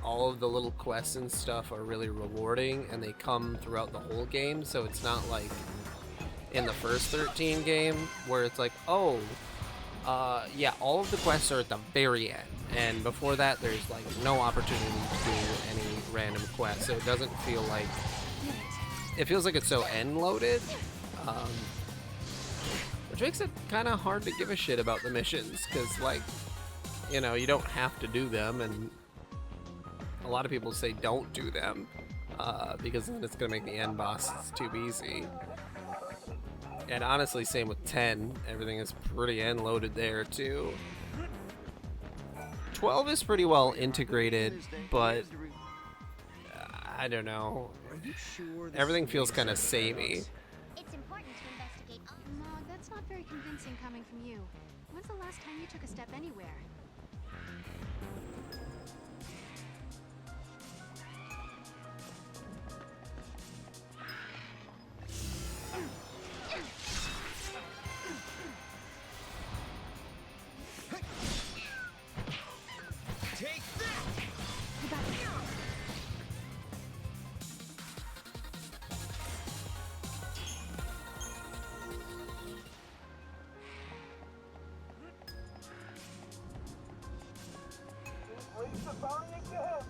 all of the little quests and stuff are really rewarding and they come throughout the whole game, so it's not like in the first 13 game where it's like, oh, yeah, all of the quests are at the very end, and before that there's like no opportunity to do any random quests, so it doesn't feel like, it feels like it's so end loaded, which makes it kind of hard to give a shit about the missions, because like, you know, you don't have to do them, and a lot of people say don't do them, because then it's gonna make the end boss too easy. And honestly, same with 10. Everything is pretty end loaded there too. 12 is pretty well integrated, but I don't know. Everything feels kind of samey. It's important to investigate. Mog, that's not very convincing coming from you. When's the last time you took a step anywhere? Take that! You got it. Raise the bounty again!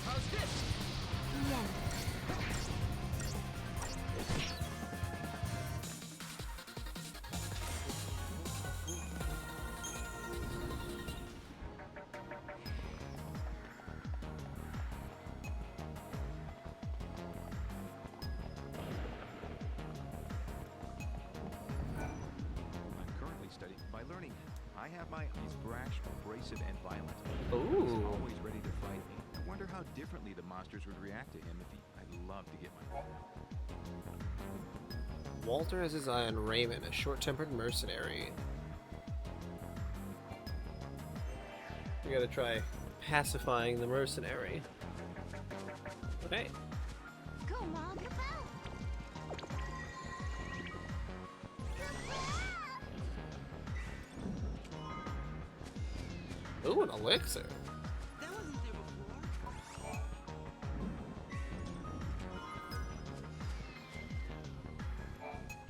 How's this? I'm currently studying by learning. I have my he's brash, abrasive, and violent. Ooh. He's always ready to fight me. I wonder how differently the monsters would react to him if he. I'd love to get my. Walter has his eye on Raymond, a short-tempered mercenary. We gotta try pacifying the mercenary. Okay. Go, Mog. Ooh, an elixir.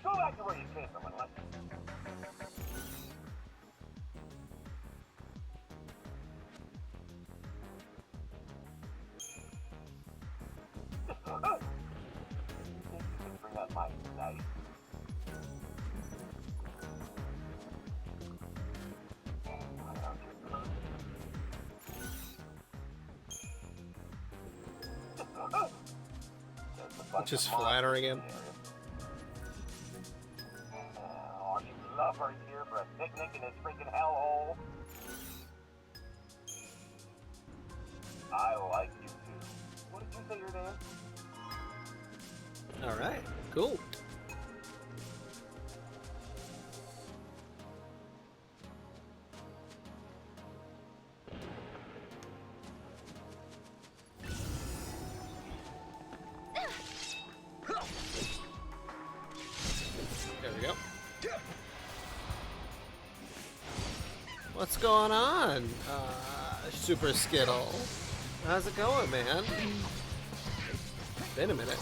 Go back to where you came from and listen. Think you can bring up my knife? Just flattering him. All you lovers here for a picnic in this freaking hellhole? I like you too. What did you say your name? All right, cool. There we go. What's going on, Super Skittle? How's it going, man? Been a minute.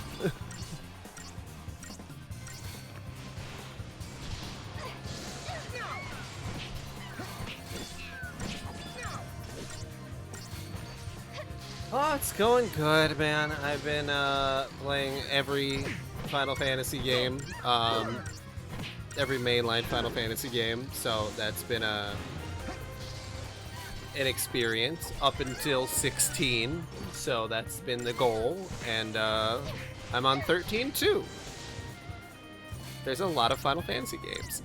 Oh, it's going good, man. I've been playing every Final Fantasy game, every mainline Final Fantasy game, so that's been an experience up until 16, so that's been the goal, and I'm on 13-2. There's a lot of Final Fantasy games.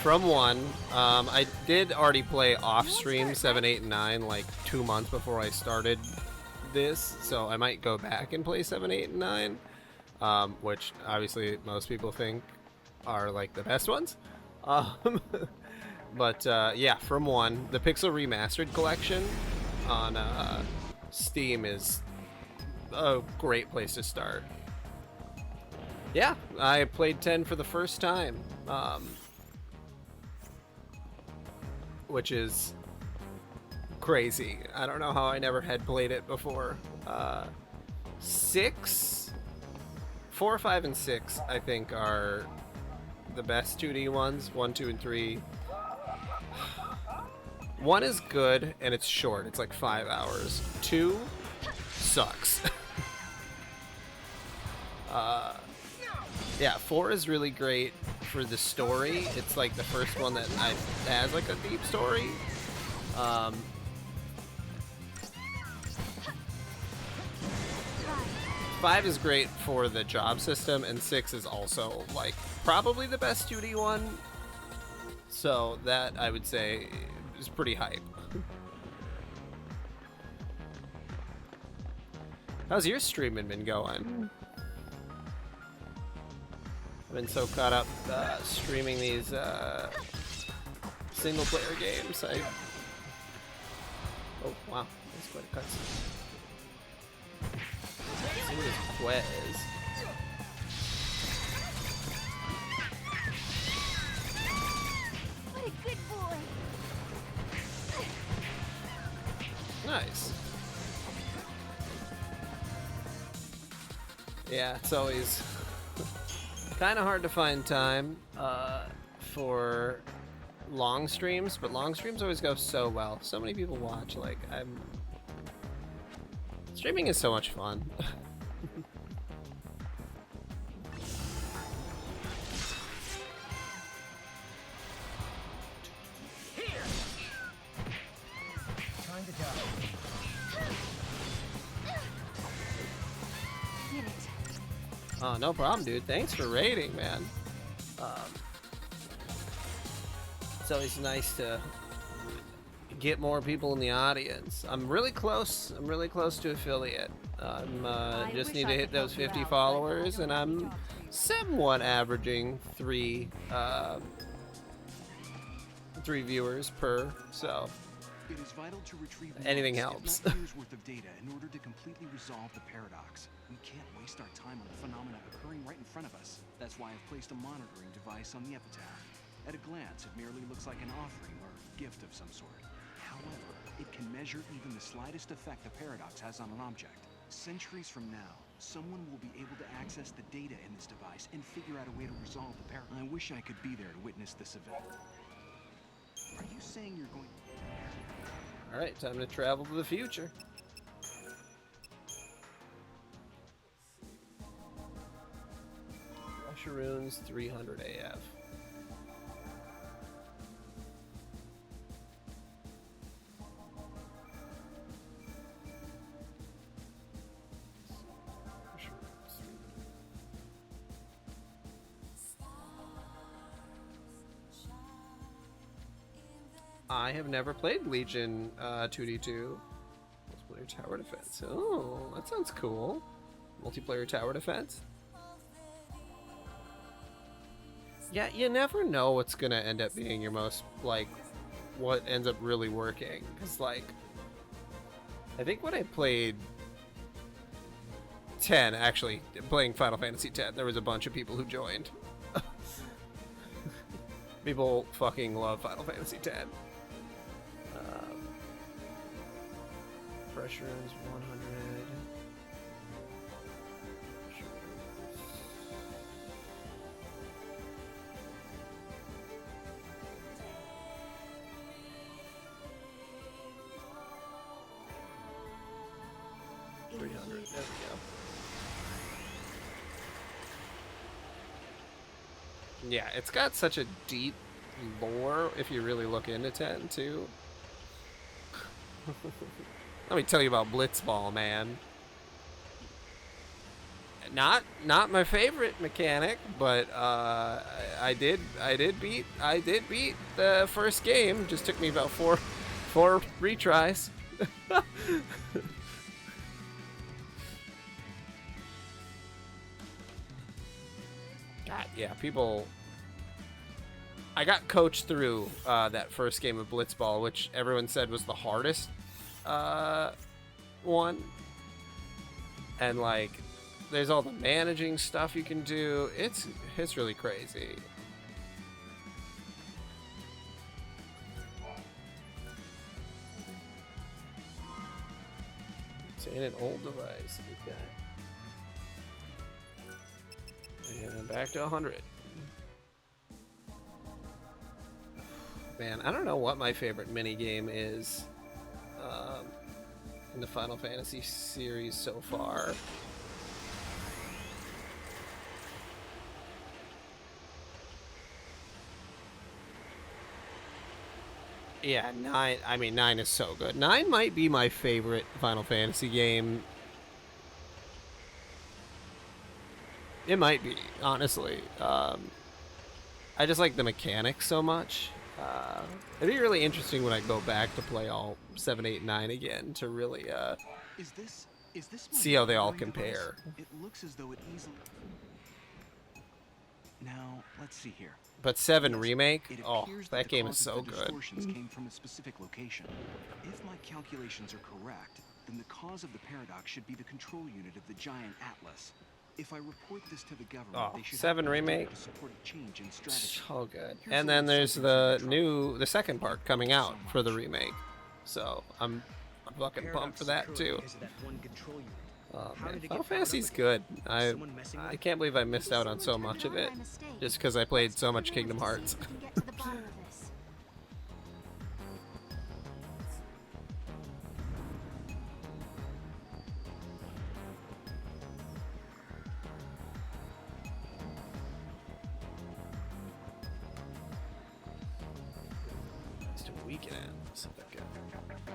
From 1, I did already play off-stream 7, 8, and 9 like 2 months before I started this, so I might go back and play 7, 8, and 9, which obviously most people think are like the best ones. But yeah, from 1, the Pixel Remastered collection on Steam is a great place to start. Yeah, I played 10 for the first time. Which is crazy. I don't know how I never had played it before. 4, 5, and 6, I think, are the best 2D ones. 1, 2, and 3. 1 is good, and it's short. It's like 5 hours. 2 sucks. Yeah, 4 is really great for the story. It's like the first one that has like a deep story. 5 is great for the job system, and 6 is also like probably the best 2D one. So that, I would say, is pretty hype. How's your streaming been going? I've been so caught up streaming these single player games. Oh wow, that's quite a cutscene. Let's see what his quest is. What a good boy. Nice. Yeah, it's always kind of hard to find time for long streams, but long streams always go so well. So many people watch. Like, streaming is so much fun. Time to die. Get it. Oh, no problem, dude. Thanks for raiding, man. It's always nice to get more people in the audience. I'm really close. I'm really close to affiliate. Just need to hit those 50 followers, and I'm somewhat averaging 3 viewers per. So It is vital to retrieve anything months, helps. if not years worth of data in order to completely resolve the paradox. We can't waste our time on the phenomena occurring right in front of us. That's why I've placed a monitoring device on the epitaph. At a glance, it merely looks like an offering or gift of some sort. However, it can measure even the slightest effect the paradox has on an object. Centuries from now, someone will be able to access the data in this device and figure out a way to resolve the paradox. I wish I could be there to witness this event. Are you saying you're going... Alright, time to travel to the future. Runes 300 AF. I have never played Legion 2D2. Multiplayer tower defense. Oh, that sounds cool. Multiplayer tower defense. Yeah, you never know what's gonna end up being your most, like, what ends up really working. Because, like, I think when I played 10, actually, playing Final Fantasy 10, there was a bunch of people who joined. People fucking love Final Fantasy 10. Pressure is 100. There we go. Yeah, it's got such a deep lore if you really look into 10 too. Let me tell you about Blitzball, man. Not my favorite mechanic, but I did beat the first game. Just took me about four retries. God, yeah, people. I got coached through that first game of Blitzball, which everyone said was the hardest one. And like, there's all the managing stuff you can do. It's really crazy. It's in an old device. Okay. And back to 100. Man, I don't know what my favorite minigame is in the Final Fantasy series so far. Yeah, 9. I mean, 9 is so good. 9 might be my favorite Final Fantasy game. It might be, honestly. I just like the mechanics so much. It'd be really interesting when I go back to play all 7, 8, 9 again to really Is this see how they all compare. It looks as though it easily. Now, let's see here. But 7 Remake, oh, that game is so good. Distortions came from a specific location. If my calculations are correct, then the cause of the paradox should be the control unit of the giant Atlas. If I report this to the government, they should 7 Remake, to support a change in strategy. So good. And then there's the second part coming out for the remake. So I'm fucking pumped for that too. Oh man, Final Fantasy's good. I can't believe I missed out on so much of it just because I played so much Kingdom Hearts.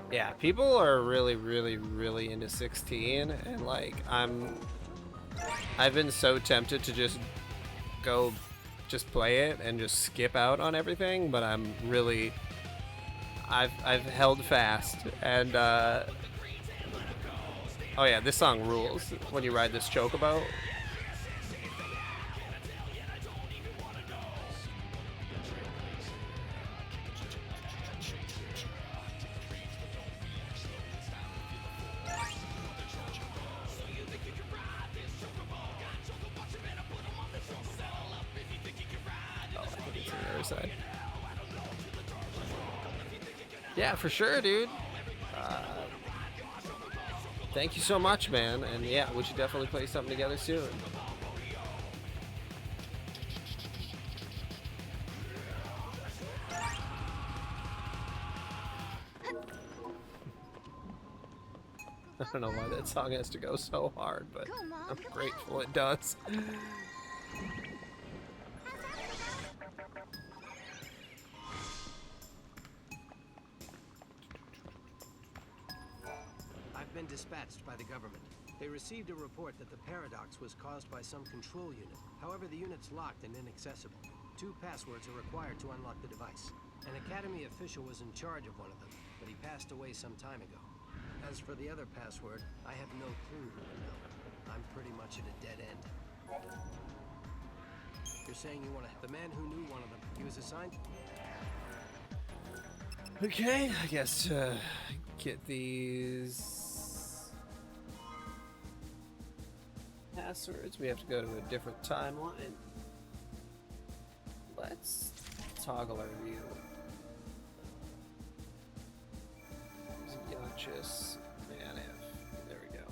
Yeah, people are really into 16, and like I've been so tempted to just play it and just skip out on everything, but I've held fast, and oh yeah, this song rules when you ride this chocobo. side. Yeah, for sure, dude. Thank you so much, man. And yeah, we should definitely play something together soon. I don't know why that song has to go so hard, but I'm grateful it does. I've been dispatched by the government. They received a report that the paradox was caused by some control unit. However, the unit's locked and inaccessible. 2 passwords are required to unlock the device. An Academy official was in charge of one of them, but he passed away some time ago. As for the other password, I have no clue who would know. I'm pretty much at a dead end. You're saying you want to... The man who knew one of them, he was assigned? Okay, I guess get these passwords. We have to go to a different timeline. Let's toggle our view. Just man, there we go.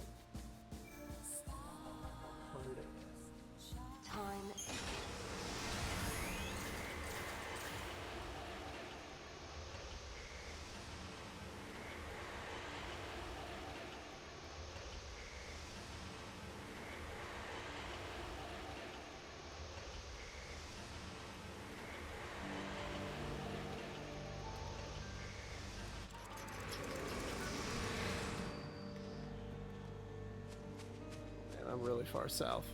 Time. I'm really far south.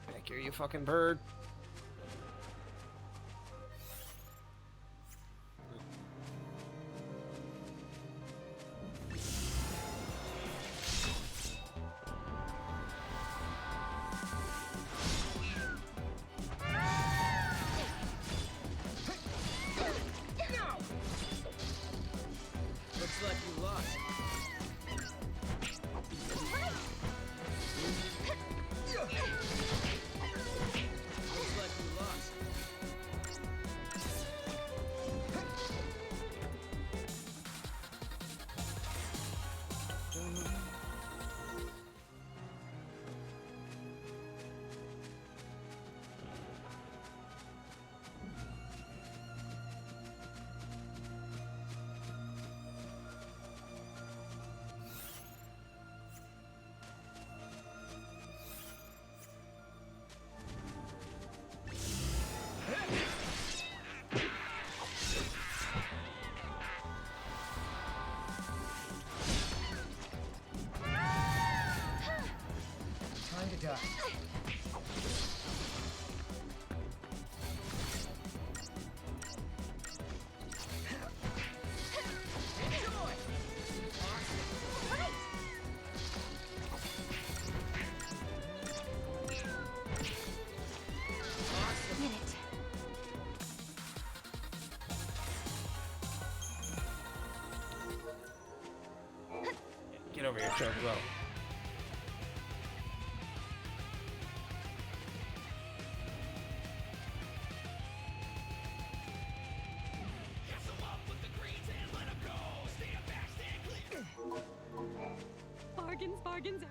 Back here, you fucking bird. Get over here, Chocobo. Bargains, bargains.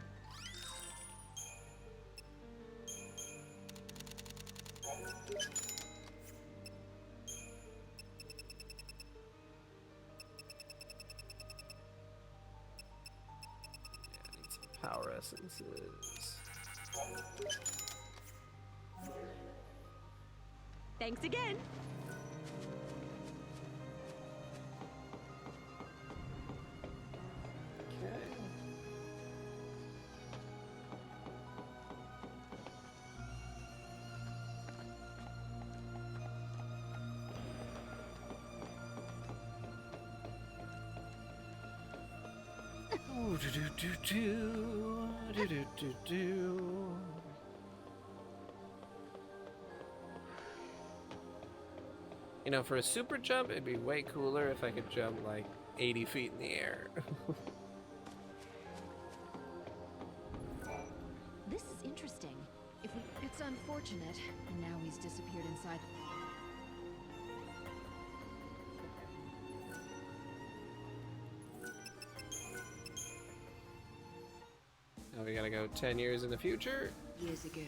Power essences. Thanks again. Ooh, do. You know, for a super jump, it'd be way cooler if I could jump like 80 feet in the air. unfortunate. And now he's disappeared inside. Now we gotta go 10 years in the future. Years ago.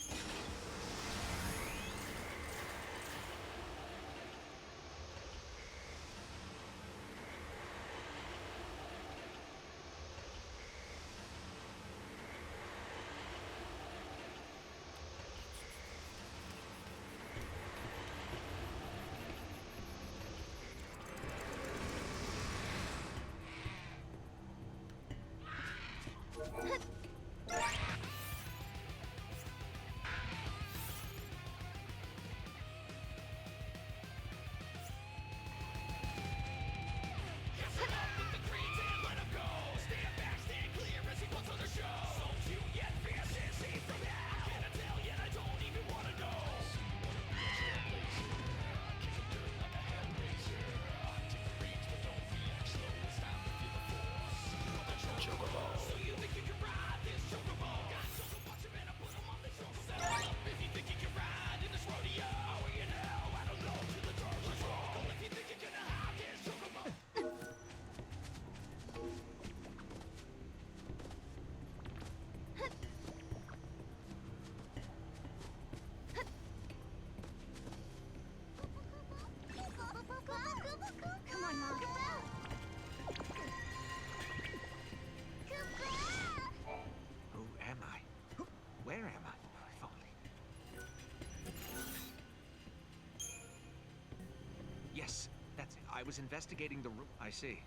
Come on, Mom. Who am I? Where am I? If only. Yes, that's it. I was investigating the room. I see.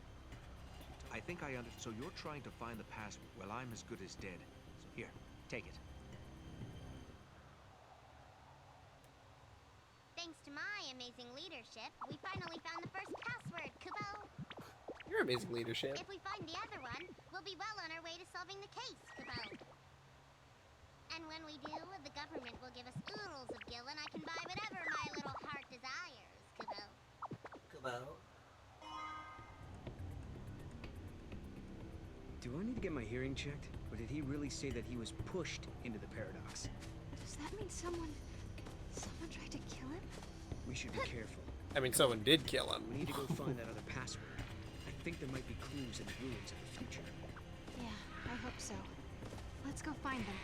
I think I understand. So you're trying to find the password. Well, I'm as good as dead. So here, take it. Thanks to my amazing leadership, we finally found the first password, Kubo. Your amazing leadership. If we find the other one, we'll be well on our way to solving the case, Kubo. And when we do, the government will give us oodles of gil and I can buy whatever my little heart desires, Kubo. Kubo. Do I need to get my hearing checked? Or did he really say that he was pushed into the paradox? Does that mean someone tried to kill him? We should be careful. I mean, someone did kill him. We need to go find that other password. I think there might be clues in the ruins of the future. Yeah, I hope so. Let's go find them.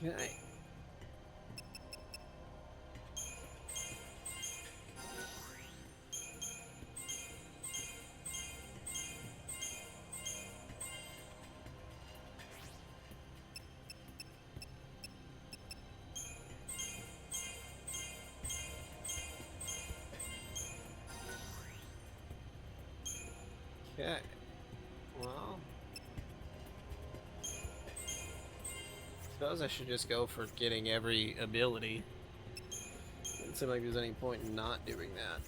Okay. Okay. Well, suppose I should just go for getting every ability. Doesn't seem like there's any point in not doing that.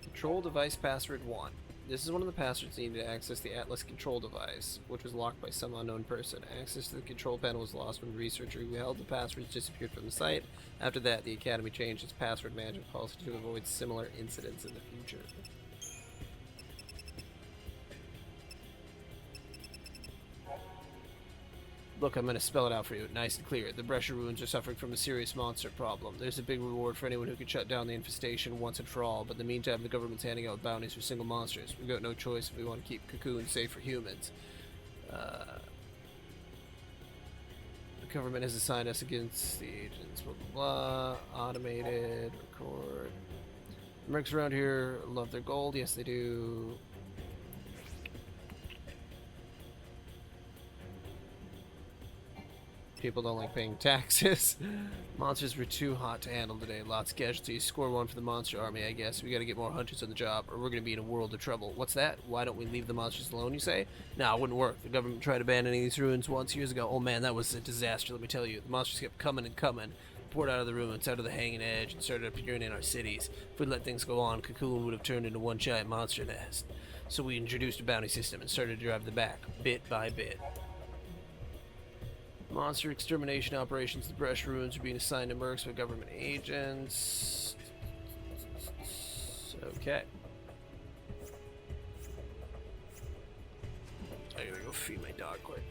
Control device password 1. This is one of the passwords needed to access the Atlas control device, which was locked by some unknown person. Access to the control panel was lost when the researcher who held the passwords disappeared from the site. After that, the Academy changed its password management policy to avoid similar incidents in the future. Look, I'm going to spell it out for you, nice and clear. The Brescia Ruins are suffering from a serious monster problem. There's a big reward for anyone who can shut down the infestation once and for all, but in the meantime, the government's handing out bounties for single monsters. We've got no choice if we want to keep Cocoon safe for humans. The government has assigned us against the agents, blah, blah, blah. Automated, record. The mercs around here love their gold. Yes, they do. People don't like paying taxes. Monsters were too hot to handle today. Lots of casualties. Score 1 for the monster army, I guess. We gotta get more hunters on the job, or we're gonna be in a world of trouble. What's that? Why don't we leave the monsters alone, you say? No, it wouldn't work. The government tried abandoning these ruins once years ago. Oh man, that was a disaster, let me tell you. The monsters kept coming and coming. Poured out of the ruins, out of the hanging edge, and started appearing in our cities. If we'd let things go on, Cocoon would have turned into one giant monster nest. So we introduced a bounty system and started to drive them back, bit by bit. Monster extermination operations. The Brescia Ruins are being assigned to mercs by government agents. Okay. feed my dog quick.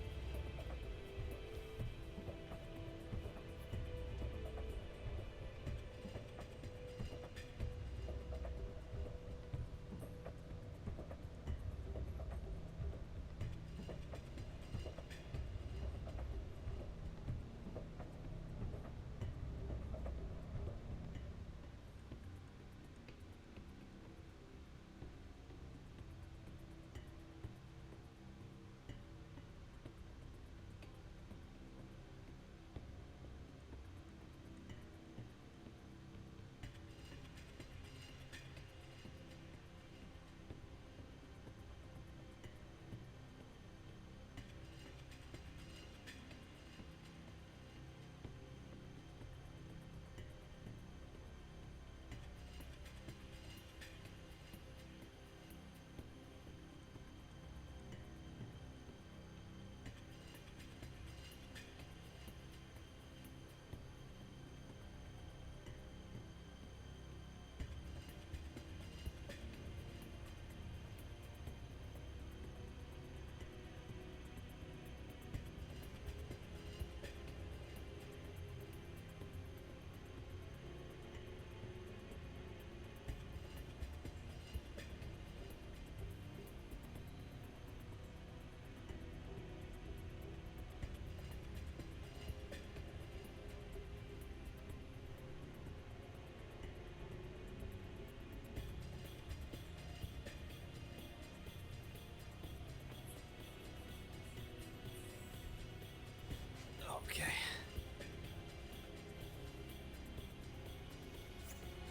Okay.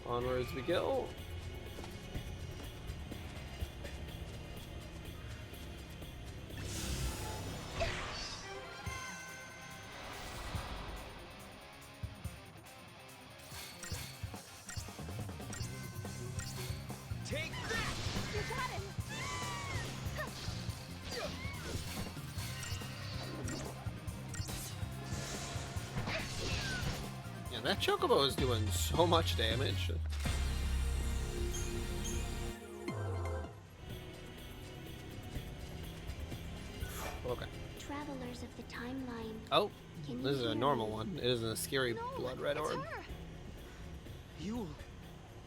Onwards we go. Take that! You got him! Yeah, that chocobo is doing so much damage. Okay. Travelers of the timeline. Oh, Can this you is a hear normal me? one. It isn't a scary blood red orb. Yule.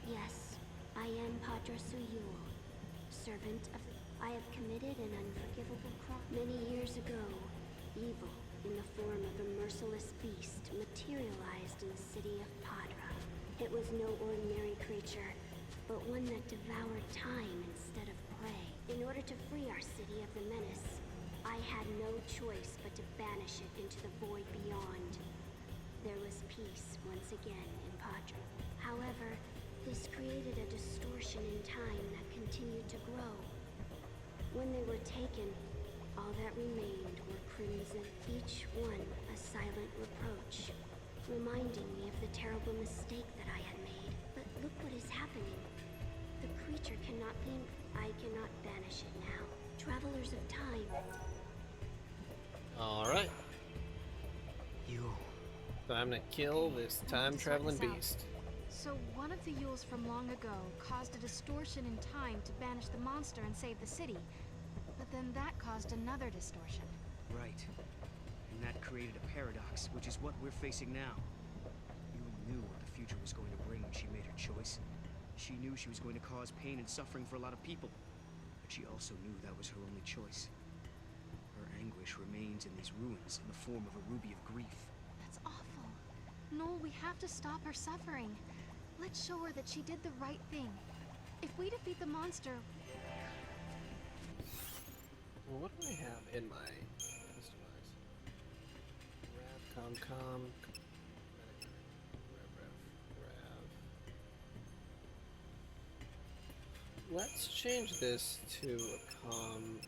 Yes, I am Padra Suyul, servant of. I have committed an unforgivable crime. Many years ago, evil, in the form of a merciless beast, materialized in the city of Padra. It was no ordinary creature, but one that devoured time instead of prey. In order to free our city of the menace, I had no choice but to banish it into the void beyond. There was peace once again in Padra. However, this created a distortion in time that continued to grow. When they were taken, all that remained were crimson, each one a silent reproach, reminding me of the terrible mistake that I had made. But look what is happening. The creature cannot be. I cannot banish it now. Travelers of time. Alright. Yule. Time to kill this time traveling Sort this out. beast. So one of the Yules from long ago caused a distortion in time to banish the monster and save the city. But then that caused another distortion. Right. And that created a paradox, which is what we're facing now. Yule knew what the future was going to bring when she made her choice. She knew she was going to cause pain and suffering for a lot of people. But she also knew that was her only choice. Her anguish remains in these ruins in the form of a ruby of grief. That's awful. Noel, we have to stop her suffering. Let's show her that she did the right thing. If we defeat the monster... Well, what do I have in my customize? Rav, com, Rav. Let's change this to a com.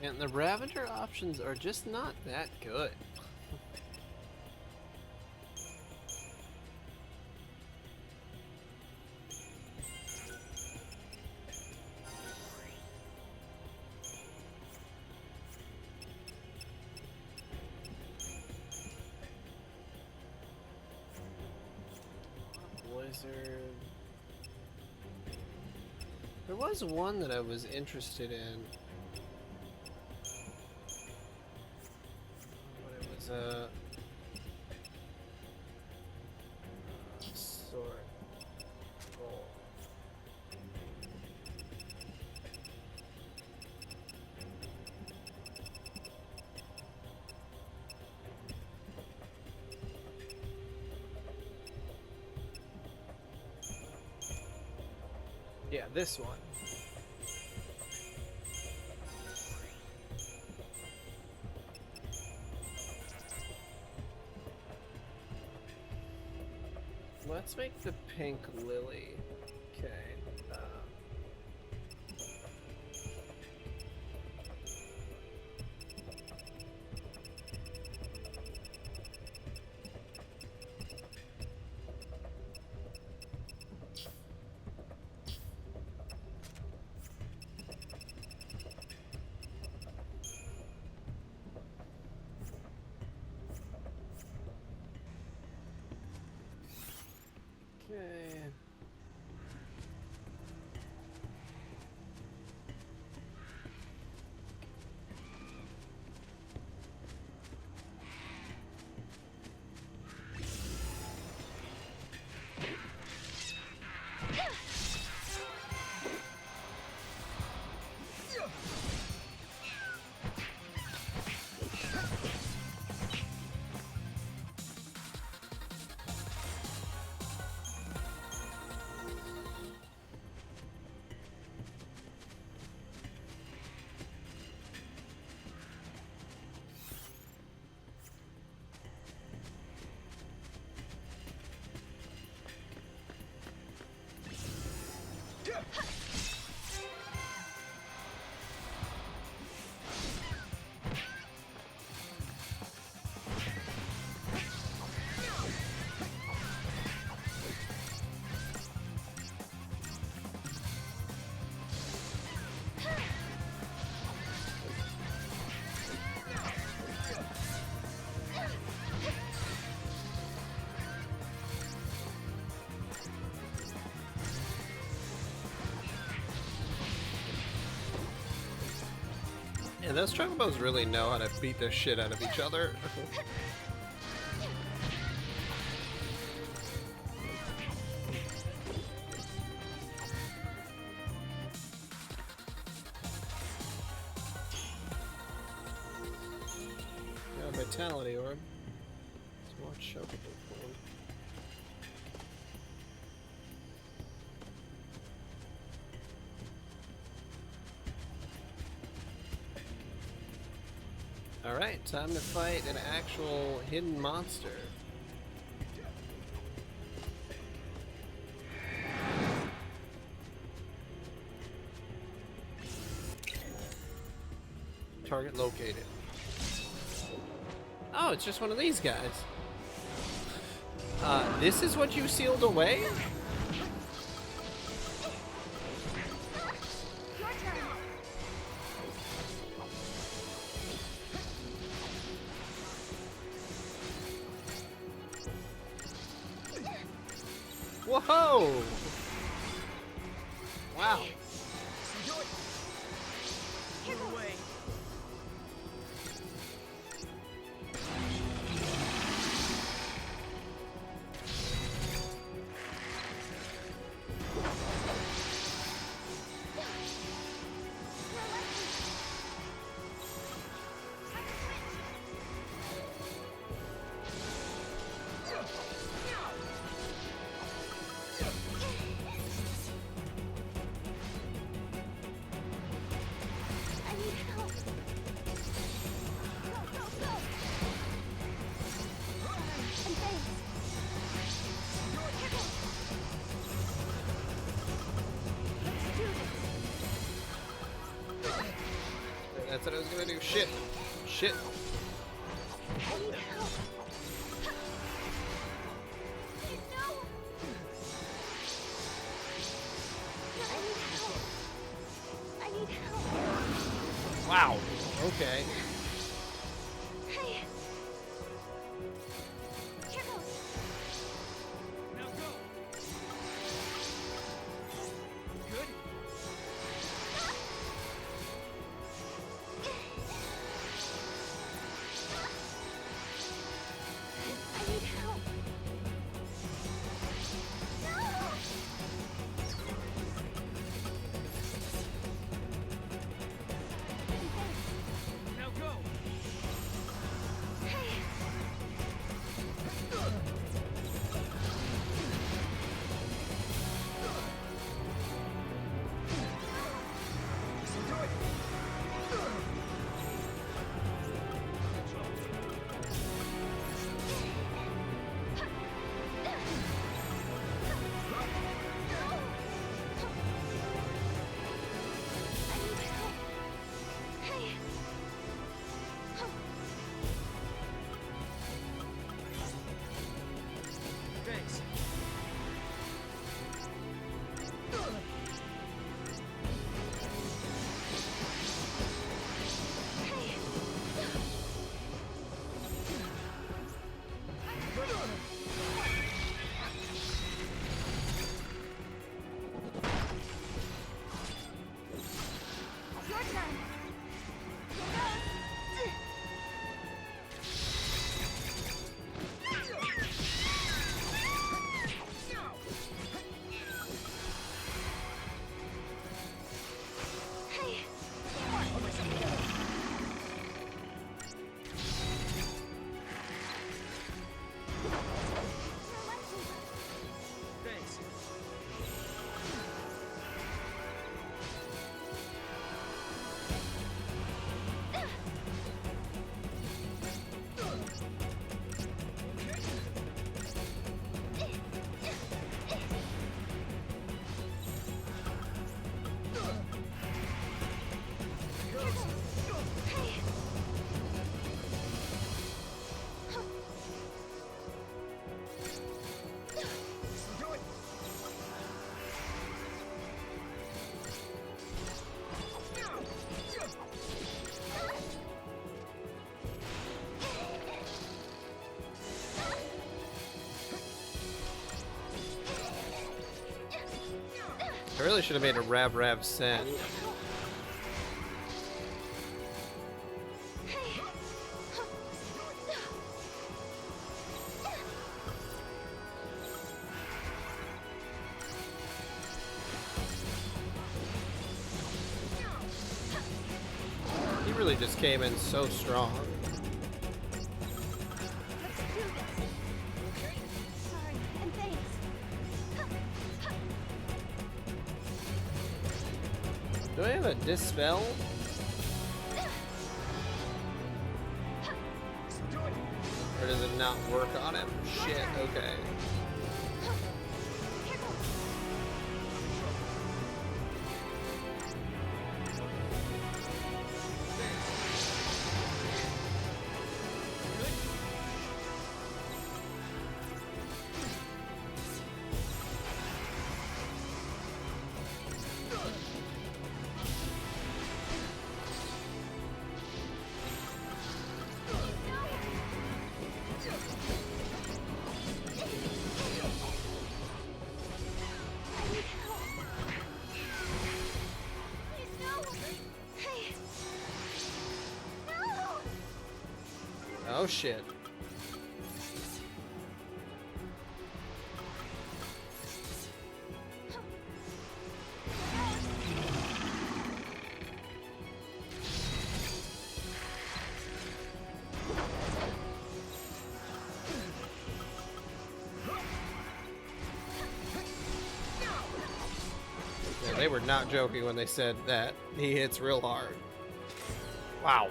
And the Ravager options are just not that good. Blizzard. There was one that I was interested in. But it was a sword. Oh. Yeah, this one. Let's make the pink lily. Okay. Okay. Yeah, those chocobos really know how to beat the shit out of each other. Yeah, vitality orb. Some more chocobo form. Alright, time to fight an actual hidden monster. Target located. Oh, it's just one of these guys. This is what you sealed away? Whoa! Wow. said I was gonna do. Shit. Shit. I need help. Please, no. I need help. I need help. Wow. Okay. Hey. Here goes. Now go. Good. I need help. No. Now go. Hey. Hey. Thanks. Your turn. Hey. Thanks. Hey. Do it. I really should have made a Rav send. He really just came in so strong. Sorry, and thanks. Do I have a dispel? Or does it not work on him? Shit, okay. Oh shit. Yeah, they were not joking when they said that he hits real hard. Wow.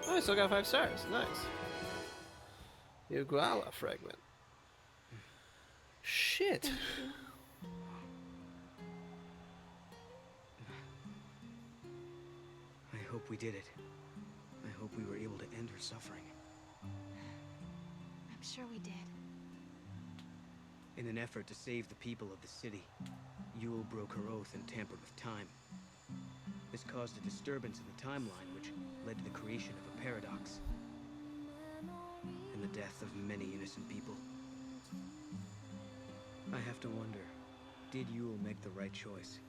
Oh, I still got 5 stars. Nice. The Iguala fragment. Shit. I hope we did it. I hope we were able to end her suffering. I'm sure we did. In an effort to save the people of the city, Yule broke her oath and tampered with time. This caused a disturbance in the timeline, which led to the creation of a paradox. And the death of many innocent people. I have to wonder, did Yule make the right choice?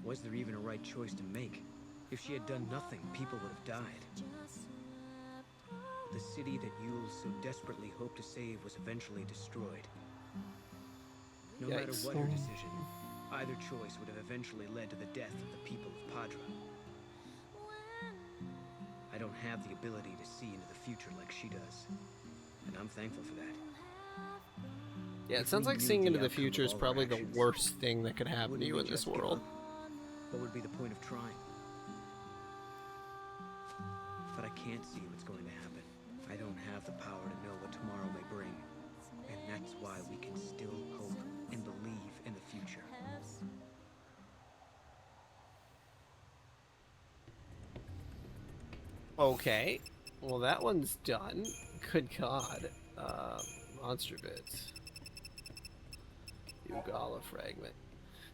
Was there even a right choice to make? If she had done nothing, people would have died. The city that Yule so desperately hoped to save was eventually destroyed. No matter what her decision, either choice would have eventually led to the death of the people of Padra. I don't have the ability to see into the future like she does, and I'm thankful for that. Yeah, it sounds like seeing into the future is probably the worst thing that could happen to you in this world. What would be the point of trying? But I can't see what's going to happen. I don't have the power to know what tomorrow may bring. And that's why we can still hope and believe in the future. Okay. Well, that one's done. Good God. Monster bits. Ugala fragment.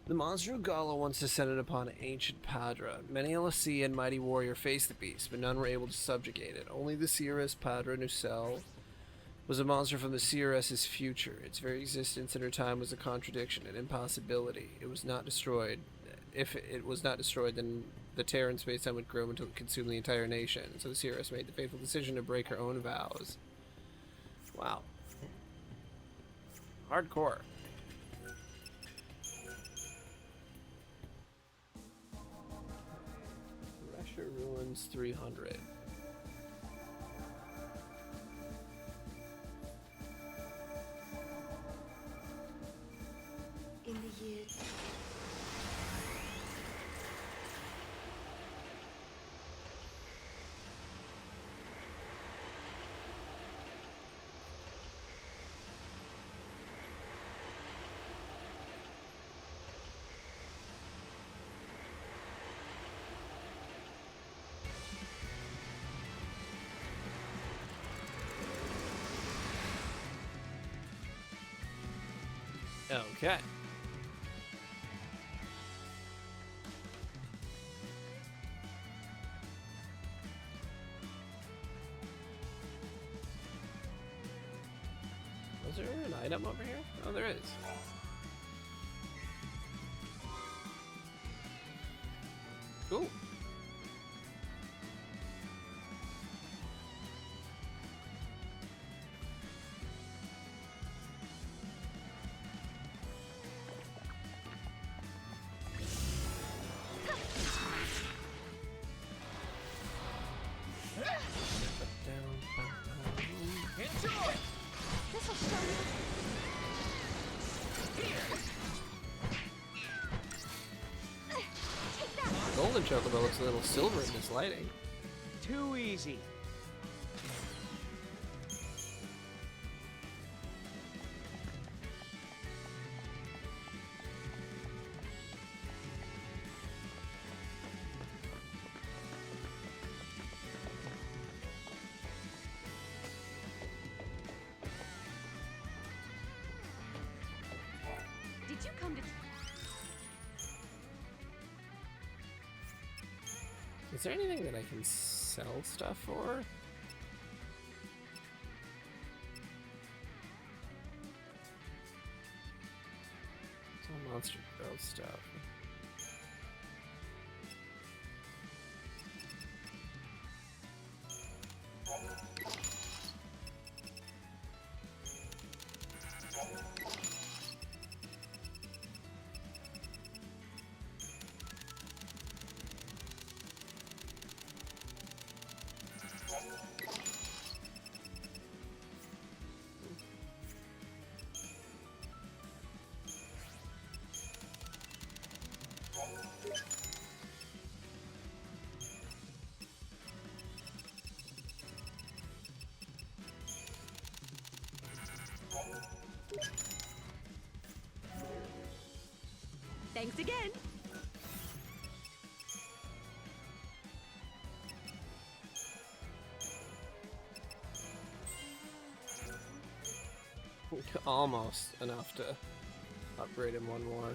The monster Ugala once descended upon ancient Padra. Many LSC and mighty warrior faced the beast, but none were able to subjugate it. Only the Seeress Padra Nucel was a monster from the Seeress's future. Its very existence in her time was a contradiction, an impossibility. It was not destroyed. If it was not destroyed, then the terror in space-time would grow until it consumed the entire nation. So the Seeress made the fateful decision to break her own vows. Wow. Hardcore. Russia Ruins 300. In the year... Okay. Was there an item over here? Oh, there is. Cool. This'll show you. Take that. Golden Chocobo looks a little silver in this lighting. Too easy. Did you come to... Is there anything that I can sell stuff for? Some monster growth stuff. Almost enough to upgrade him one more.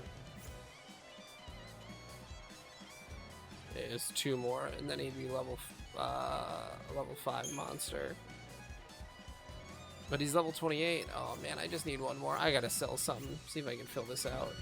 Is 2 more, and then he'd be level 5 monster. But he's level 28. Oh man, I just need one more. I gotta sell something. See if I can fill this out.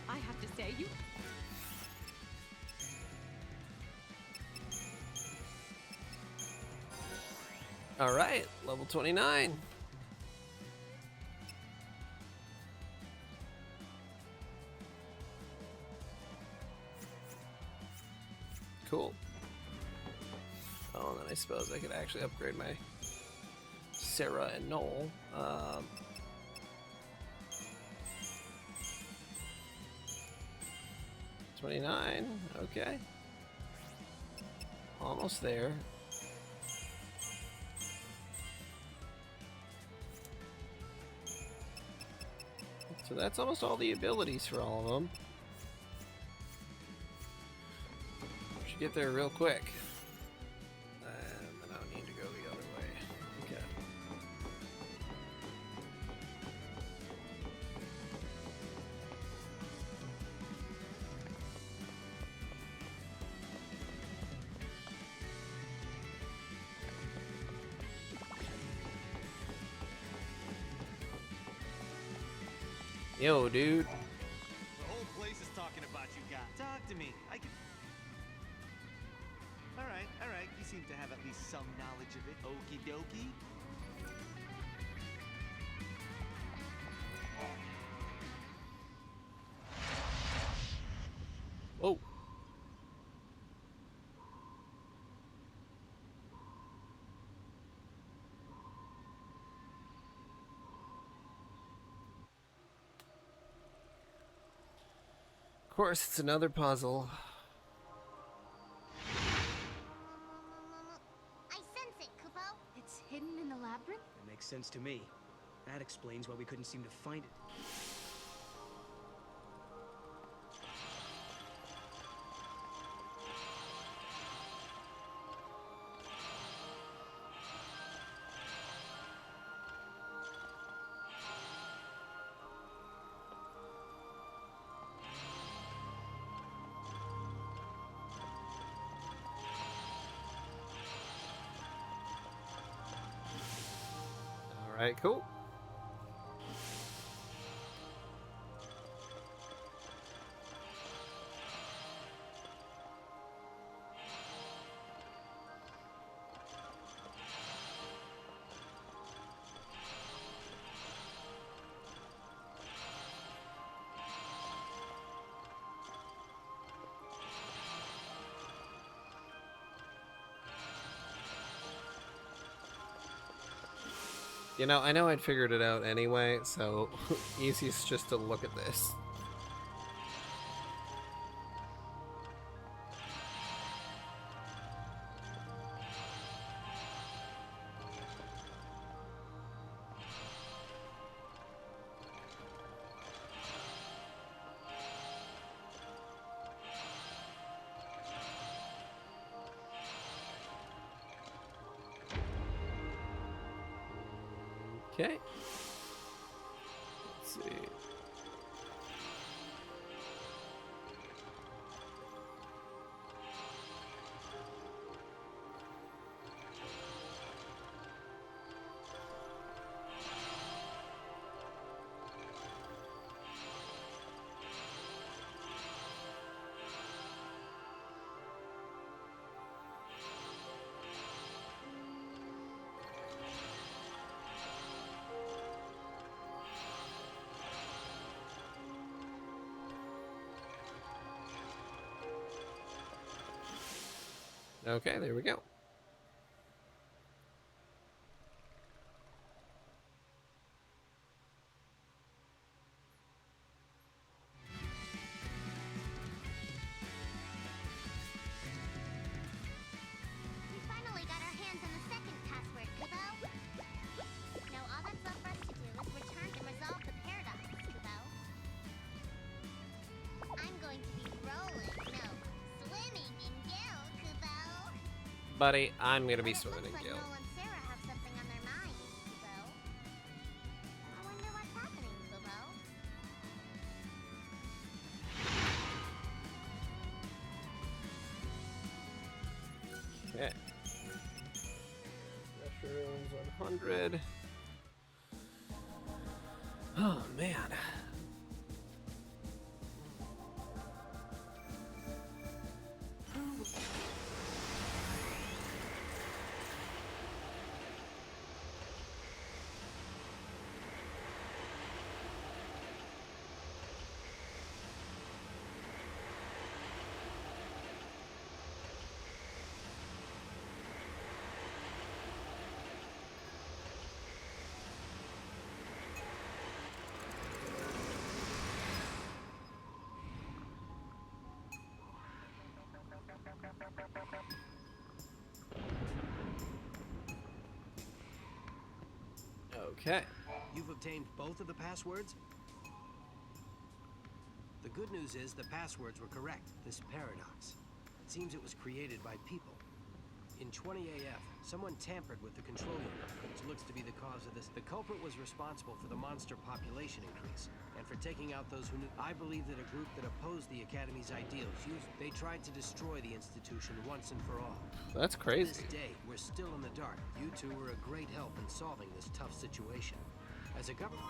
I have to say, you... All right, level 29. Cool. Oh, and then I suppose I could actually upgrade my Sarah and Noel. 29, okay. Almost there. So that's almost all the abilities for all of them. Should get there real quick. And I don't need to go the other way. Okay. Yo, dude. The whole place is talking about you guys. Talk to me. I can... All right. You seem to have at least some knowledge of it. Okie dokie. Oh. Of course, it's another puzzle. I sense it, Kupo. It's hidden in the labyrinth? That makes sense to me. That explains why we couldn't seem to find it. All right, cool. You know I'd figured it out anyway, so easiest just to look at this. Okay. Let's see. Okay, there we go. We finally got our hands on the second password, Kubo. Now all that's left for us to do is return and resolve the paradox, Kubo. I'm going to be rolling, no, swimming in Gil, Kubo. Buddy, I'm gonna be swimming in Looks like Gil. Noel and Sarah have something on their minds, Kubo. I wonder what's happening, Kubo. Okay. Mushrooms 100. Oh man. Okay. You've obtained both of the passwords? The good news is the passwords were correct. This paradox. It seems it was created by people. In 20 AF, someone tampered with the control unit, which looks to be the cause of this. The culprit was responsible for the monster population increase, and for taking out those who knew. I believe that a group that opposed the Academy's ideals they tried to destroy the institution once and for all. That's crazy. To this day, we're still in the dark. You two were a great help in solving this tough situation. As a government...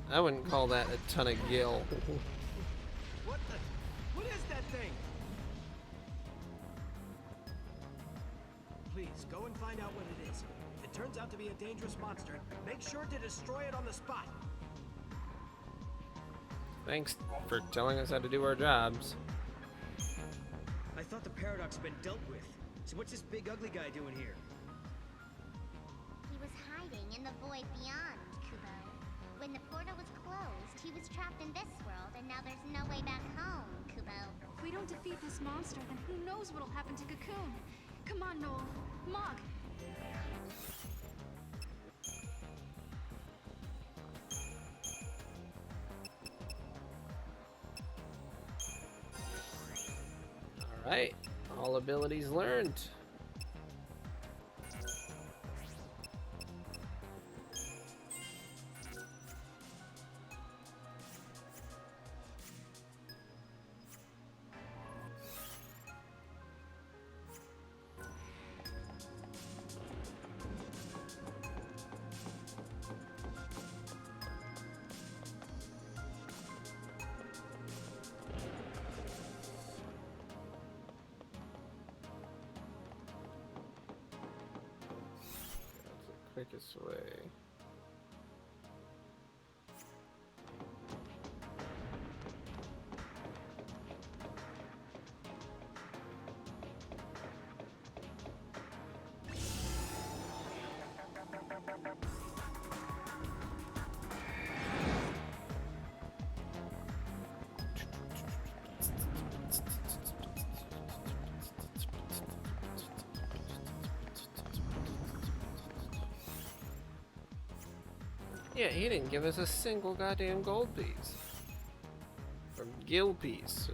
I wouldn't call that a ton of Gil. What is that thing? Please, go and find out what it is. If it turns out to be a dangerous monster, make sure to destroy it on the spot. Thanks for telling us how to do our jobs. I thought the paradox had been dealt with. So what's this big ugly guy doing here? He was hiding in the void beyond, Kubo. When the portal was closed, he was trapped in this world, and now there's no way back home, Kubo. If we don't defeat this monster, then who knows what'll happen to Cocoon? Come on, Noel. Mog. Alright, all abilities learned. Quickest way. Yeah, he didn't give us a single goddamn gold piece. Or gil piece.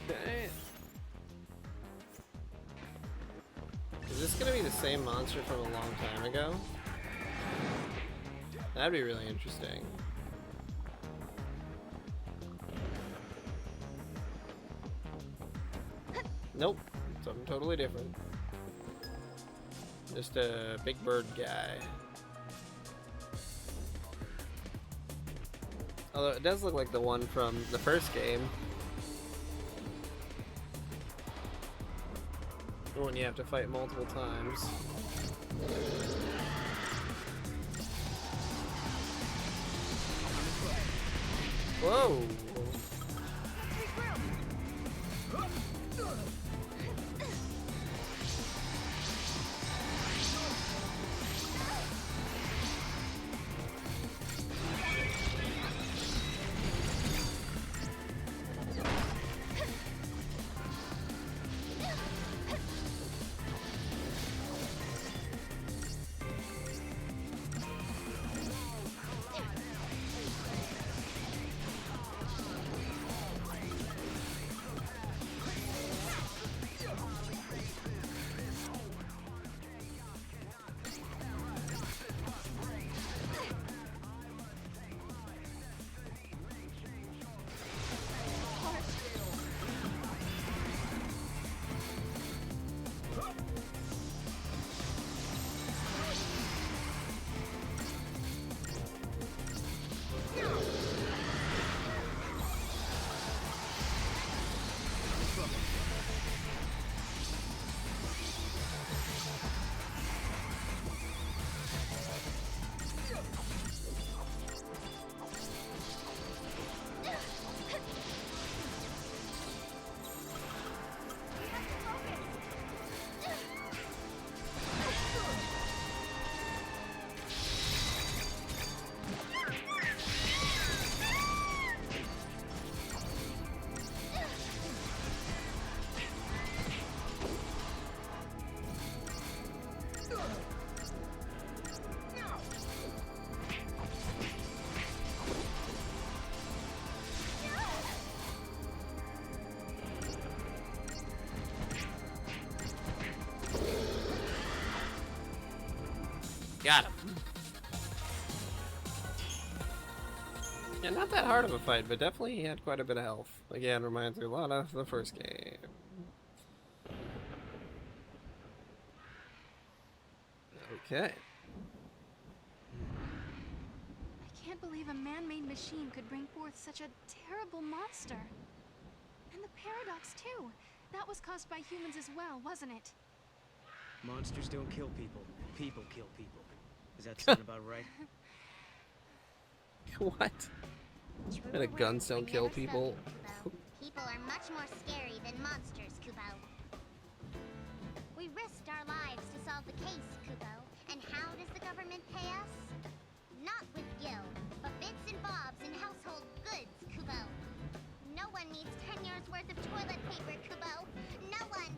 Okay. Is this gonna be the same monster from a long time ago? That'd be really interesting. Nope, something totally different. Just a big bird guy. Although it does look like the one from the first game. The one you have to fight multiple times. Whoa! Got him. Yeah, not that hard of a fight, but definitely he had quite a bit of health. Again, reminds me a lot of the first game. Okay. I can't believe a man-made machine could bring forth such a terrible monster. And the paradox, too. That was caused by humans as well, wasn't it? Monsters don't kill people. People kill people. Does that sound about right? What? And a guns don't kill people. People are much more scary than monsters, Kubo. We risked our lives to solve the case, Kubo. And how does the government pay us? Not with gil, but bits and bobs and household goods, Kubo. No one needs 10 years worth of toilet paper, Kubo. No one.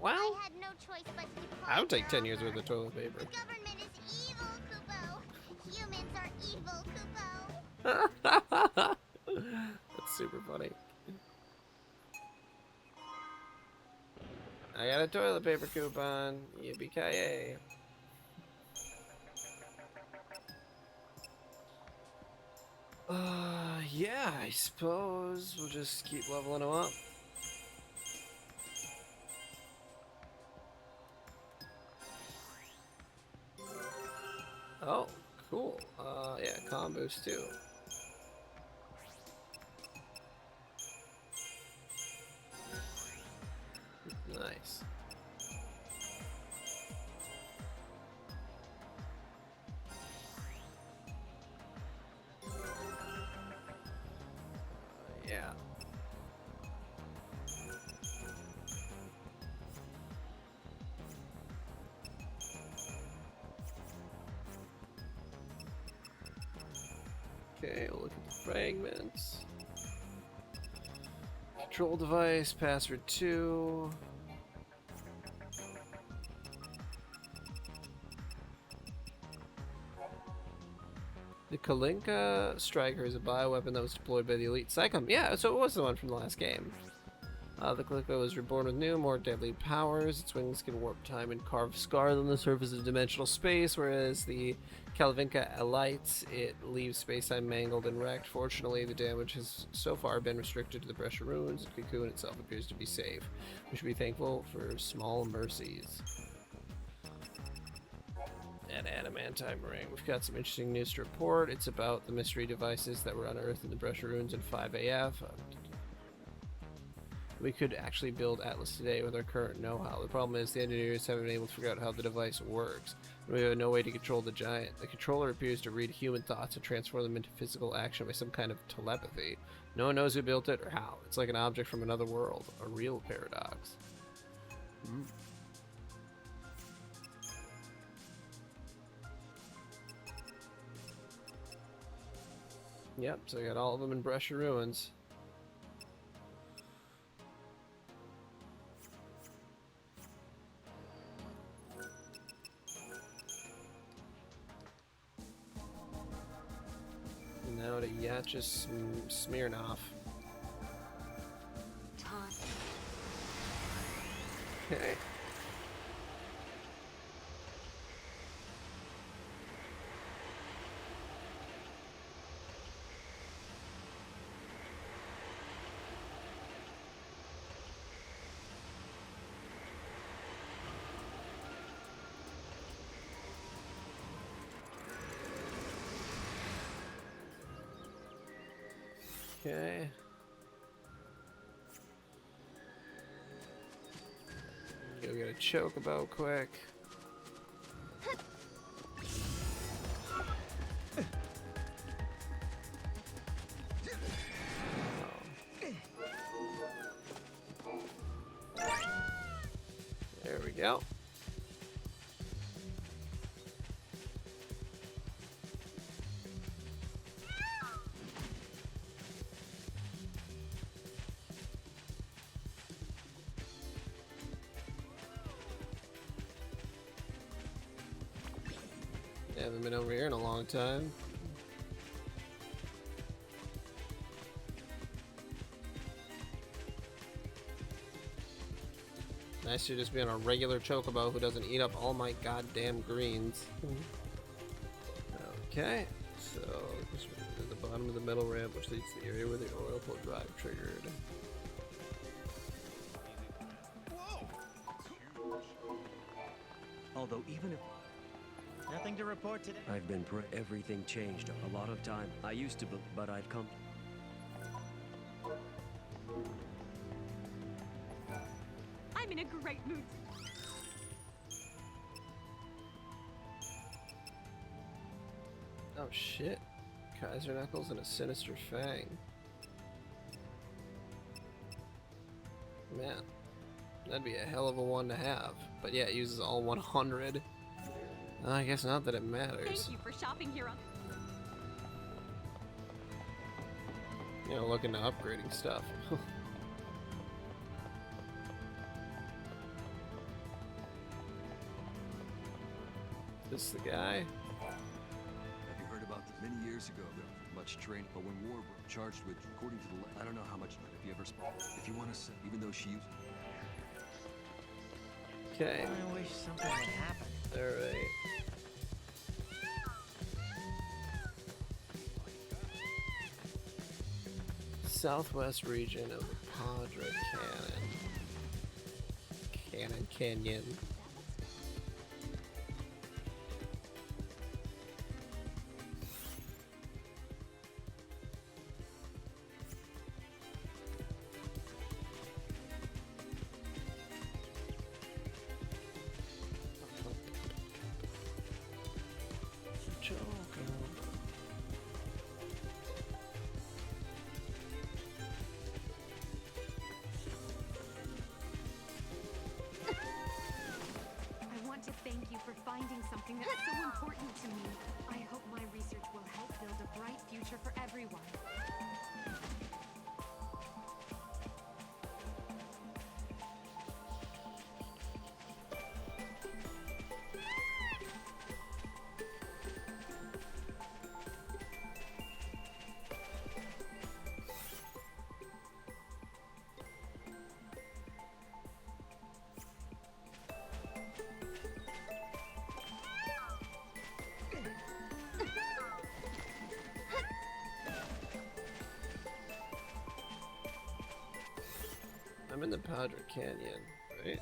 Well, I had no choice but to decline. I would take 10 years worth of toilet paper. The government is evil, Kubo. Humans are evil, Kubo. That's super funny. I got a toilet paper coupon. Yippee-ki-yay. Yeah, I suppose we'll just keep leveling them up. Oh, cool. Yeah, combos too. Nice. Yeah. Okay, we'll look at the fragments. Control device, password 2. The Kalinka Striker is a bioweapon that was deployed by the elite Psychom. Yeah, so it was the one from the last game. The Calico is reborn with new, more deadly powers. Its wings can warp time and carve scars on the surface of dimensional space, whereas the Kalvinka alights, it leaves space-time mangled and wrecked. Fortunately, the damage has so far been restricted to the pressure ruins, and Cocoon itself appears to be safe. We should be thankful for small mercies. An adamantine ring. We've got some interesting news to report. It's about the mystery devices that were unearthed in the pressure ruins in 5AF. We could actually build Atlas today with our current know-how. The problem is the engineers haven't been able to figure out how the device works. We have no way to control the giant. The controller appears to read human thoughts and transform them into physical action by some kind of telepathy. No one knows who built it or how. It's like an object from another world. A real paradox. Yep, so I got all of them in Brescia Ruins. Now to Yachis Smirnov. Time. Okay. Okay. Go get a chocobo quick. There we go. Haven't been over here in a long time. Nice to just be on a regular chocobo who doesn't eat up all my goddamn greens. Okay, so this is the bottom of the metal ramp, which leads to the area where the oil pull drive triggered. Although even if nothing to report today. I've been everything changed a lot of time. I used to, but I've come. I'm in a great mood. Oh shit. Kaiser Knuckles and a Sinister Fang. Man, that'd be a hell of a one to have. But yeah, it uses all 100. I guess not that it matters. Thank you for shopping here on. You know, looking to upgrading stuff. This the guy? Have you heard about the many years ago? Much training, but when war broke, charged with, according to the, I don't know how much. If you ever, if you want to say, even though she used. Okay. I wish something had happened. All right. Southwest region of the Padre Canyon. Padre Canyon, right?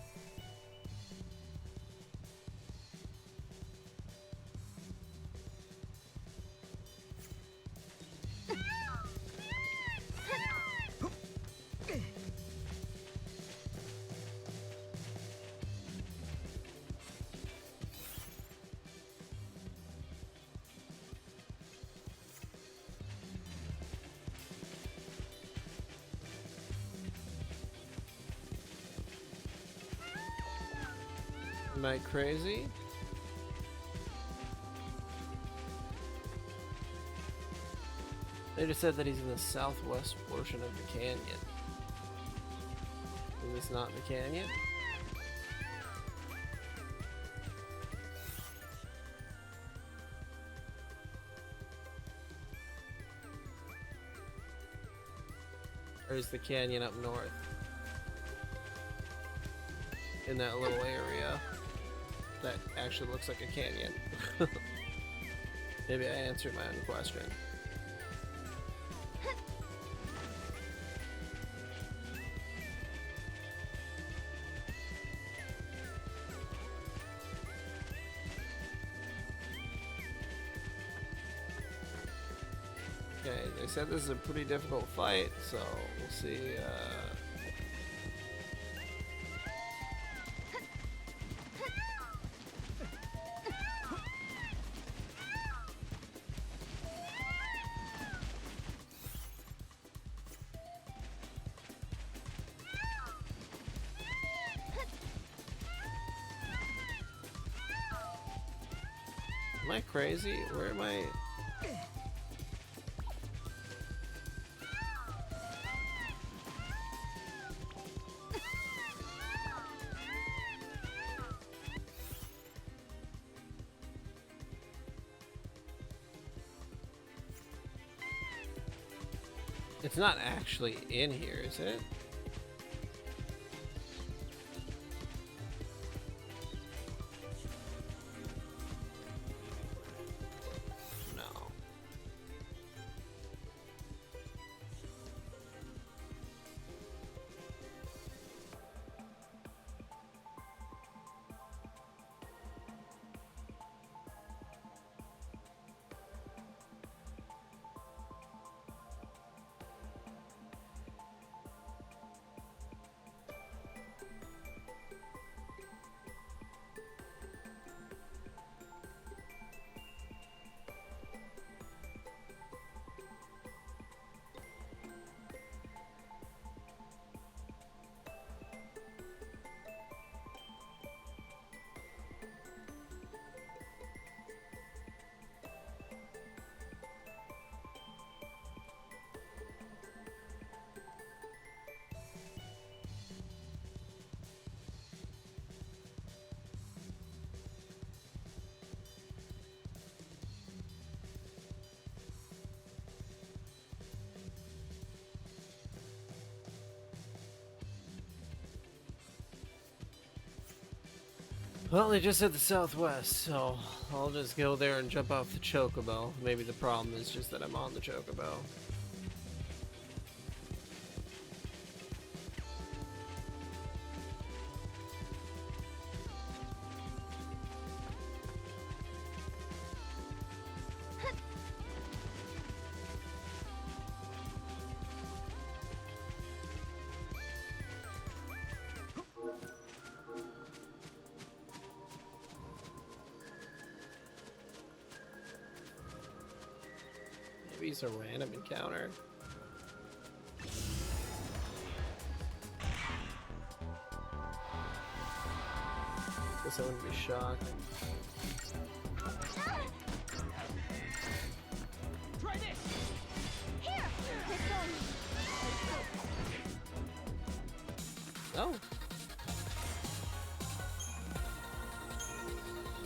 Am I crazy? They just said that he's in the southwest portion of the canyon. Is this not the canyon? Or is the canyon up north? In that little area that actually looks like a canyon. Maybe I answered my own question. Okay, they said this is a pretty difficult fight, so we'll see. Am I crazy? Where am I? It's not actually in here, is it? No. Well, they just said the southwest, so I'll just go there and jump off the chocobo. Maybe the problem is just that I'm on the chocobo. Maybe it's a random encounter. Guess I wouldn't be shocked. Try this! Here! Oh.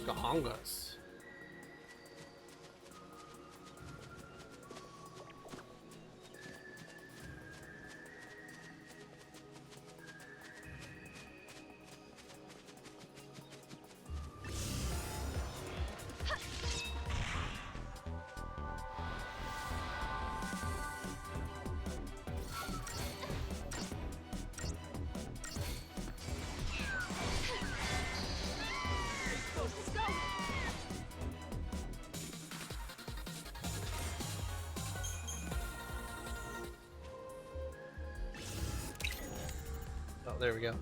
Gahongas. Oh, there we go.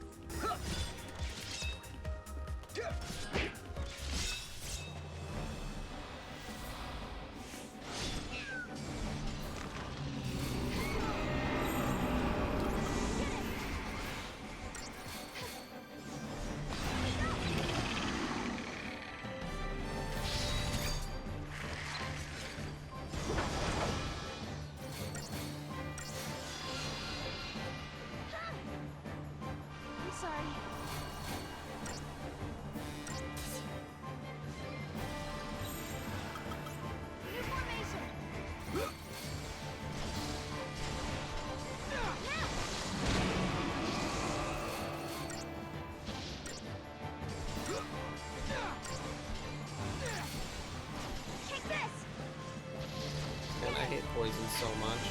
I'm sorry. New formation. Take this. And I hate poison so much.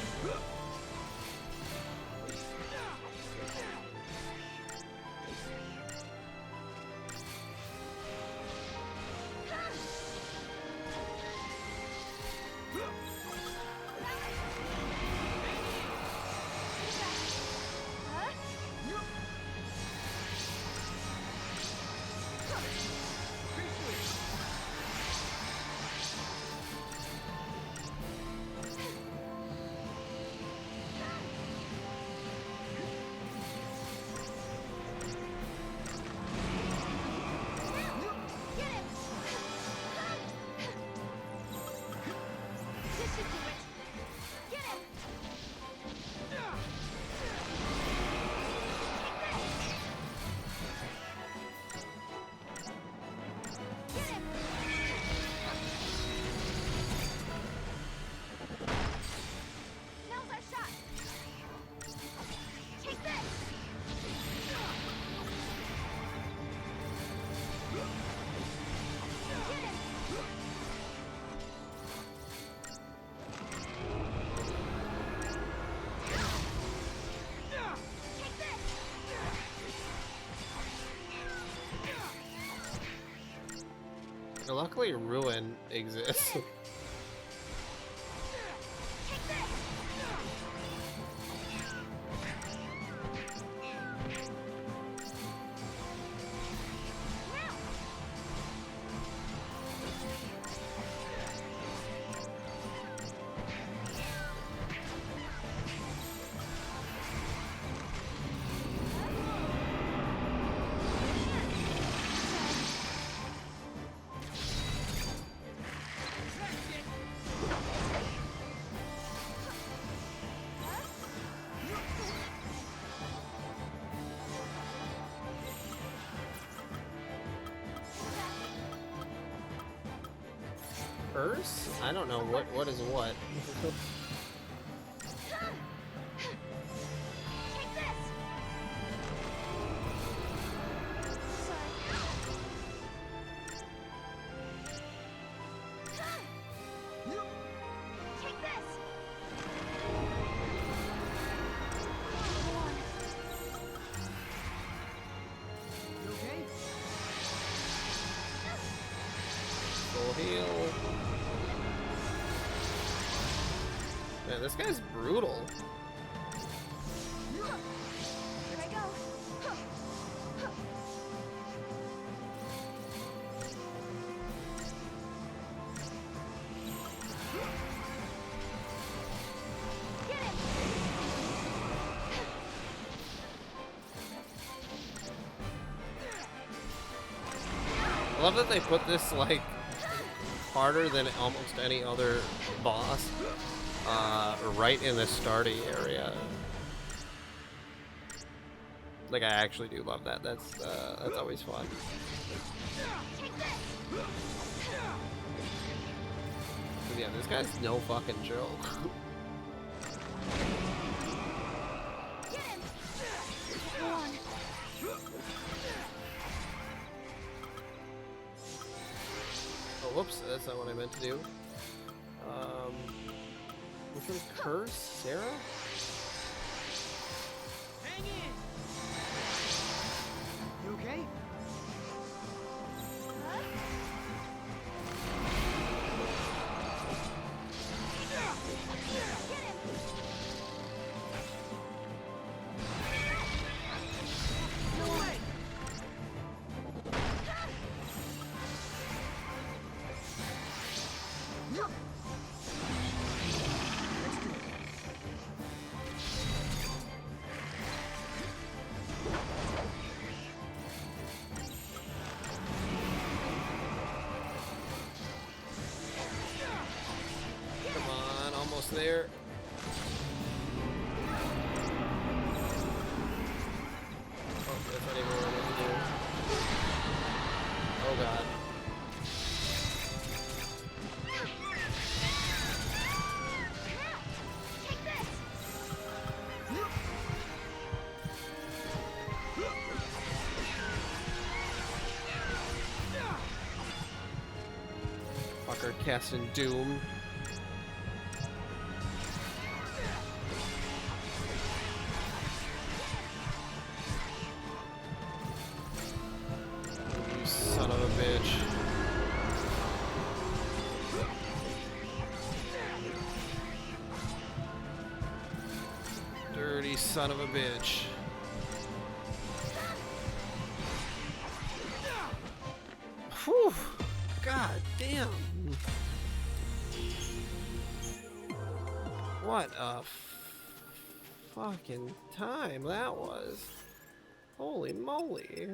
Now's our shot. Take this. Get him. Take this. Luckily, Ruin exists. Curse? I don't know what is what. Full heal. Man, this guy's brutal. Here I go. Get him. I love that they put this like harder than almost any other boss right in the starting area. Like I actually do love that. That's always fun. But yeah, this guy's no fucking joke. Oh, whoops, that's not what I meant to do. Which one's Curse? Sarah? Hang in! You okay? there. Oh, that's not even what I meant to do. Oh god. Fucker casting doom. You son of a bitch. Dirty son of a bitch. Whew. God damn. What a fucking time that was. Holy moly.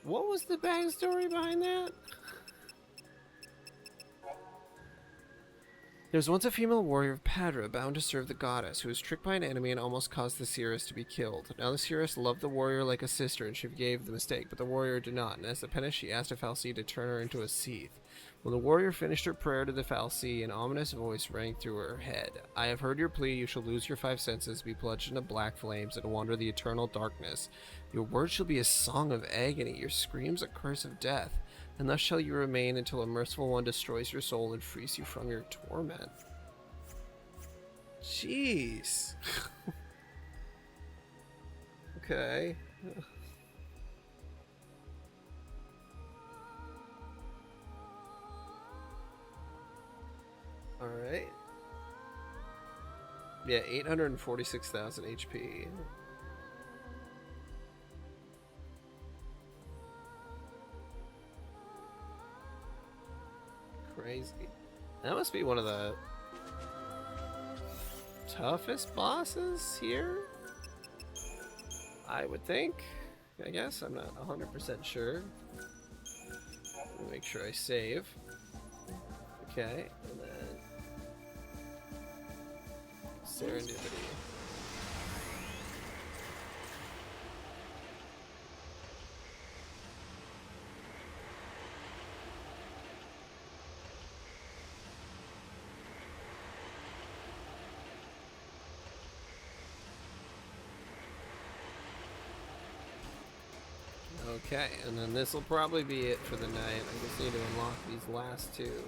What was the backstory behind that? There was once a female warrior of Padra bound to serve the goddess, who was tricked by an enemy and almost caused the seeress to be killed. Now the seeress loved the warrior like a sister, and she forgave the mistake, but the warrior did not, and as a penance she asked a fal'Cie to turn her into a Seath. When the warrior finished her prayer to the fal'Cie, an ominous voice rang through her head. I have heard your plea. You shall lose your 5 senses, be plunged into black flames, and wander the eternal darkness. Your words shall be a song of agony, your screams a curse of death. And thus shall you remain until a merciful one destroys your soul and frees you from your torment. Jeez. Okay. Alright. Yeah, 846,000 HP. Crazy. That must be one of the toughest bosses here, I would think. I guess. I'm not 100% sure. Let me make sure I save. Okay, and then Serendipity. Okay, and then this will probably be it for the night. I just need to unlock these last two.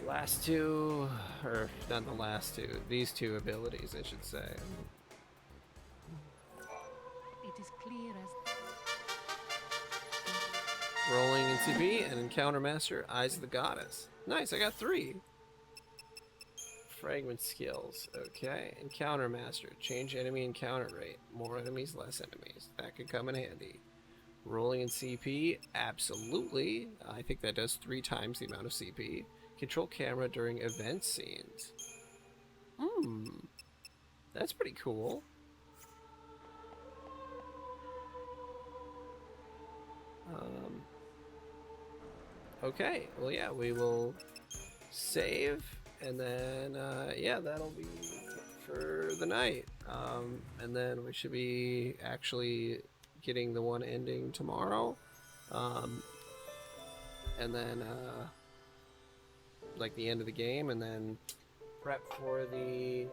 Last two, or not the last two, these two abilities, I should say. It is clear as Rolling in CP and Encounter Master, Eyes of the Goddess. Nice, I got 3. Fragment skills. Okay. Encounter Master. Change enemy encounter rate. More enemies, less enemies. That could come in handy. Rolling in CP. Absolutely. I think that does 3 times the amount of CP. Control camera during event scenes. That's pretty cool. Okay. Well, yeah, we will save. And then, yeah, that'll be for the night. And then we should be actually getting the one ending tomorrow. And then, like the end of the game, and then prep for the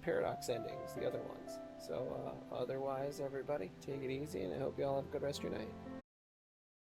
Paradox endings, the other ones. So, otherwise, everybody, take it easy, and I hope you all have a good rest of your night.